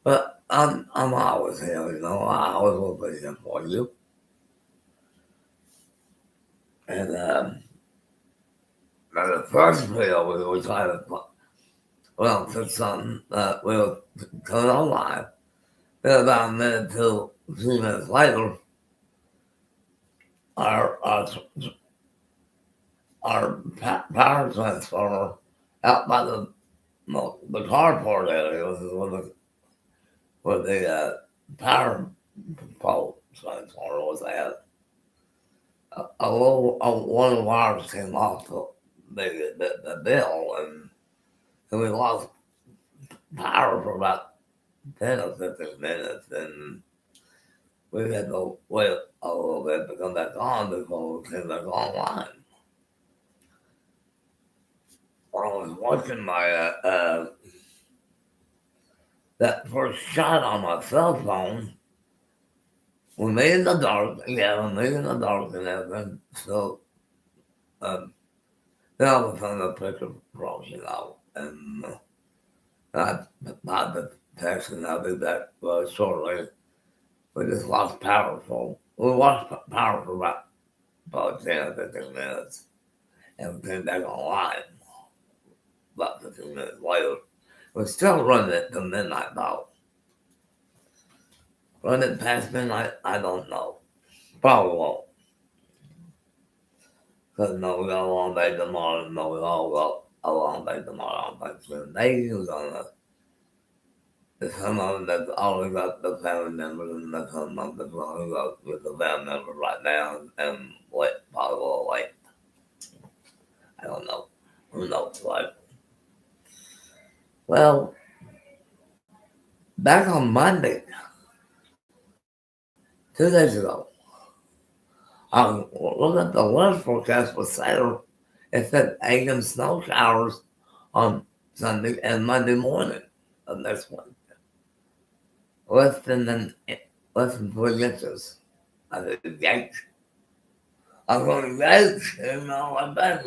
But I'm always here, I always will be here for you. And the first video we were trying to put something that we were coming on live. Then about a minute to 2 minutes later, our power transformer out by the carport area where the power pole transformer was at. One of the wires came off the bill, and we lost power for about 10 or 15 minutes, and we had to wait a little bit to come back on before we came back online. I was watching my that first shot on my cell phone. We made in the dark, and everything. So then all of a sudden the picture froze, and I had to text, and I'll be back shortly. We just lost power we lost power for about 10 or 15 minutes, and we came back online about 15 minutes later. We're still running it till midnight, though. Run it past midnight, I don't know. Probably won't. Because, we got a long day tomorrow. We all got a long day tomorrow on Thanksgiving. There's some of them that's always got the family members, and there's some of them that's only got with the family members right now, and probably a little late. I don't know. Who knows, right? Well, back on Monday, 2 days ago, I looked at the weather forecast for Sayre. It said 8 snow showers on Sunday and Monday morning of next week. Less than 3 inches. I said, yikes. I'm going, yikes, I bet,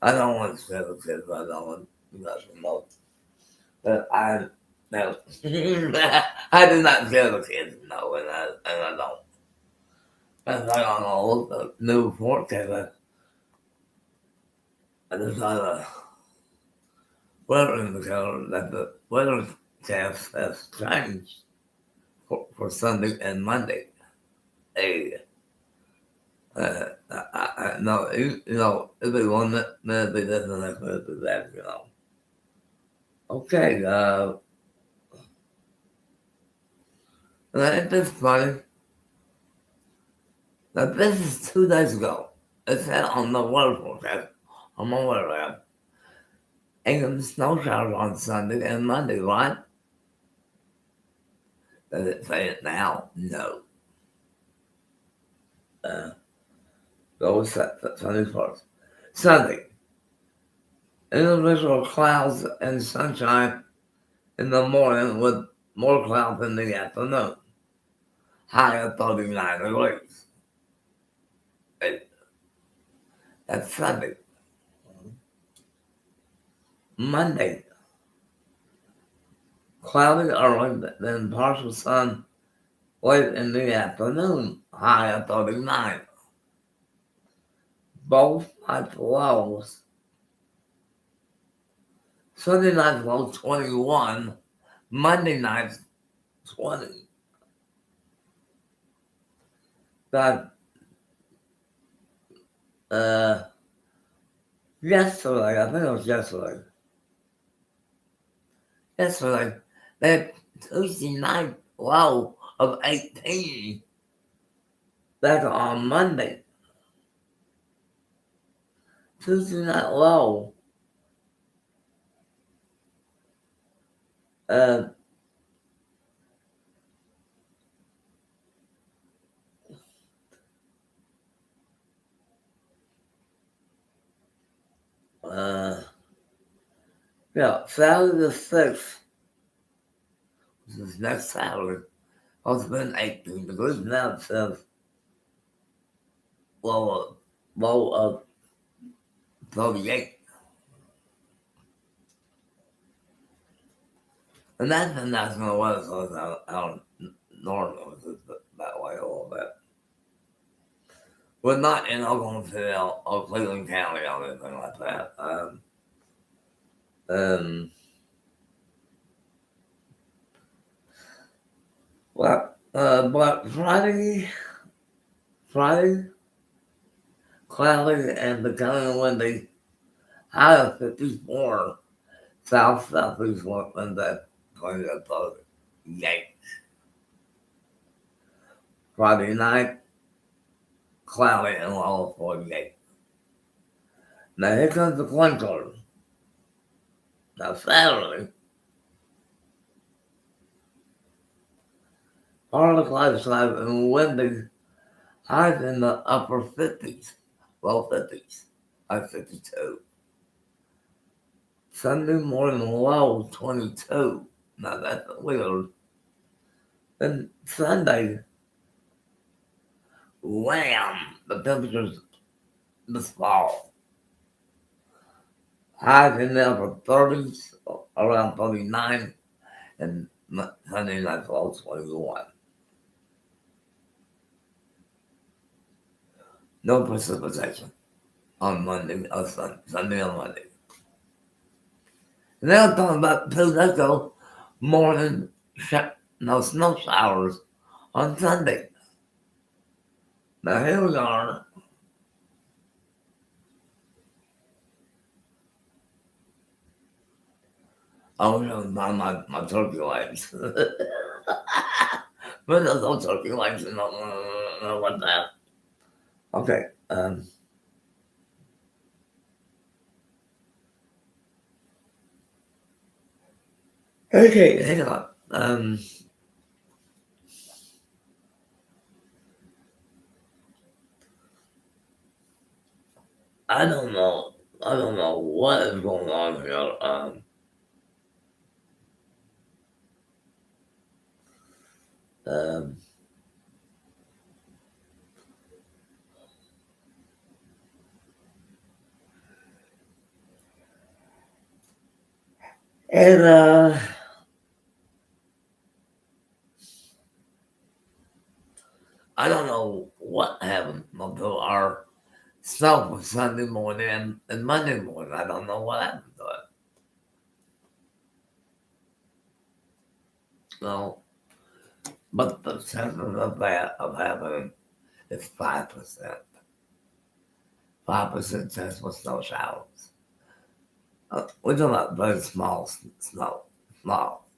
I don't want to scare the kids, I don't want to know. But I do not scare the kids, and I don't. And I don't know, the new forecast, I just had a weather indicator that the weather cast has changed for Sunday and Monday. Hey, no, it'll be 1 minute, be this, the next minute, be that, Okay, and I think this funny. Now, this is 2 days ago. It said on the weather forecast, on my weather app, 8 snow showers on Sunday and Monday, right? Does it say it now? No. Go with Sunday first. Sunday, individual clouds and sunshine in the morning with more clouds in the afternoon. high of 39 degrees. That's Sunday. Monday, cloudy early, then partial sun late in the afternoon, high of 39. Both nights lows. Sunday night low 21, Monday night 20. But yesterday, I think it was yesterday. Yesterday, they had Tuesday night low of 18. That's on Monday. Tuesday night low. Uh, yeah, Saturday the 6th, which is next Saturday, it's been 18 degrees. Now it says low of 38. And that's the national weather, so out north that way a little bit. We're not in Oklahoma City or Cleveland County or anything like that. But Friday, cloudy and becoming windy, high of 54, southeast winds at 20 to 38. Friday night, cloudy and low of 48. Now here comes the clinker. Now Saturday, partly cloudy skies and windy, highs in the upper 50s, low 50s, high 52. Sunday morning low 22. Now that's weird. Then Sunday, wham, the temperatures this fall. Highs in the upper 30s, around 39, and Sunday night low 21. No precipitation on Monday or Sunday or Monday. And then I'm talking about 2 days ago, morning, no snow showers on Sunday. Now here we are. I was going to buy my turkey legs. But there's no turkey legs and no what that. Okay. Okay, hang on. I don't know what is going on here. And I don't know what happened to our snow for Sunday morning and Monday morning. I don't know what happened to it. No, but the chances of that of happening is 5%. 5% chance for snow showers. We're talking about very small snow, small,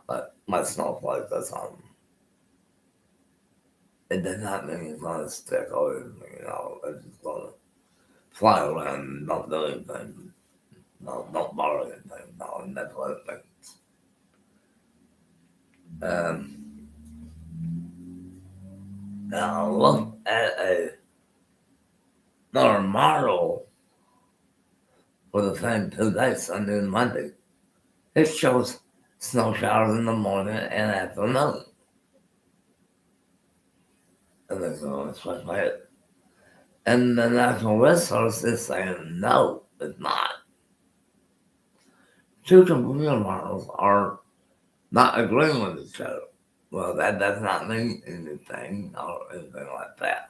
but my snowflakes or something. It does not mean it's going to stick or anything, it's just going to fly around and don't do anything. No, don't bother anything. No, and that's what it means. Now look at another model for the same 2 days, Sunday and Monday. It shows snow showers in the morning and afternoon. And they're going to switch my head. And the National Weather Service is saying, no, it's not. Two computer models are not agreeing with each other. Well, that does not mean anything or anything like that.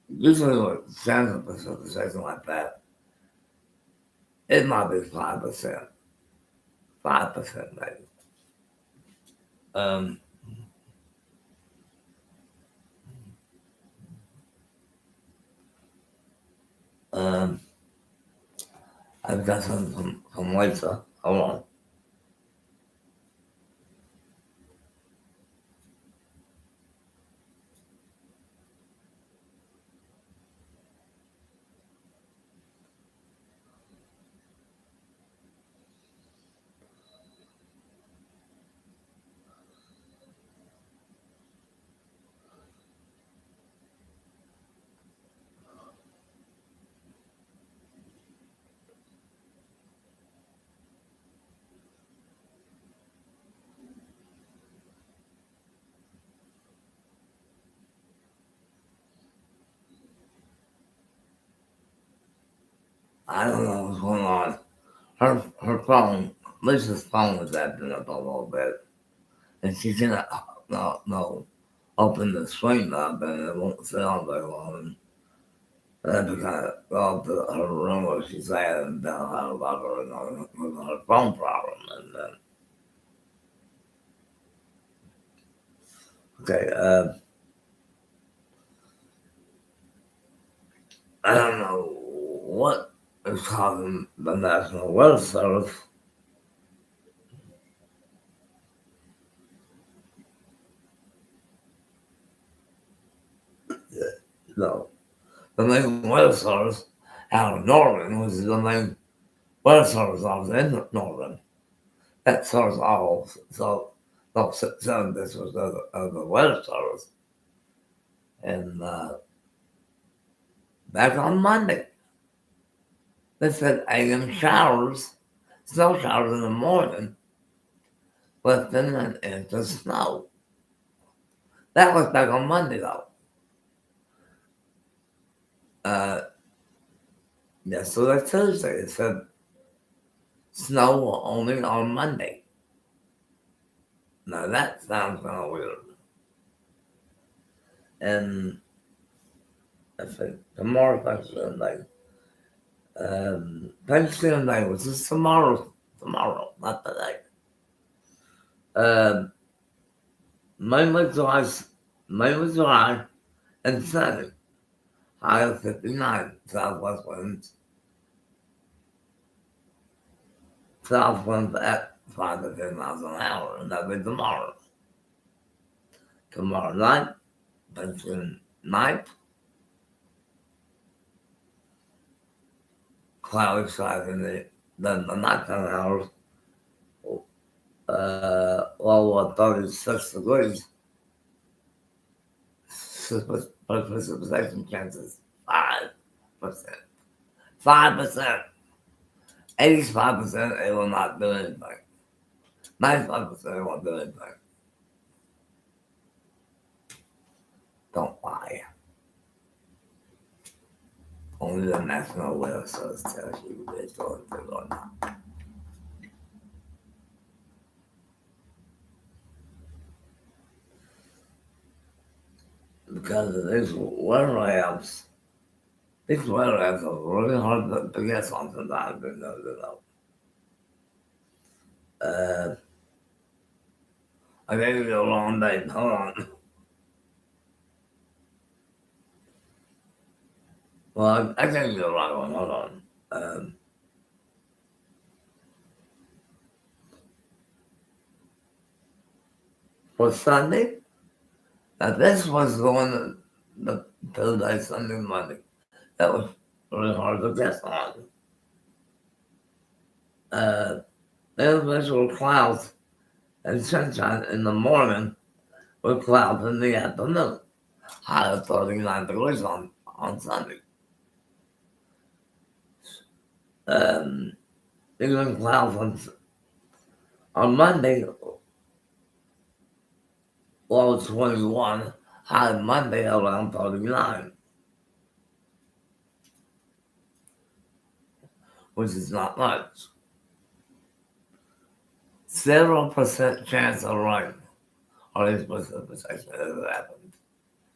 Usually what stands up for something like that, it might be 5%. 5% maybe. Um, um, I've got some from Lisa. Hold on. I don't know what's going on. Her phone, Lisa's phone was acting up a little bit. And she cannot no, open the screen up and it won't sound very well. And I had to kind of go up to her room where she's at and tell her about her phone problem. And okay, I don't know what is causing the National Weather Service. No, the main weather service out of Northern, which is the main weather service office in Northern. That serves all, so no, seven districts of the weather service. And back on Monday, they said AM showers, snow showers in the morning, lifting and into snow. That was back on Monday, though. Uh, Yesterday, Tuesday, it said snow only on Monday. Now that sounds kind of weird. And I think tomorrow, Thanksgiving Day. Thanksgiving Day, which is tomorrow, not today. Mainly dry and sunny. High of 59, southwest winds. South winds at 5 to 10 miles an hour, and that'll be tomorrow. Tomorrow night, Thanksgiving night, cloudy skies in the nighttime hours. Low 36 degrees. Precipitation chances 5%. 5%. 85% it will not do anything. 95% it won't do anything. Don't lie. Only the National Weather Service tells you it's going to or not. Because of these weather apps are really hard to guess on sometimes. Uh, I gave you a long day. Hold on. Well, I gave you the right one. Hold on. For Sunday, now this was the one the Tuesday, Sunday, Monday. That was really hard to guess on. Individual clouds and sunshine in the morning with clouds in the afternoon. High of 39 degrees on Sunday. Even clouds on Monday, low 21, high Monday around 39, which is not much. 0% chance of rain, or at least precipitation has happened.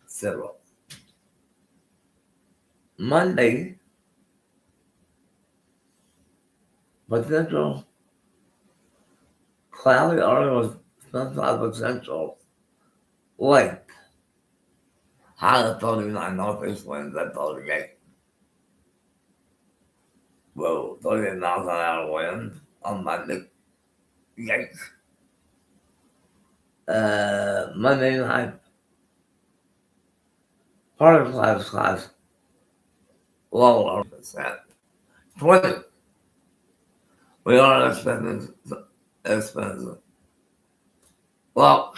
0. Monday, potential cloudy area with 25 potential lake. High of 39 northeast winds at 38. Well, 38 miles an hour wind on Monday. Yikes. Monday night, part of class, lower percent. 20. We are expensive. Well,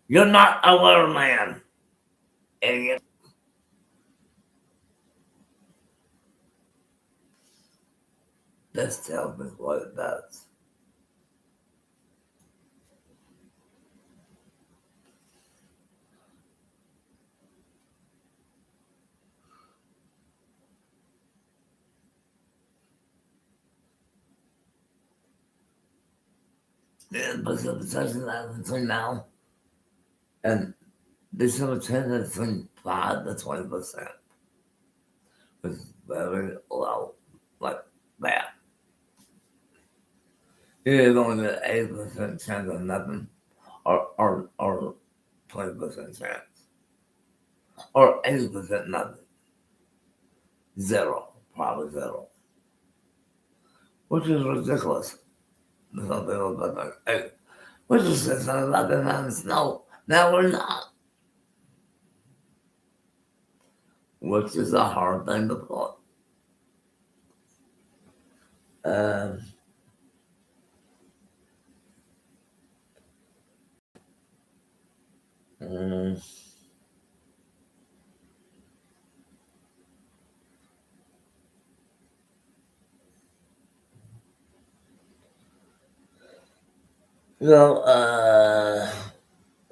you're not a weatherman, idiot. This tells me what it does. The precipitation between now and December 10th is between 5 to 20%. Which is very low, like that. You're going to get 80% chance of nothing, or 20% chance, or 80% nothing. 0, probably 0. Which is ridiculous. Some people are like, hey, we're just sitting about the mountain snow. Now we're not. Which is a hard thing to put.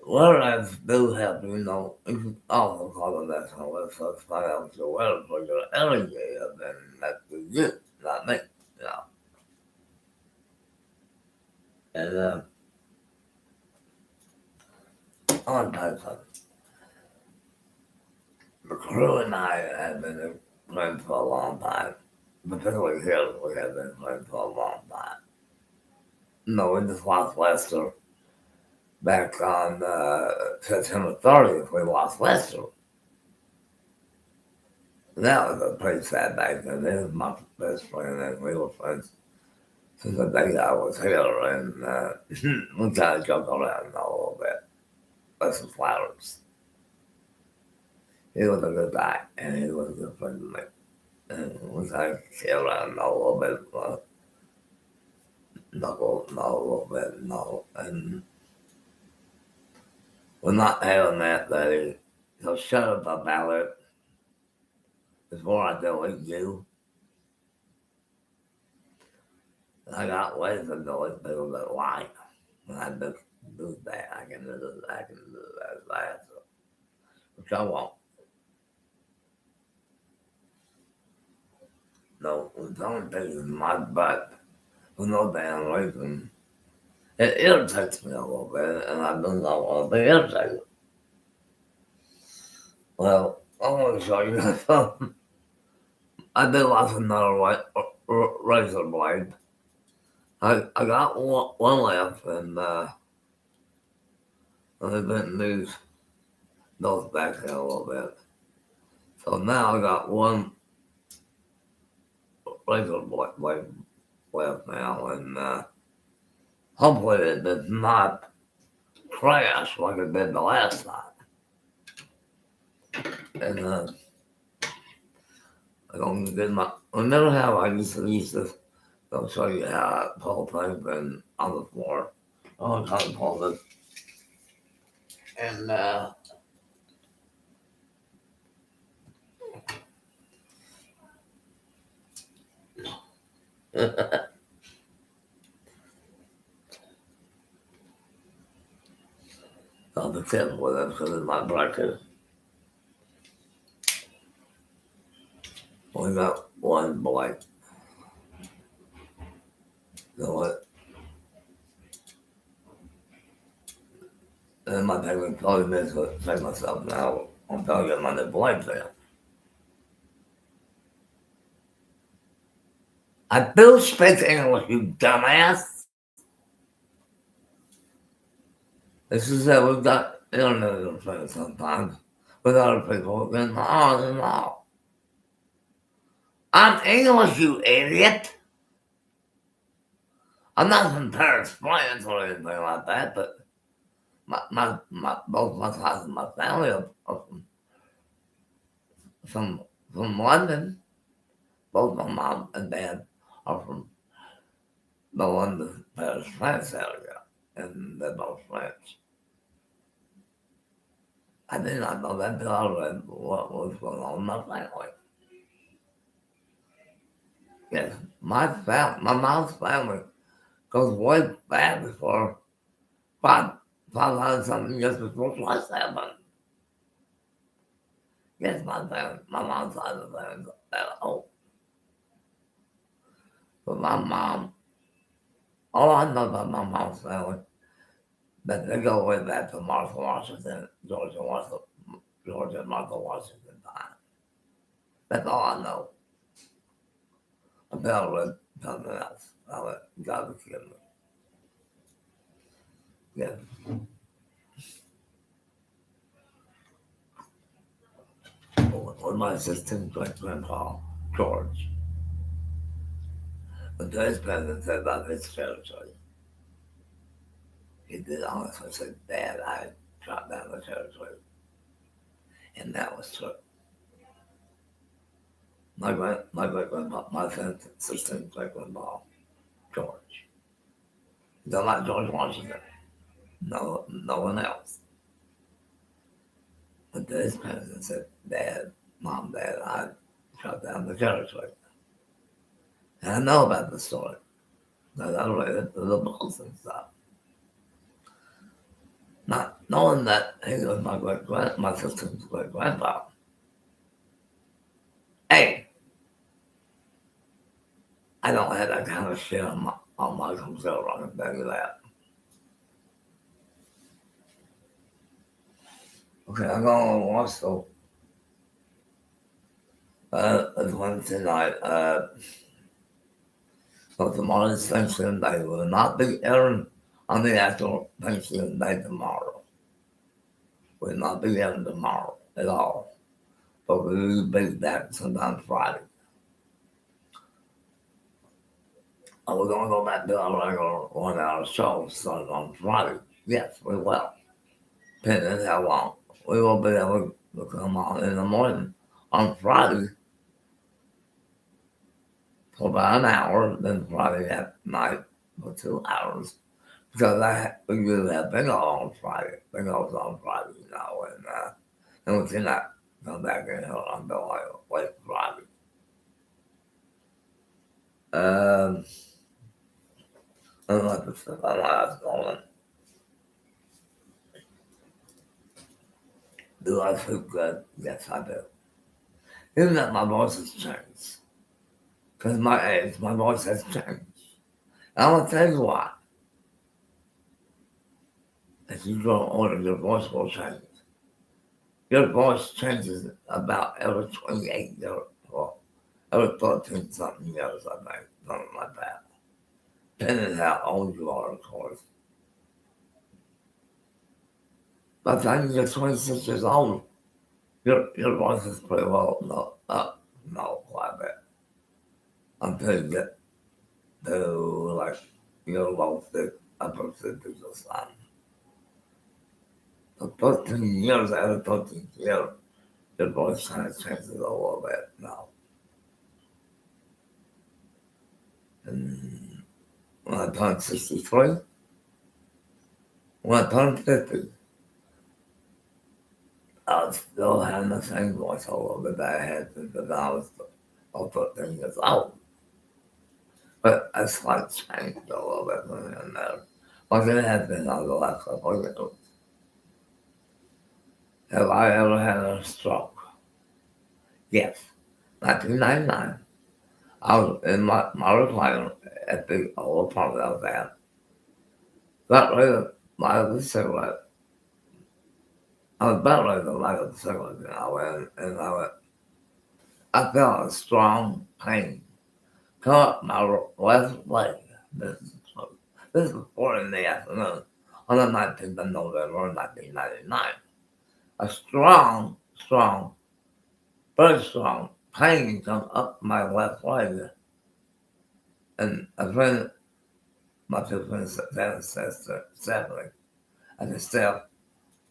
Whereas do have, you can also call it that kind of so it's find out your weather for your energy, and then that's you, not me, And on type something. The crew and I have been playing for a long time. Particularly here, we have been playing for a long time. No, we just lost Lester back on September 30th. We lost Lester. That was a pretty sad day because he was my best friend and we were friends since the day I was here. And we kind of joked around a little bit. Lester Flowers. He was a good guy and he was a good friend to me. And we kind of kid around a little bit. And we're not having that day. So shut up about it before I delete you. I got ways to delete people that lie. And I do that. I can do that. Which I won't. No, don't take it in my butt for no damn reason. It irritates me a little bit, and I do not want to be irritated. Well, I want to show you something. I did lost another razor blade. I got one left, and I didn't use those back there a little bit. So now I got one razor blade left now, and hopefully it does not crash like it did the last time. And I don't get remember how I used to I'll show you how I pull things and on the floor. I'm trying to pull this. And I'll be careful with it because it's my breakfast. We got one boy. You know what? And my take me 40 minutes to take myself now. I'm telling you, my new boy there. I do speak English, you dumbass. This is that we've got internet interference sometimes with other people. Then, no. I'm English, you idiot. I'm not from Paris, France, or anything like that, but both my side and my family are from London. Both my mom and dad are from the London, Paris, France area, and they're both French. I did not know that until I read what was going on in my family. Yes, my mom's family goes way back before 500 something years before Christ happened. Yes, my mom's side of the family is that old. But my mom, all I know about my mom's family, that they go way back to Martha Washington, Georgia Martha Washington time. That's all I know. Until I read something else. I went, God was kidding me. Yeah. With my assistant great-grandpa, George. When today's president said about his territory, he did honestly say, Dad, I dropped down the territory. And that was true. My great-grandpa, my assistant great-grandpa, George. They're like George Washington. No one else. But today's president said, Dad, I dropped down the territory. And I know about the story. Because I read it through the books and stuff. Not knowing that he was my sister's great-grandpa. Hey, I don't have that kind of shit on my computer, I can tell you that. Okay, I'm going to watch the Wednesday night. So tomorrow's Thanksgiving Day. We will not be airing on the actual Thanksgiving Day tomorrow. We will not be airing tomorrow at all. But we will be back sometime Friday. And we're going to go back to our regular 1 hour show starting on Friday. Yes, we will. Depending how long. We will be able to come on in the morning on Friday for about an hour, then Friday at night for 2 hours. Because we usually have bingo on Friday. Bingo's on Friday, you know, and we cannot come back in here until late Friday. And like the stuff I was going. Do I feel good? Yes, I do. Even that my voice has changed. Because my age, my voice has changed. And I'm going to tell you why. As you grow older, your voice will change. Your voice changes about every 28 years, or every 13 something years, I think, something like that. Depending on how old you are, of course. By the time you get 26 years old, your voice is pretty well quite a bit. Until you get to, like, your low upper 50s or something. The 13 years, every 13 years, your voice kind of changes a little bit now. And when I turned 63, when I turned 50, I was still having the same voice a little bit that I had since I was 13 years old. But a slight change a little bit from here and there. Like it has been over the last couple of years. Have I ever had a stroke? Yes. 1999. I was in my recliner at the old apartment I was at. Got ready to light a cigarette. I was about ready to light a cigarette, and I felt a strong pain come up my left leg. This is, this is 4 in the afternoon on the 19th of November, 1999. A strong, very strong pain come up my left leg. And a friend, my two friends, says Stephanie, I said, Steph,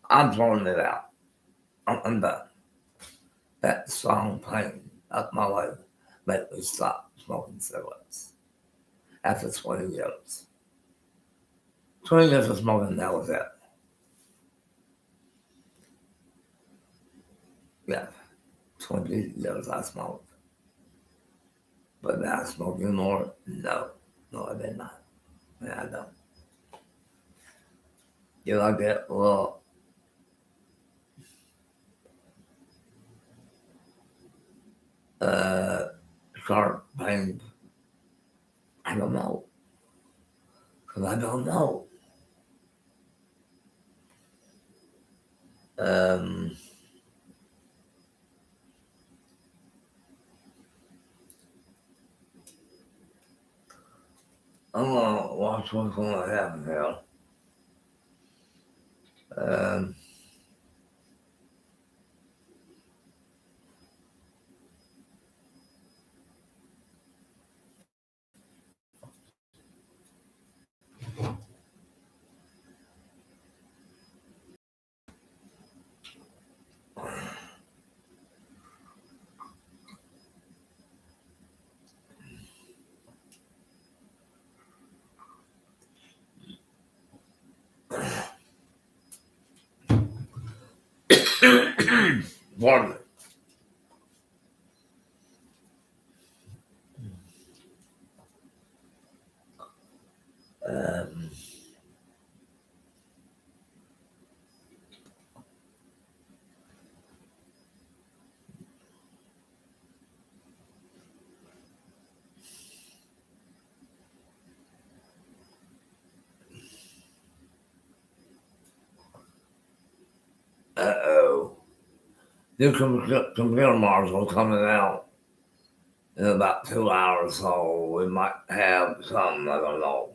I'm throwing it out. I'm done. That strong pain up my leg made me stop smoking cigarettes after 20 years. 20 years of smoking, that was it. Yeah, 20 years I smoked. But now I smoking more? No, I did not. I don't. You like that? Well, sharp pain. I don't know. Because I don't know. I'm going to watch what's going to happen here. Pardon me. Uh-oh. New computer module coming out in about 2 hours, so we might have some, I don't know.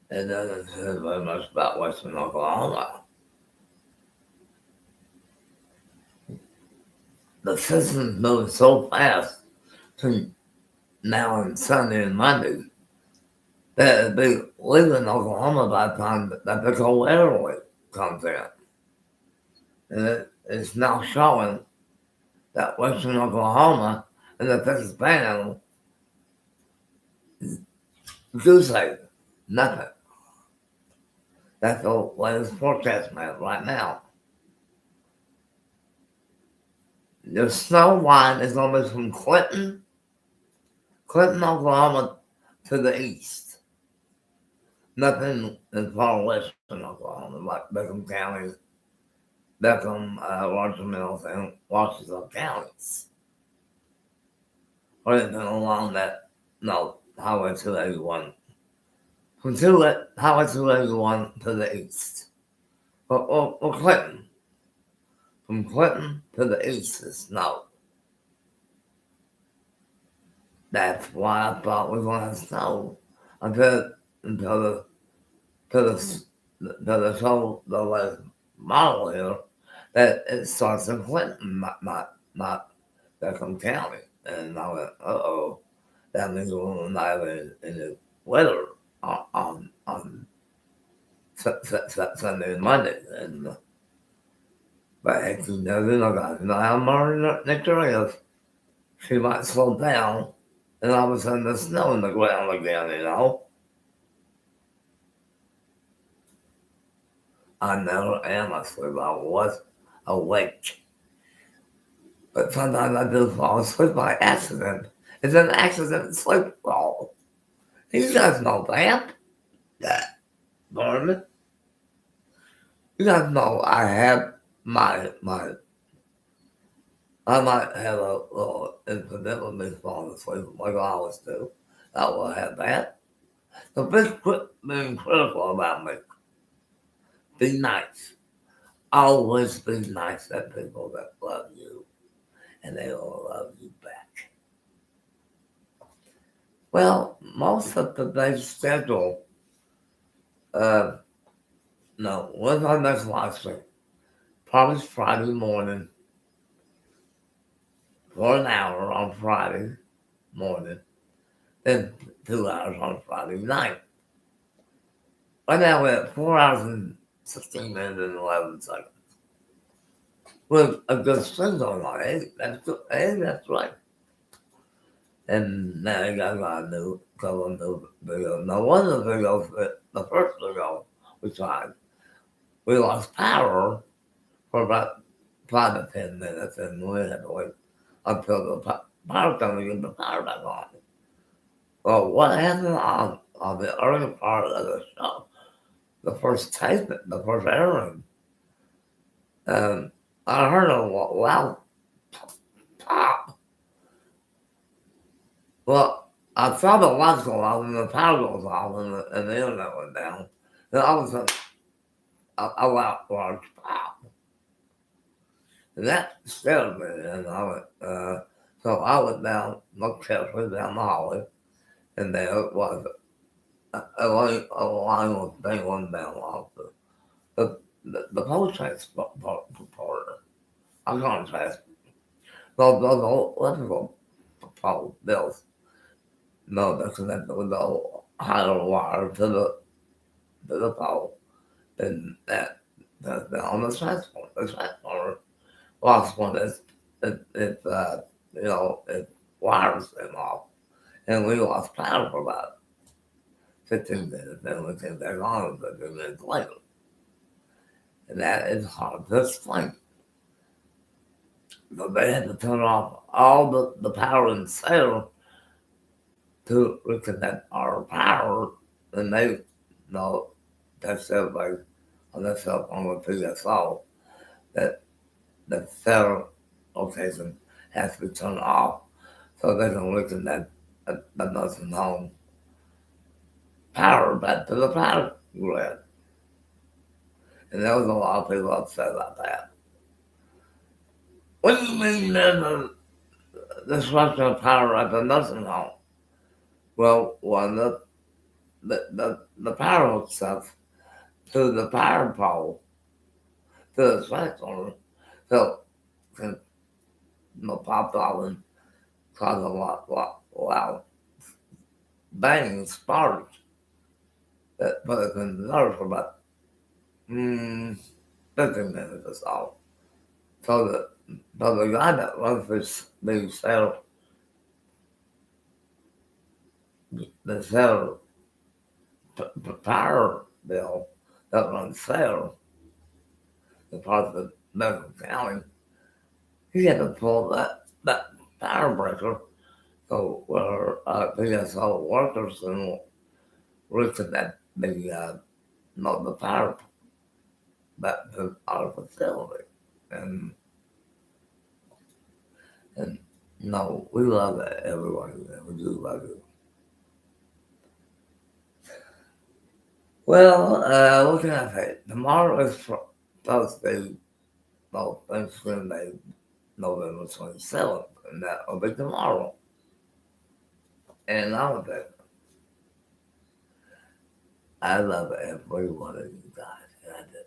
It doesn't say very much about Western Oklahoma. The system's moving so fast between now and Sunday and Monday that it'll be leaving Oklahoma by the time that the cold air wave comes in. And it's now showing that Western Oklahoma and the Texas Panhandle do say nothing. That's the latest forecast map right now. The snow line is going to be from Clinton, Oklahoma to the east. Nothing as far western Oklahoma, like Beckham County, Roger Mills, and Washington counties. Or anything along that, no, Highway 281. From Highway 281 to the east. Or Clinton. From Clinton to the east is snow. That's why I thought we were going to have snow until the latest model here that it starts in Clinton, not Beckham County. And I went, uh-oh, that means we're not having any weather on Sunday and Monday. And but heck, you know how Mother Nature is. She might slow down, and all of a sudden there's snow in the ground again, you know? I never am asleep. awake. But sometimes I do fall asleep by accident. It's an accident sleep fall. You guys know that. Pardon? You guys know I have I might have a little incident with me falling asleep like I always do. I will have that. So please quit being critical about me. Be nice. Always be nice to people that love you, and they will love you back. Well, most of today's schedule, no, when's our next live stream? Probably Friday morning for an hour on Friday morning, then 2 hours on Friday night. Right now we're at 4 hours and 16 minutes and 11 seconds. With a good stream going on, that's right. And now you guys got a couple of new videos. Now one of the videos, the first video we tried, we lost power for about 5 to 10 minutes, and we had to wait until the power company get the power back on. Well, what happened on the early part of the show, the first tape, the first airing, I heard a loud pop. Well, I saw the lights go off and the power goes off and the internet went down. And all of a sudden, a loud large pop. And that scared me. And I went, so I went down, looked carefully down the hallway, and there it was. A line was dangling down off the post transporter. I can't transport. Those electrical pole bills. No, they're connected with the higher wire to the pole. And that's on the transformer. The transformer lost one. It wires them off. And we lost power for about 15 minutes. Then we came back on 15 minutes later. And that is hard to explain. But they had to turn off all the power in Sayre to reconnect our power. And they that's everybody on their cell phone with PSO that the Sayre location has to be turned off so they can reconnect the nursing home power back to the power grid. And there was a lot of people upset about that. What do you mean there's a disruption of power at the nursing home? Well, when the power hooks up to the power pole, to the transformer, so can pop off and cause a lot loud banging sparks that put us in the nerve for about 15 minutes or so. So the guy that runs the Sayre, the Sayre power bill that runs Sayre, the part of the medical county, he had to pull that power breaker so where PSO workers can reconnect the power back to our facility. And no, we love everyone. We do love you. Well, what can I say? Tomorrow is Thursday, Thanksgiving Day, November 27th, and that will be tomorrow. And all of it. I love every one of you guys, and I did.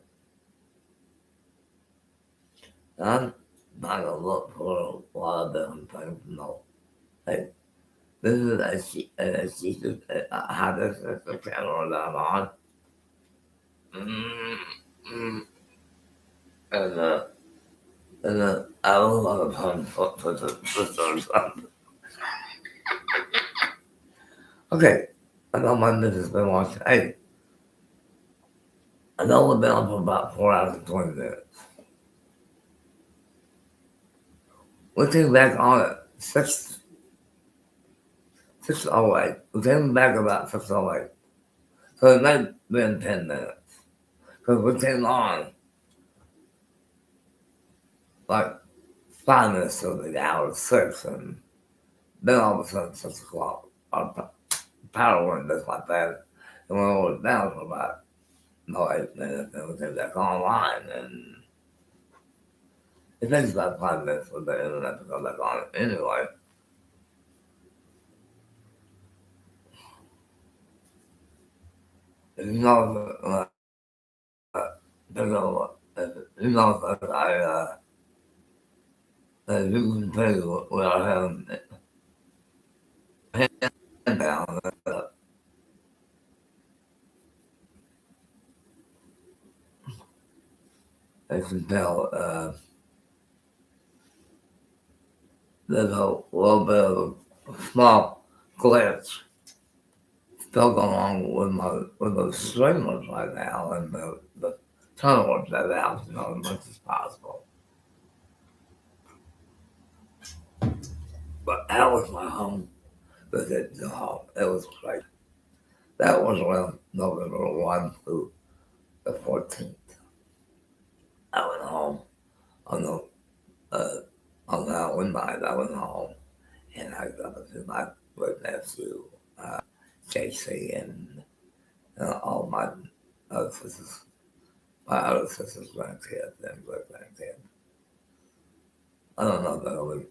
I'm not gonna look for a lot of different things. No, hey, this is how this is the camera that I'm on. And I have a lot of fun for the sisters. Okay, I know my missus has been watching. Hey, I know we've been on for about 4 hours and 20 minutes. looking back on it, 6:08. We came back about 6:08. So it may have been 10 minutes. Because we came on like 5 minutes to the hour 6, and then all of a sudden 6 o'clock, our power went just like that. And we were down for about 8 minutes, and we came back online. And it takes about 5 minutes for the internet to come back on anyway. You know, you know that you can tell what I have hand down. I can tell there's a little bit of a small glitch still going on with the streamers right now, and the tunnel that out, as much as possible. But that was my home visit to home. It was great. That was around November 1 through the 14th. I went home on the one night. I went home and I got to see my great nephew, JC, and all my other sisters, grandkids, and great grandkids. I don't know that I would.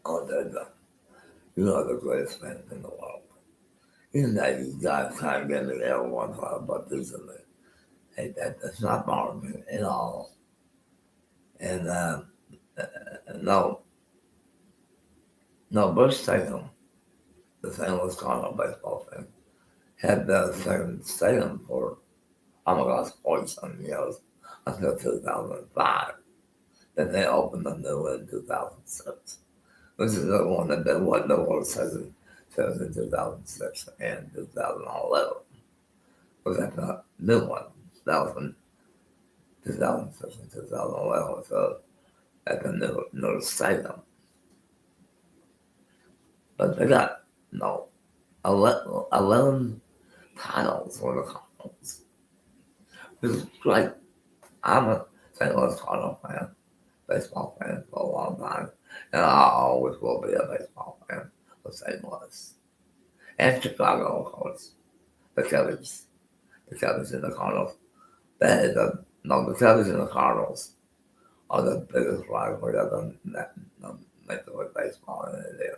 Oh, you know the greatest man in the world. Even though you guys kind of get me there one time, but recently, hey, that's not bothering me at all. And no, Bush Stadium, the St. Louis Cardinal baseball team, had the same stadium for, oh my gosh, 40-something years until 2005. Then they opened the new one in 2006, which is the one that did what the World Series in 2006 and 2011. Was that the new one? That was in 2006 and 2011, so at the new stadium. But they got, 11 titles for the Cardinals. It's great. I'm a St. Louis Cardinal fan, baseball fan for a long time, and I always will be a baseball fan of St. Louis. And Chicago, of course. The Cubbies and the Cardinals. The Cubbies and the Cardinals are the biggest rivalry of the Major League Baseball, and it is.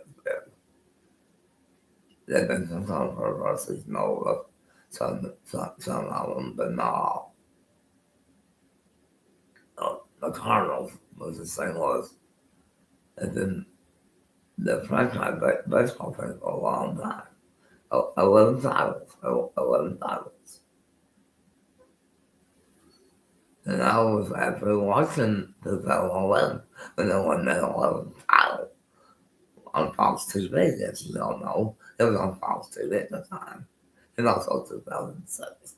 There's been some controversies, some of them, but no. The Cardinals was the St. Louis, and then the franchise baseball team for a long time. 11 titles. 11 titles. And I was actually watching 2011 when they won that 11th title on Fox TV, as you all know. It was on Fox TV at the time. And also 2006.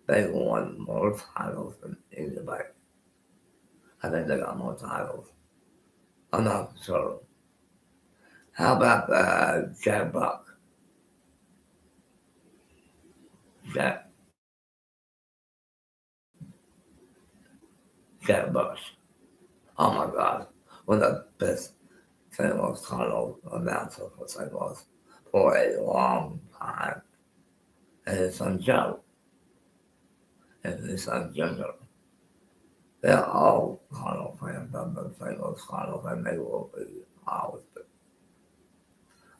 They won more titles than anybody. I think they got more titles. I'm not sure. How about Jack Buck? Jack Buck. Oh my God. One of the best St. Louis Cardinals announcer for St. Louis for a long time. And his son Joe. And his son Ginger. They're all Cardinal fans of the St. Louis Cardinals, and they will be always be.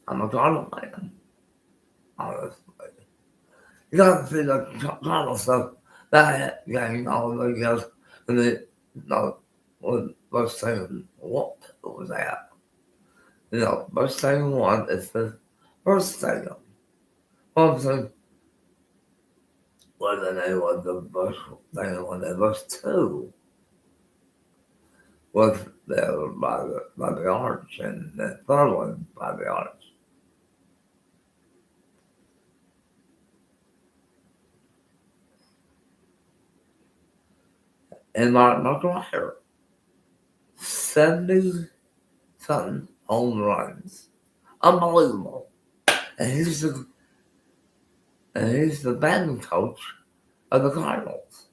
I'm a Cardinal fan, honestly. You got to see the Cardinal stuff that game all the years when they was saying what was that? First stadium 1 is the first stadium. One thing was the name of the first stadium 1, the first 2 was there by the arch, and the third one by the arch. And Mark McGwire, 70-something home runs. Unbelievable. And he's the batting coach of the Cardinals.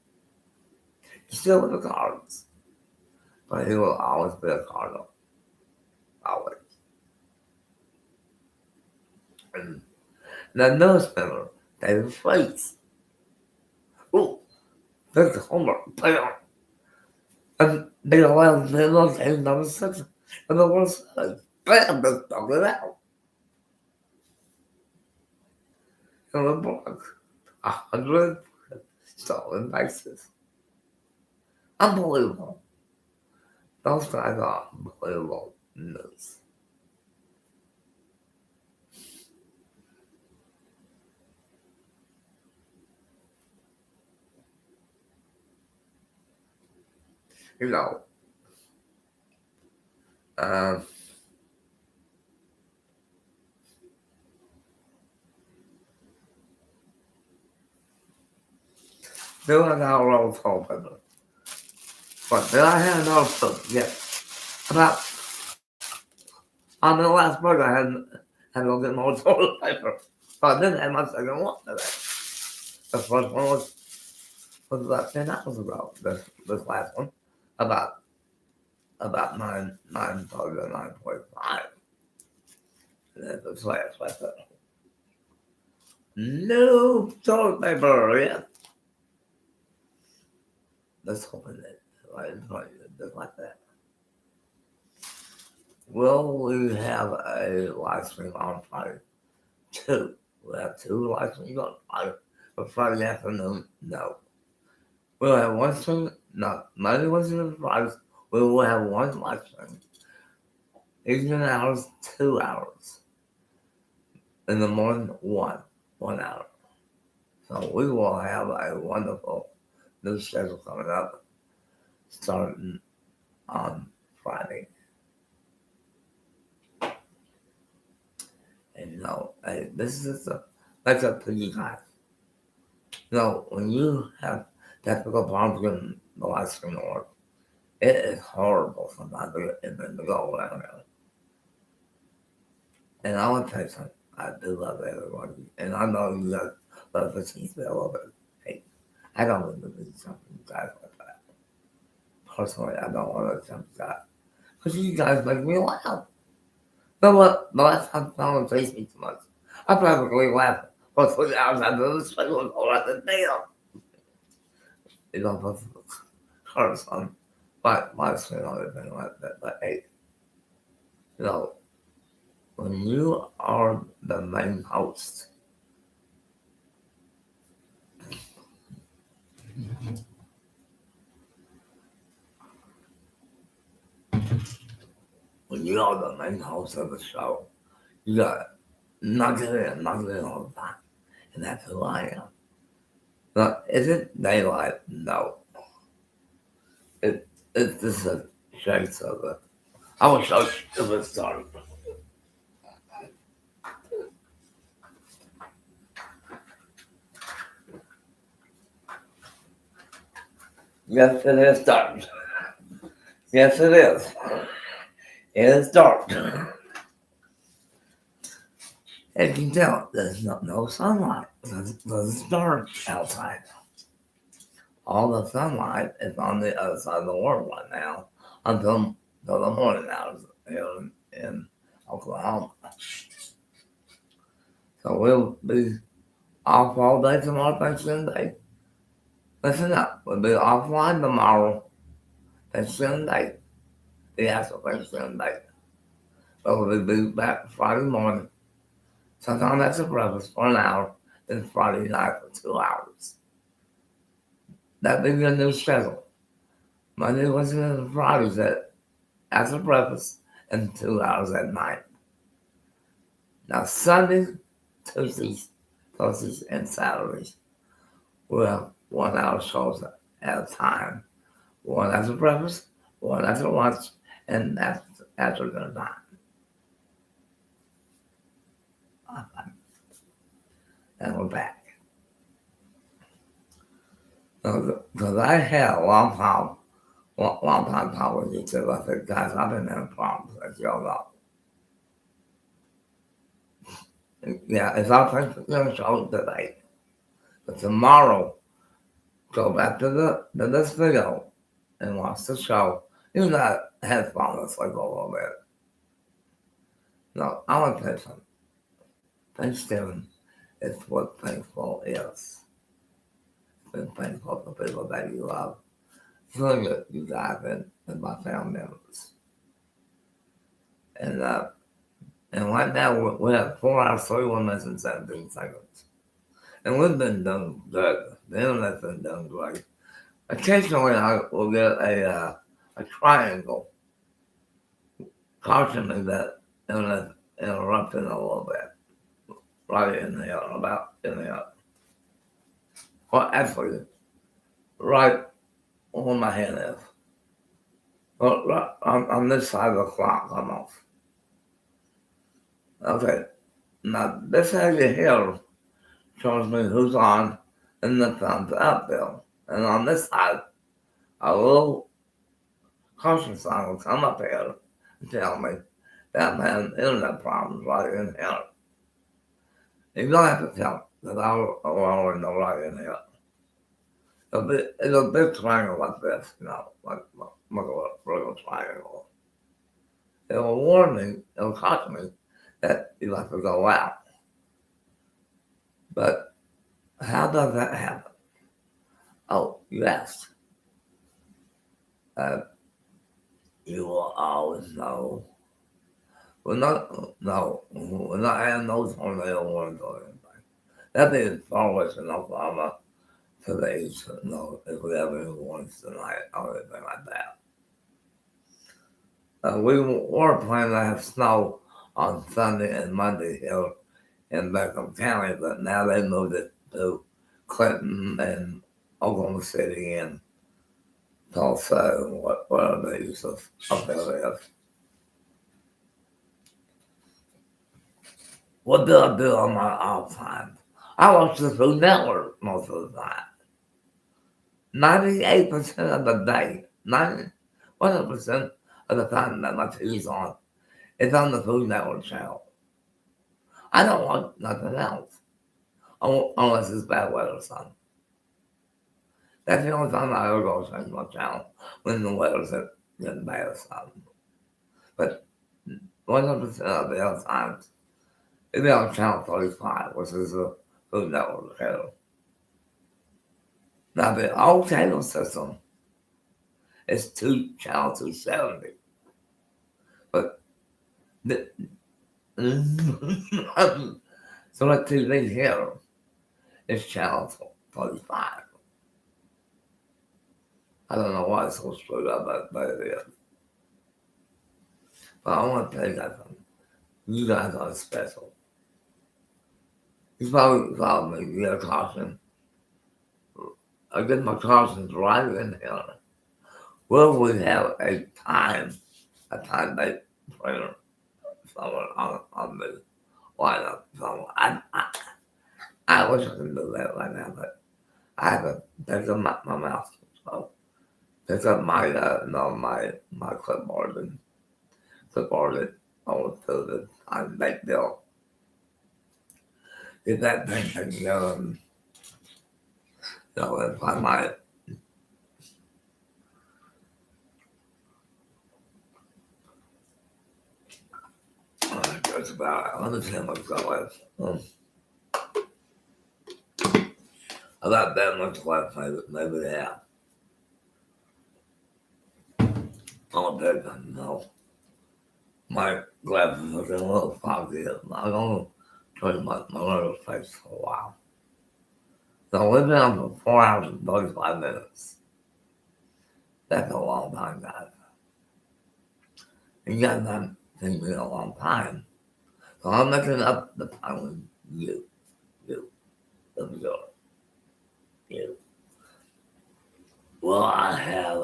He's still with the Cardinals. But he will always be a Cardinal. Always. And the newspaper, David Fleets. Ooh, big homer, bam. And they allowed the little game number 6 in the World Series. Bam, just dug it out. In the book, 100 stolen bases. Unbelievable. Those guys are unbelievable news. You know, um, doing our old Tobe. But then I had another book, yeah. About, on the last book, I had a little bit more toilet paper. So I didn't have my second one today. The first one was about 10 hours ago. This last one, about 9:30 to 9:45. And then this last one, no toilet paper, yeah. Let's open it right in front of you, just like that. Will we have a live stream on Friday? 2. We'll have 2 live streams on Friday. But Friday afternoon, no. We'll have one stream, no, Monday, Wednesday, and Fridays. We will have one live stream. Evening hours, 2 hours. In the morning, 1 hour. So we will have a wonderful new schedule coming up, starting on Friday. And you know, hey, this is that's up to you guys. You know, when you have technical problems getting the live stream to work, it is horrible sometimes to get to go around there. And I want to tell you something. I do love everybody. And I know you guys love the team a little bit. Hey, I don't want to do something guys like that. Personally, I don't want to jump that. Because you guys make me laugh. You know what? The last time someone faced me too much, I probably laughed for 3 hours after the special was all at the damn. You know, but hurts on my screen or anything like that. But hey, you know, when you are the main host, when you are the main host of the show, you got knock it in all the time. And that's who I am. Now, is it daylight? No. It's just a shades of it. I was so stupid started. Yes, it is dark. Yes, it is. It is dark. As you can tell, there's no sunlight because it's dark outside. All the sunlight is on the other side of the world right now until the morning hours here in Oklahoma. So we'll be off all day tomorrow, Thanksgiving Day. Listen up, we'll be offline tomorrow, Thanksgiving Day. The actual Thanksgiving Day. But we'll be back Friday morning. Sometime after breakfast for an hour, then Friday night for 2 hours. That'll be your new schedule. Monday, Wednesday, and Fridays after breakfast and 2 hours at night. Now Sundays, Tuesdays, Thursdays, and Saturdays, we'll have 1 hour shows at a time. One after breakfast, one after lunch, and after dinner time. And we're back. Because I had a long time apology too. I said, guys, I've been having problems. I yelled out. Yeah, it's our Thanksgiving show today. But tomorrow, go back to this video and watch the show. You got headphones like a little bit. No, I want to tell you something. Thanksgiving is what thankful is. Been thankful for people that you love. So you guys and my family members. And right now we have 4 hours, 31 minutes and 17 seconds. And we've been doing good. The internet's been doing great. Occasionally I will get a triangle cautioning that internet interrupting a little bit. Right in here, about in here. Well, actually, right where my hand is. Well, right on this side of the clock, almost. Okay. Now, this area here shows me who's on and the thumbs up bill. And on this side, a little caution sign will come up here and tell me that I'm having internet problems right in here. You don't have to tell me, because I'll already know right in here. It's a big triangle like this, you know, like a regular triangle. It will warn me, it will caution me that you have to go out. But how does that happen? Oh, yes. You will always know. We're not adding no tornado warnings or anything. That means far away from Oklahoma today to know if we have any warnings tonight or anything like that. We were planning to have snow on Sunday and Monday here in Beckham County, but now they moved it to Clinton and Oklahoma City and Tulsa and whatever they use up there is. What do I do on my off time? I watch the Food Network most of the time. 98% of the day, 100% of the time that my TV's on, it's on the Food Network channel. I don't watch nothing else, unless it's bad weather or something. That's the only time I ever go change my channel, when the weather's getting bad or something. But 100% of the other times, it's on channel 35, which is the Food Network channel. Now, the old cable system is channel 270. But so that TV here is channel 35. I don't know why it's so screwed up, but it is. But I want to tell you guys something. You guys are special. You probably called me, you get a caution. I get my cautions right in here. Will we have a time-based printer somewhere on the lineup somewhere? I wish I could do that right now, but I have to pick up my mouse. So pick up my clipboard and clipboard it over to the time-based deal. Get that thing together and if I might. That's about it. I understand what's going on. About that much left, maybe yeah. I'm dead, no. My glasses are getting a little foggy. I'm going to turn my little face for a while. So we've been on for 4 hours and 35 minutes. That's a long time, guys. You guys haven't seen me in a long time. So I'm making up the time with you. Well, I have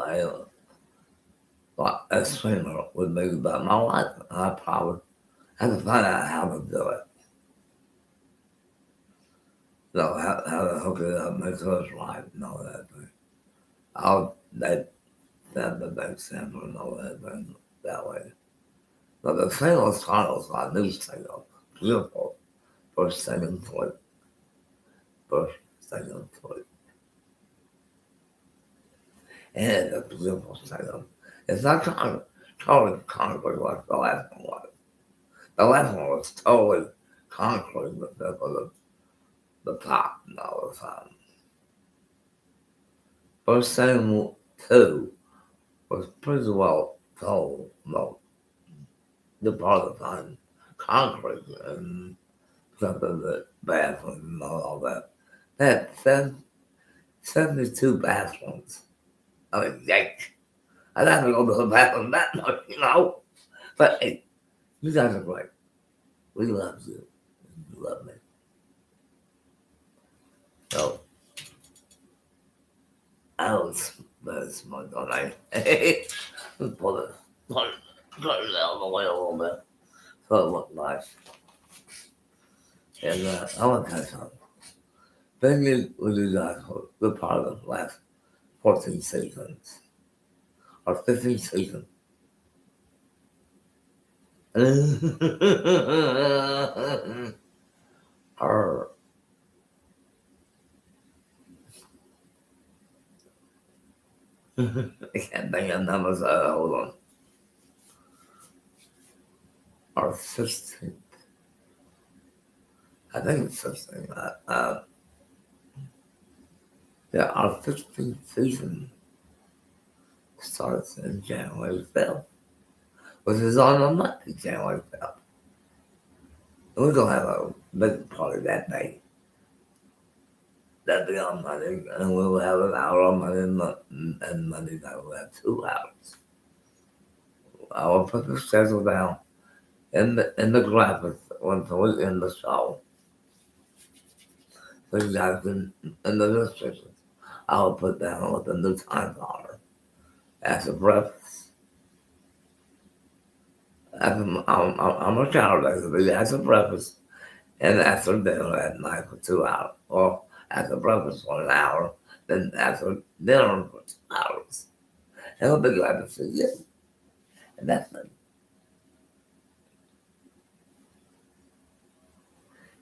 a streamer with me about my life, and I probably have to find out how to do it. how to hook it up, make sure it's right, and all that thing. They send the big sample and all that thing that way. But the singles titles are new single, beautiful, first, second, fourth, first, second, fourth. And a beautiful single. It's not totally concrete like the last one was. The last one was totally concrete except for the top and all the time. First single 2 was pretty well told, no, the part of the time, concrete and something that bathroom and all that. That 72 bathrooms. I mean, yikes. I'd have to go to the bathroom that much, you know. But hey, you guys are great. We love you. You love me. So, I was very smart, don't I? Let's put it out of the way a little bit so it looked nice. And I want to tell you something. Been with you guys for the part of the last 14 seasons or 15 seasons. Or I can't think of numbers. Hold on. Or 16. I think it's 16. Yeah, our 15th season starts in January 5th, which is on a Monday, January 5th. And we're going to have a big party that day. That'll be on Monday, and we'll have an hour on Monday, and Monday night we'll have 2 hours. I will put the schedule down in the graphics once we end the show. So you guys can, in the description, I will put down what the new times are. After breakfast. I'm a Saturday, but after breakfast and after dinner at night for 2 hours. Or after breakfast for an hour, then after dinner for 2 hours. And I'll be glad to see you. And that's it.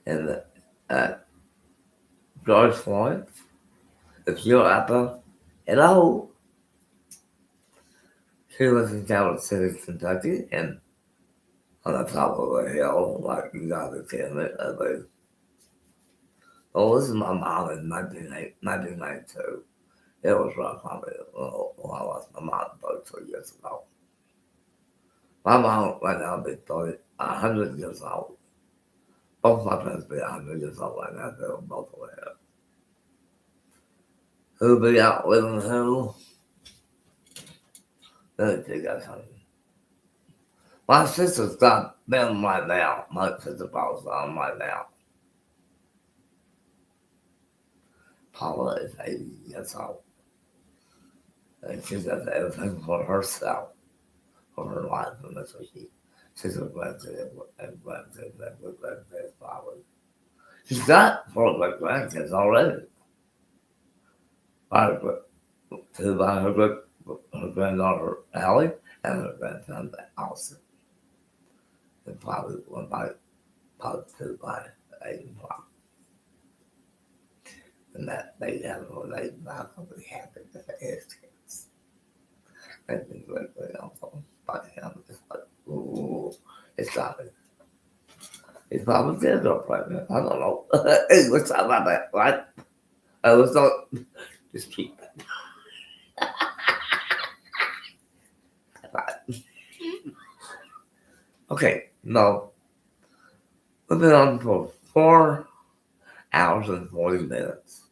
And George Floyd, if you're out there, hello. She lives in Calvert City, Kentucky, and on the top of a hill, like you guys are seeing it. Oh, this is my mom in 1992. It was rough on me when I lost my mom 32 years ago. My mom right now will be 100 years old. Both my parents be 100 years old right now. They're both away here. Who be out living who? Let me tell you guys something. My sister's got them right now. My sister Paula's on right now. Paula is 80 years old. And she does everything for herself, for her life, and that's what she's a grandkid and grandkids probably. She's got 4 great grandkids already. Two by her granddaughter Allie and her grandson Allison. And probably 2 by Aiden Clark. And that they have a related not going to be happy that they have kids. They've been greatly also by him. It's like, ooh, it's got me. He's probably did go pregnant. I don't know. Hey, let's talk about that, right? Let's not just keep that. Okay, no. We've been on for 4 hours and 40 minutes.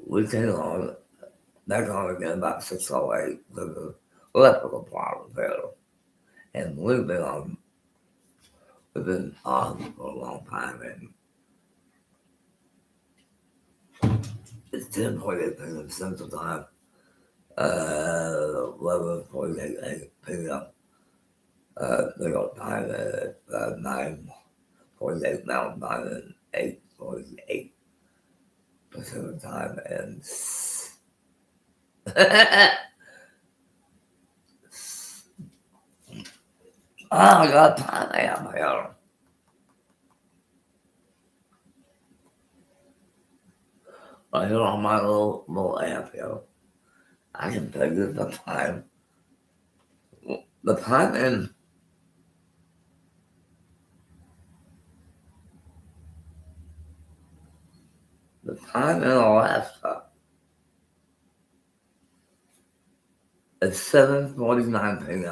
We came on, back on again about 6:08 to the electrical problem there. And we've been on for a long time, and it's 10:48 p.m. Central Time, 11:48 p.m. New York time at 9:48 7:48 Mountain Time and 8:48 Pacific Time, and I got time out here. Right here on my little app here, I can tell you the time. The time in Alaska is 7:49 p.m.